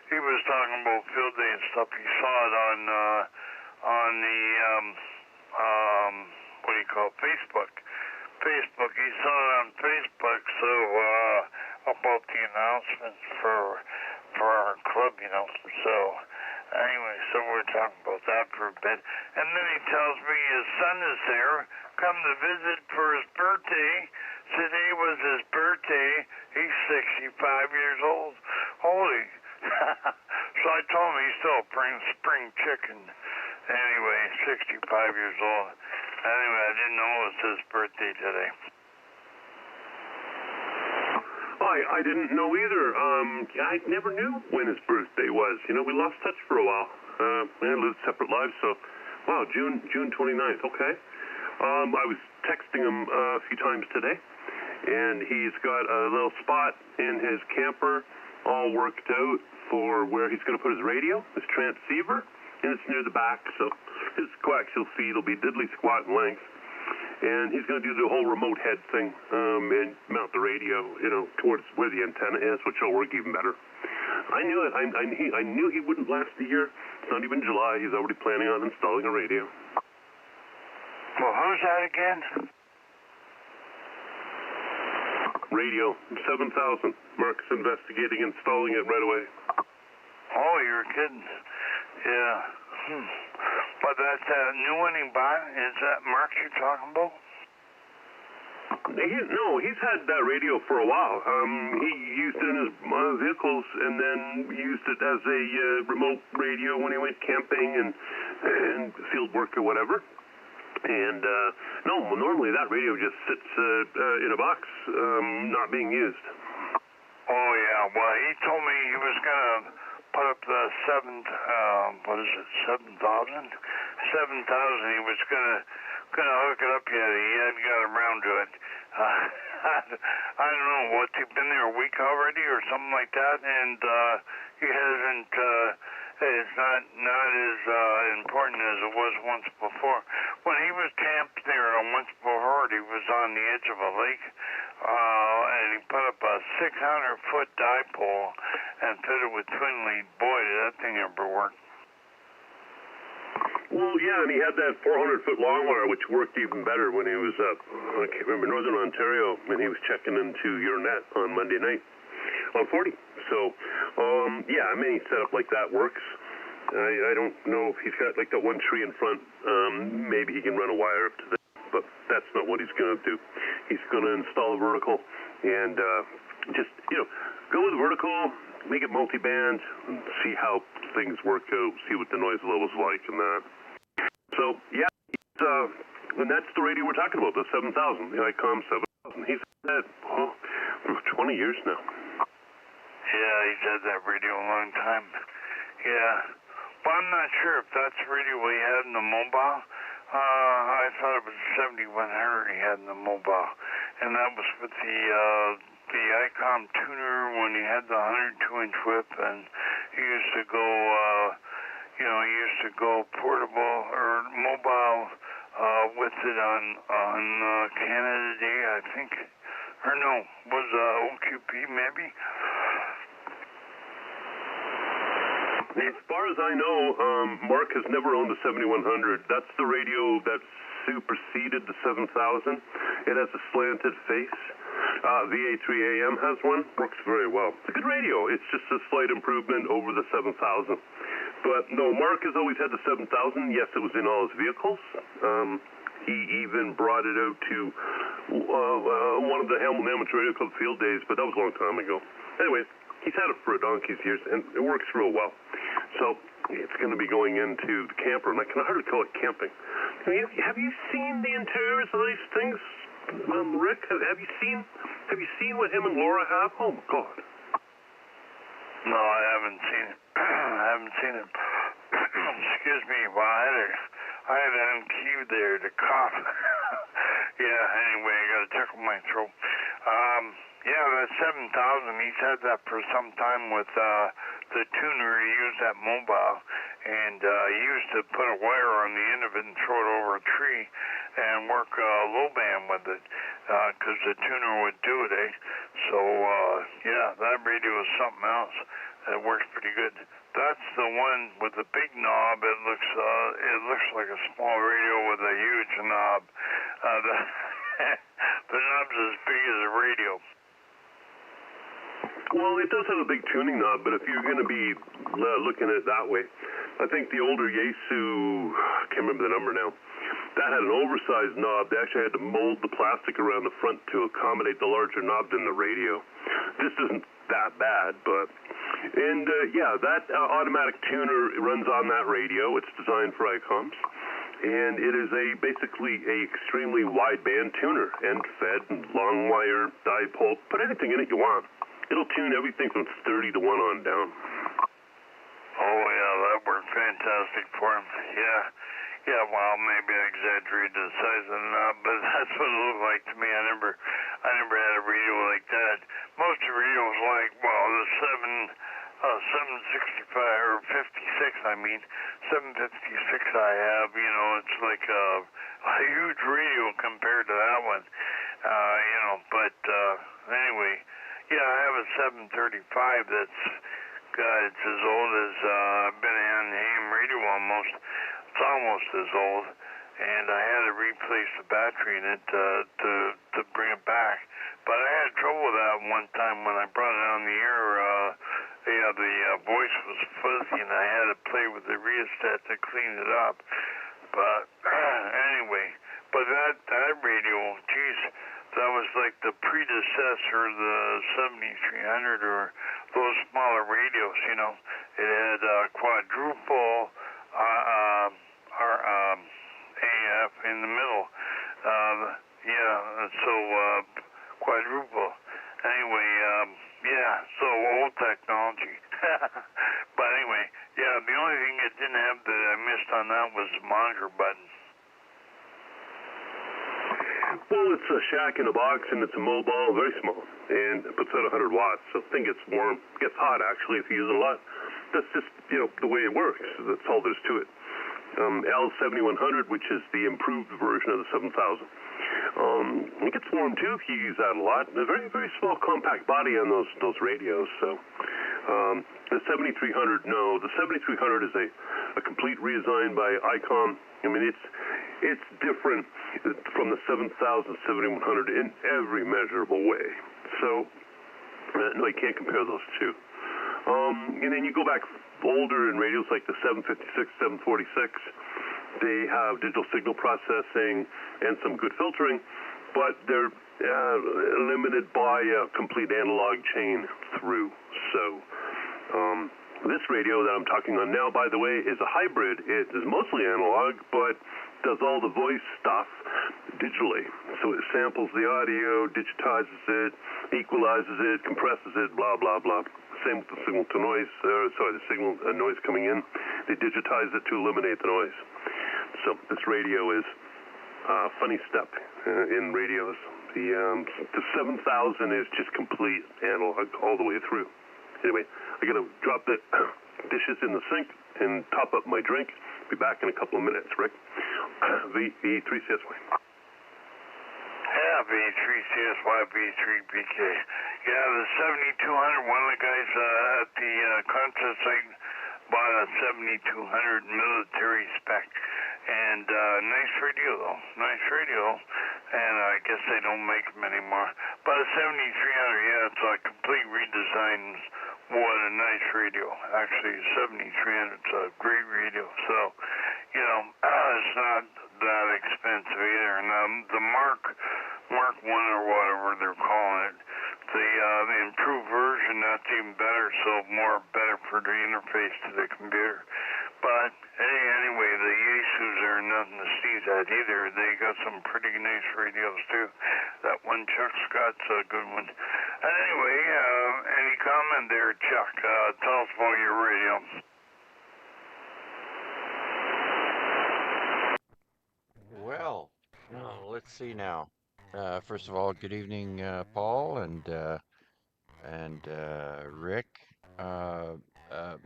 he was talking about field day and stuff. He saw it on the what do you call it? Facebook. He saw it on Facebook. So about the announcement for our club, So. Anyway, so we're talking about that for a bit. And then he tells me his son is there, come to visit for his birthday. Today was his birthday. He's 65 years old. Holy. So I told him he's still a spring chicken. Anyway, 65 years old. Anyway, I didn't know it was his birthday today. I didn't know either. I never knew when his birthday was. We lost touch for a while. We lived separate lives, so, wow, June 29th, okay. I was texting him a few times today, and he's got a little spot in his camper all worked out for where he's going to put his radio, his transceiver, and it's near the back, so his coaxial feed will be diddly squat in length. And he's going to do the whole remote head thing and mount the radio, towards where the antenna is, which will work even better. I knew it. I knew he wouldn't last a year. It's not even July. He's already planning on installing a radio. Well, who's that again? Radio, 7,000. Mark's investigating installing it right away. Oh, you're kidding. Yeah. But that new one he bought, is that Mark you're talking about? No, he's had that radio for a while. He used it in his vehicles, and then used it as a remote radio when he went camping and field work or whatever. And no, normally that radio just sits in a box, not being used. Oh yeah, well he told me he was gonna put up the 7,000? 7,000. He was gonna hook it up yet. He hadn't got around to it. I don't know what, he's been there a week already or something like that, and he hasn't. It's not as important as it was once before. When he was camped there once before, he was on the edge of a lake, and he put up a 600-foot dipole and fitted with twin lead. Boy, did that thing ever work. Well, yeah, and he had that 400-foot long wire, which worked even better when he was up, I can't remember, Northern Ontario, and he was checking into your net on Monday night on 40. So, yeah, any setup like that works. I don't know if he's got like that one tree in front. Maybe he can run a wire up to that, but that's not what he's going to do. He's going to install a vertical and just, go with vertical, make it multi-band, and see how things work out, see what the noise level's like and that. So, yeah, and that's the radio we're talking about, the 7000, the ICOM 7000. He's had that for 20 years now. Yeah, he's had that radio a long time. Yeah. Well, I'm not sure if that's the radio he had in the mobile. I thought it was 7100 he had in the mobile. And that was with the ICOM tuner when he had the 102-inch whip, and he used to go, portable or mobile with it on Canada Day, I think. Or no, was OQP maybe? As far as I know, Mark has never owned a 7100. That's the radio that superseded the 7000. It has a slanted face. VA3AM has one. Works very well. It's a good radio. It's just a slight improvement over the 7000. But no, Mark has always had the 7000. Yes, it was in all his vehicles. He even brought it out to one of the Hamilton Amateur Radio Club field days, but that was a long time ago. Anyway, he's had it for a donkey's years, and it works real well. So it's going to be going into the camper, and I can hardly call it camping. Have you seen the interiors of these things, Rick? Have you seen what him and Laura have? Oh my God! No, I haven't seen it. I haven't seen it. Excuse me. Well, I had an cue there to cough. Yeah. Anyway, I got to tickle my throat. Yeah, that 7000, he's had that for some time with the tuner. He used that mobile, and he used to put a wire on the end of it and throw it over a tree and work low band with it, because the tuner would do it, eh? So, yeah, that radio is something else. It works pretty good. That's the one with the big knob. It looks like a small radio with a huge knob. The knob's as big as a radio. Well, it does have a big tuning knob, but if you're going to be looking at it that way, I think the older Yaesu, I can't remember the number now, that had an oversized knob. They actually had to mold the plastic around the front to accommodate the larger knob than the radio. This isn't that bad, but... And, yeah, that automatic tuner runs on that radio. It's designed for ICOMs. And it is basically a extremely wideband tuner, end-fed, long wire, dipole. Put anything in it you want. It'll tune everything from 30 to 1 on down. Oh, yeah, that worked fantastic for him. Yeah, well, maybe I exaggerated the size of the knob, but that's what it looked like to me. I never had a radio like that. Most of the radios like, well, the 765 or 56, I mean, 756 I have, it's like a huge radio compared to that one, but anyway, yeah, I have a 735 that's, God, it's as old as, I've been on AM radio almost. It's almost as old, and I had to replace the battery in it to bring it back. But I had trouble with that one time when I brought it on the air, yeah, the voice was fuzzy, and I had to play with the rheostat to clean it up. But anyway, but that radio, geez, that was like the predecessor of the 7300 or those smaller radios, you know. It had quadruple AF in the middle. So quadruple. Anyway, yeah, so old technology. But anyway, yeah, the only thing it didn't have that I missed on that was the monitor button. Well, it's a shack in a box, and it's a mobile, very small, and it puts out 100 watts, so the thing gets warm, gets hot, actually, if you use it a lot. That's just, you know, the way it works. That's all there's to it. L7100, which is the improved version of the 7000. It gets warm, too, if you use that a lot. A very, very small, compact body on those radios, so... the 7300, no. The 7300 is a complete redesign by ICOM. I mean, it's different from the 7000 7100 in every measurable way. So, no, you can't compare those two. And then you go back older in radios like the 756, 746. They have digital signal processing and some good filtering, but they're limited by a complete analog chain through. So, this radio that I'm talking on now, by the way, is a hybrid. It is mostly analog, but does all the voice stuff digitally. So it samples the audio, digitizes it, equalizes it, compresses it, blah, blah, blah. Same with the signal to noise, the signal noise coming in. They digitize it to eliminate the noise. So this radio is a funny step in radios. The 7000 is just complete analog all the way through. Anyway, I gotta drop the dishes in the sink and top up my drink. Be back in a couple of minutes, Rick. VA3CJZ. Yeah, VA3CJZ, VA3BK. Yeah, the 7200, one of the guys at the contest site bought a 7200 military spec. And nice radio, though. Nice radio. And I guess they don't make them anymore. But a 7300, yeah, it's a complete redesign. What a nice radio. Actually, 7300, it's a great radio. So, you know, it's not that expensive either. And the Mark 1 or whatever they're calling it, the improved version, that's even better, so better for the interface to the computer. But hey, anyway, the Yaesus are nothing to sneeze at either. They got some pretty nice radios too. That one Chuck Scott's a good one. And anyway, any comment there, Chuck? Tell us about your radio. Well, let's see now. First of all, good evening, Paul and Rick.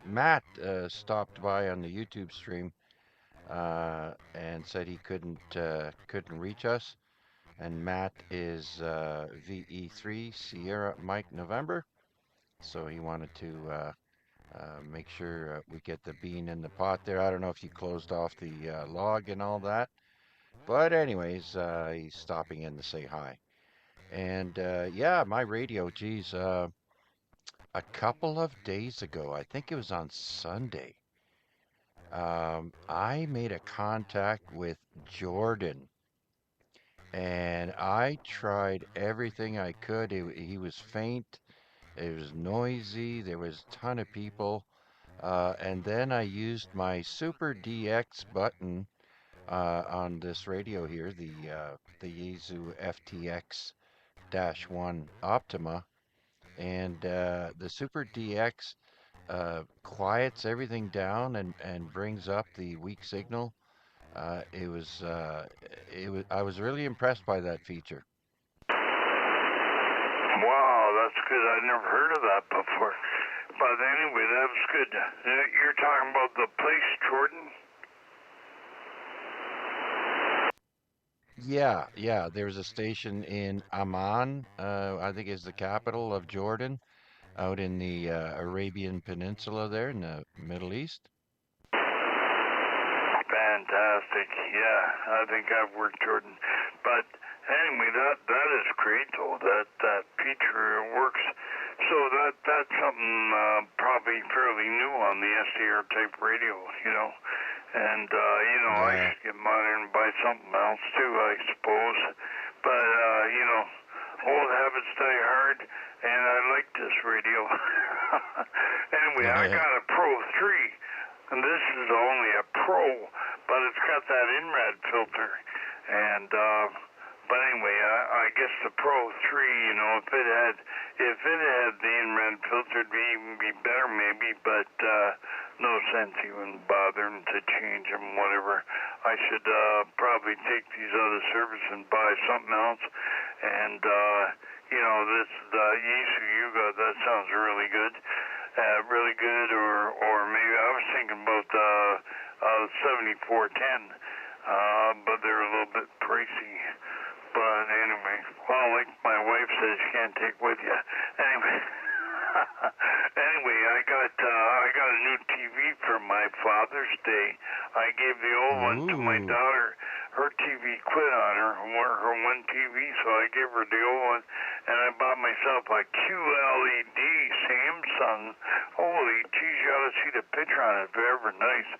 Matt stopped by on the YouTube stream and said he couldn't reach us. And Matt is VE3 Sierra Mike November, so he wanted to make sure we get the bean in the pot there. I don't know if you closed off the log and all that, but anyways, he's stopping in to say hi. And yeah, my radio, geez, a couple of days ago, I think it was on Sunday, I made a contact with Jordan, and I tried everything I could. He was faint, it was noisy, there was a ton of people, and then I used my Super DX button on this radio here, the Yaesu FTX-1 Optima, and the Super DX quiets everything down and brings up the weak signal. It was I was really impressed by that feature. Wow, that's good. I've never heard of that before. But anyway, that was good. You're talking about the place, Jordan? Yeah. There's a station in Amman, I think is the capital of Jordan, out in the Arabian Peninsula there in the Middle East. Fantastic. Yeah, I think I've worked Jordan. But anyway, that is great though. That feature works. So that's something probably fairly new on the SDR type radio, you know. And, you know, I Yeah. should get modern and buy something else too, I suppose. But, you know, old habits die hard, and I like this radio. Anyway, I got a Pro 3, and this is only a Pro, but it's got that INRAD filter. And, but anyway, I guess the Pro 3, you know, if it had the INRAD filter, it'd even be better maybe, but, no sense even bothering to change them, whatever. I should, probably take these other service and buy something else. And, you know, this, the Yaesu Yuga, that sounds really good. Really good, or maybe I was thinking about, 7410, but they're a little bit pricey. But anyway, well, like my wife says, you can't take with you. Anyway, anyway, I got a new TV for my Father's Day. I gave the old one to my daughter. Her TV quit on her one TV, so I gave her the old one, and I bought myself a QLED Samsung. Holy geez, you ought to see the picture on it. Very nice.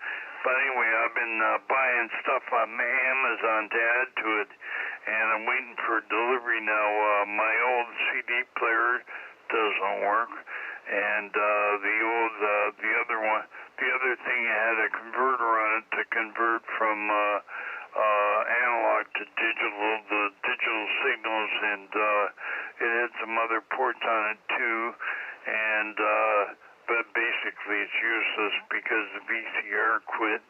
But anyway, I've been buying stuff on Amazon to add to it, and I'm waiting for delivery now. My old CD player doesn't work, and the other thing had a converter on it to convert from analog to digital, the digital signals, and it had some other ports on it too, and but basically it's useless because the VCR quit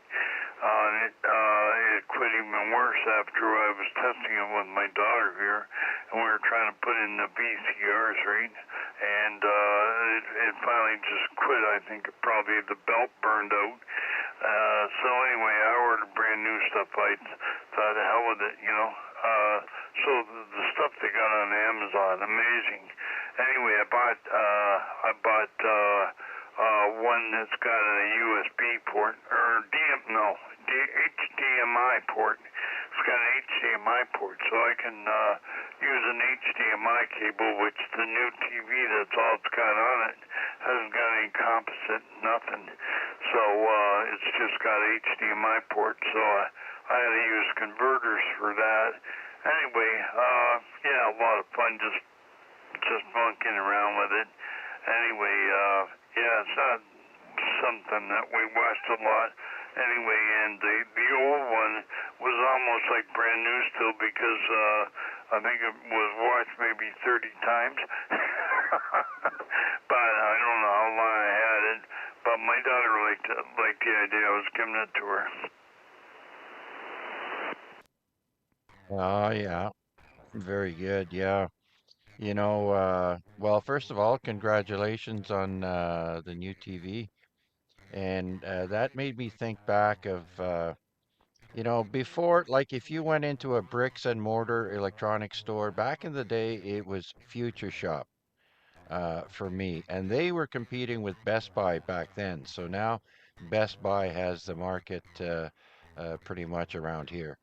on it. It quit even worse after I was testing it with my daughter here, and we were trying to put in the VCRs, right? And it finally just quit. I think probably the belt burned out. So anyway, I ordered brand new stuff. I thought, the hell with it, you know. So the stuff they got on Amazon, amazing. Anyway, I bought one that's got a USB port, or HDMI port. It's got an HDMI port, so I can use an HDMI cable, which the new TV, that's all it's got on it. Hasn't got any composite, nothing. So it's just got HDMI port, so I had to use converters for that. Anyway, yeah, a lot of fun just monkeying around with it. Anyway, yeah, it's not something that we watched a lot. Anyway, and the old one was almost like brand new still because I think it was watched maybe 30 times. But I don't know how long I had it. But my daughter liked the idea. I was giving it to her. Oh, yeah. Very good. Yeah. You know, well, first of all, congratulations on the new TV. And that made me think back of, you know, before, like if you went into a bricks and mortar electronics store, back in the day, it was Future Shop for me. And they were competing with Best Buy back then. So now Best Buy has the market pretty much around here.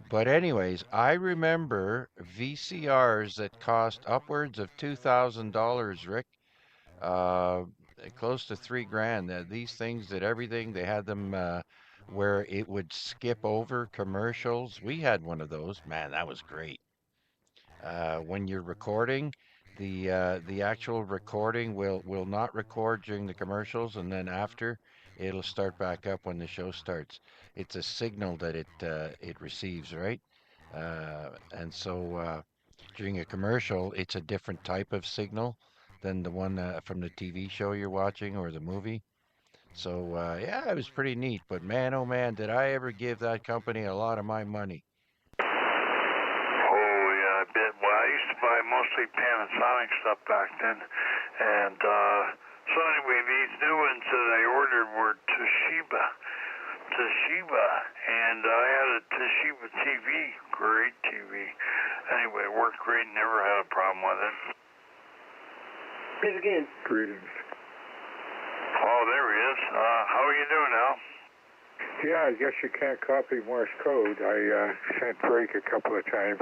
But anyways, I remember VCRs that cost upwards of $2,000, Rick, uh, close to 3 grand. These things did everything. They had them where it would skip over commercials. We had one of those. Man, that was great. When you're recording, the actual recording will not record during the commercials, and then after, it'll start back up when the show starts. It's a signal that it receives, right? And so during a commercial, it's a different type of signal than the one from the TV show you're watching or the movie. So yeah, it was pretty neat. But man, oh man, did I ever give that company a lot of my money. Oh, yeah, I bet. Well, I used to buy mostly Panasonic stuff back then. And so anyway, these new ones that I ordered were Toshiba. And I had a Toshiba TV. Great TV. Anyway, it worked great. Never had a problem with it. Again. Greetings. Oh, there he is. How are you doing, Al? Yeah, I guess you can't copy Morse code. I sent break a couple of times.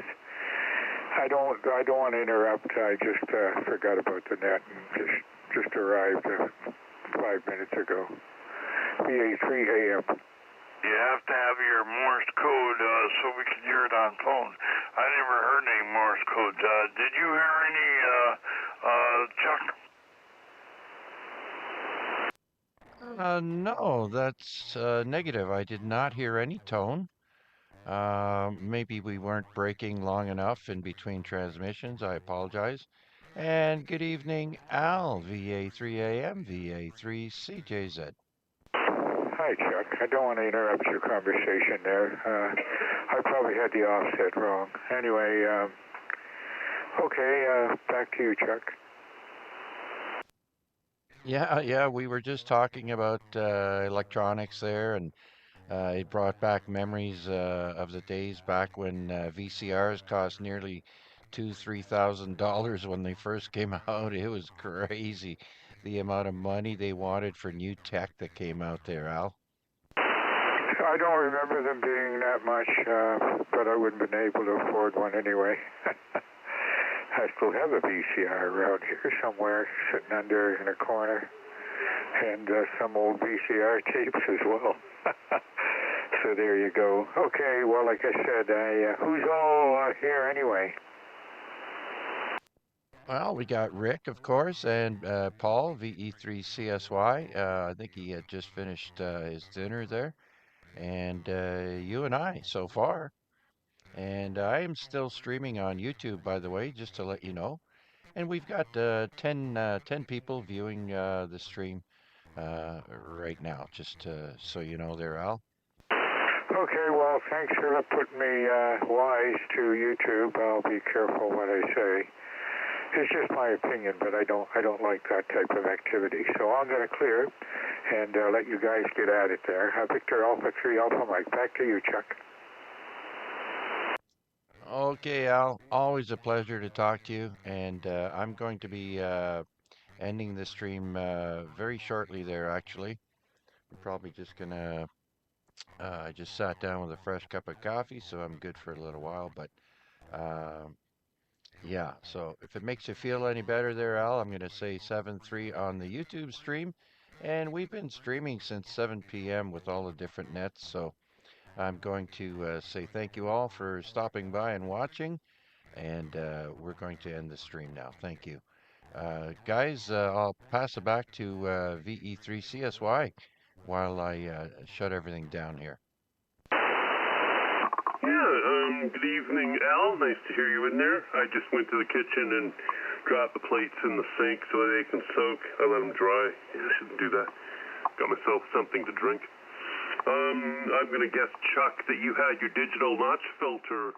I don't want to interrupt. I just forgot about the net and just arrived 5 minutes ago. VA3 AM. You have to have your Morse code so we can hear it on phone. I never heard any Morse codes. Did you hear any, Chuck? No, that's negative. I did not hear any tone. Maybe we weren't breaking long enough in between transmissions. I apologize. And good evening, Al, VA3 AM, VA3CJZ. Hi, Chuck. I don't want to interrupt your conversation there. I probably had the offset wrong. Anyway, okay, back to you, Chuck. Yeah, we were just talking about electronics there, and it brought back memories of the days back when VCRs cost nearly $2,000-3,000 when they first came out. It was crazy, the amount of money they wanted for new tech that came out there, Al. I don't remember them being that much, but I wouldn't have been able to afford one anyway. I still have a VCR around here somewhere, sitting under in a corner, and some old VCR tapes as well. So there you go. Okay, well, like I said, who's all here anyway? Well, we got Rick, of course, and Paul, VE3CSY. I think he had just finished his dinner there, and you and I so far. And I am still streaming on YouTube, by the way, just to let you know. And we've got 10 people viewing the stream right now, just so you know there, Al. Okay, well, thanks for putting me wise to YouTube. I'll be careful what I say. It's just my opinion, but I don't like that type of activity. So I'm going to clear and let you guys get at it there. Victor Alpha 3 Alpha Mike. Back to you, Chuck. Okay, Al. Always a pleasure to talk to you, and I'm going to be ending the stream very shortly there, actually. I'm probably just gonna, I just sat down with a fresh cup of coffee, so I'm good for a little while, but yeah, so if it makes you feel any better there, Al, I'm gonna say 7-3 on the YouTube stream, and we've been streaming since 7 p.m. with all the different nets, so I'm going to say thank you all for stopping by and watching, and we're going to end the stream now. Thank you. Guys, I'll pass it back to VE3CSY while I shut everything down here. Yeah, good evening, Al. Nice to hear you in there. I just went to the kitchen and dropped the plates in the sink so they can soak. I let them dry. Yeah, I shouldn't do that. Got myself something to drink. I'm going to guess, Chuck, that you had your digital notch filter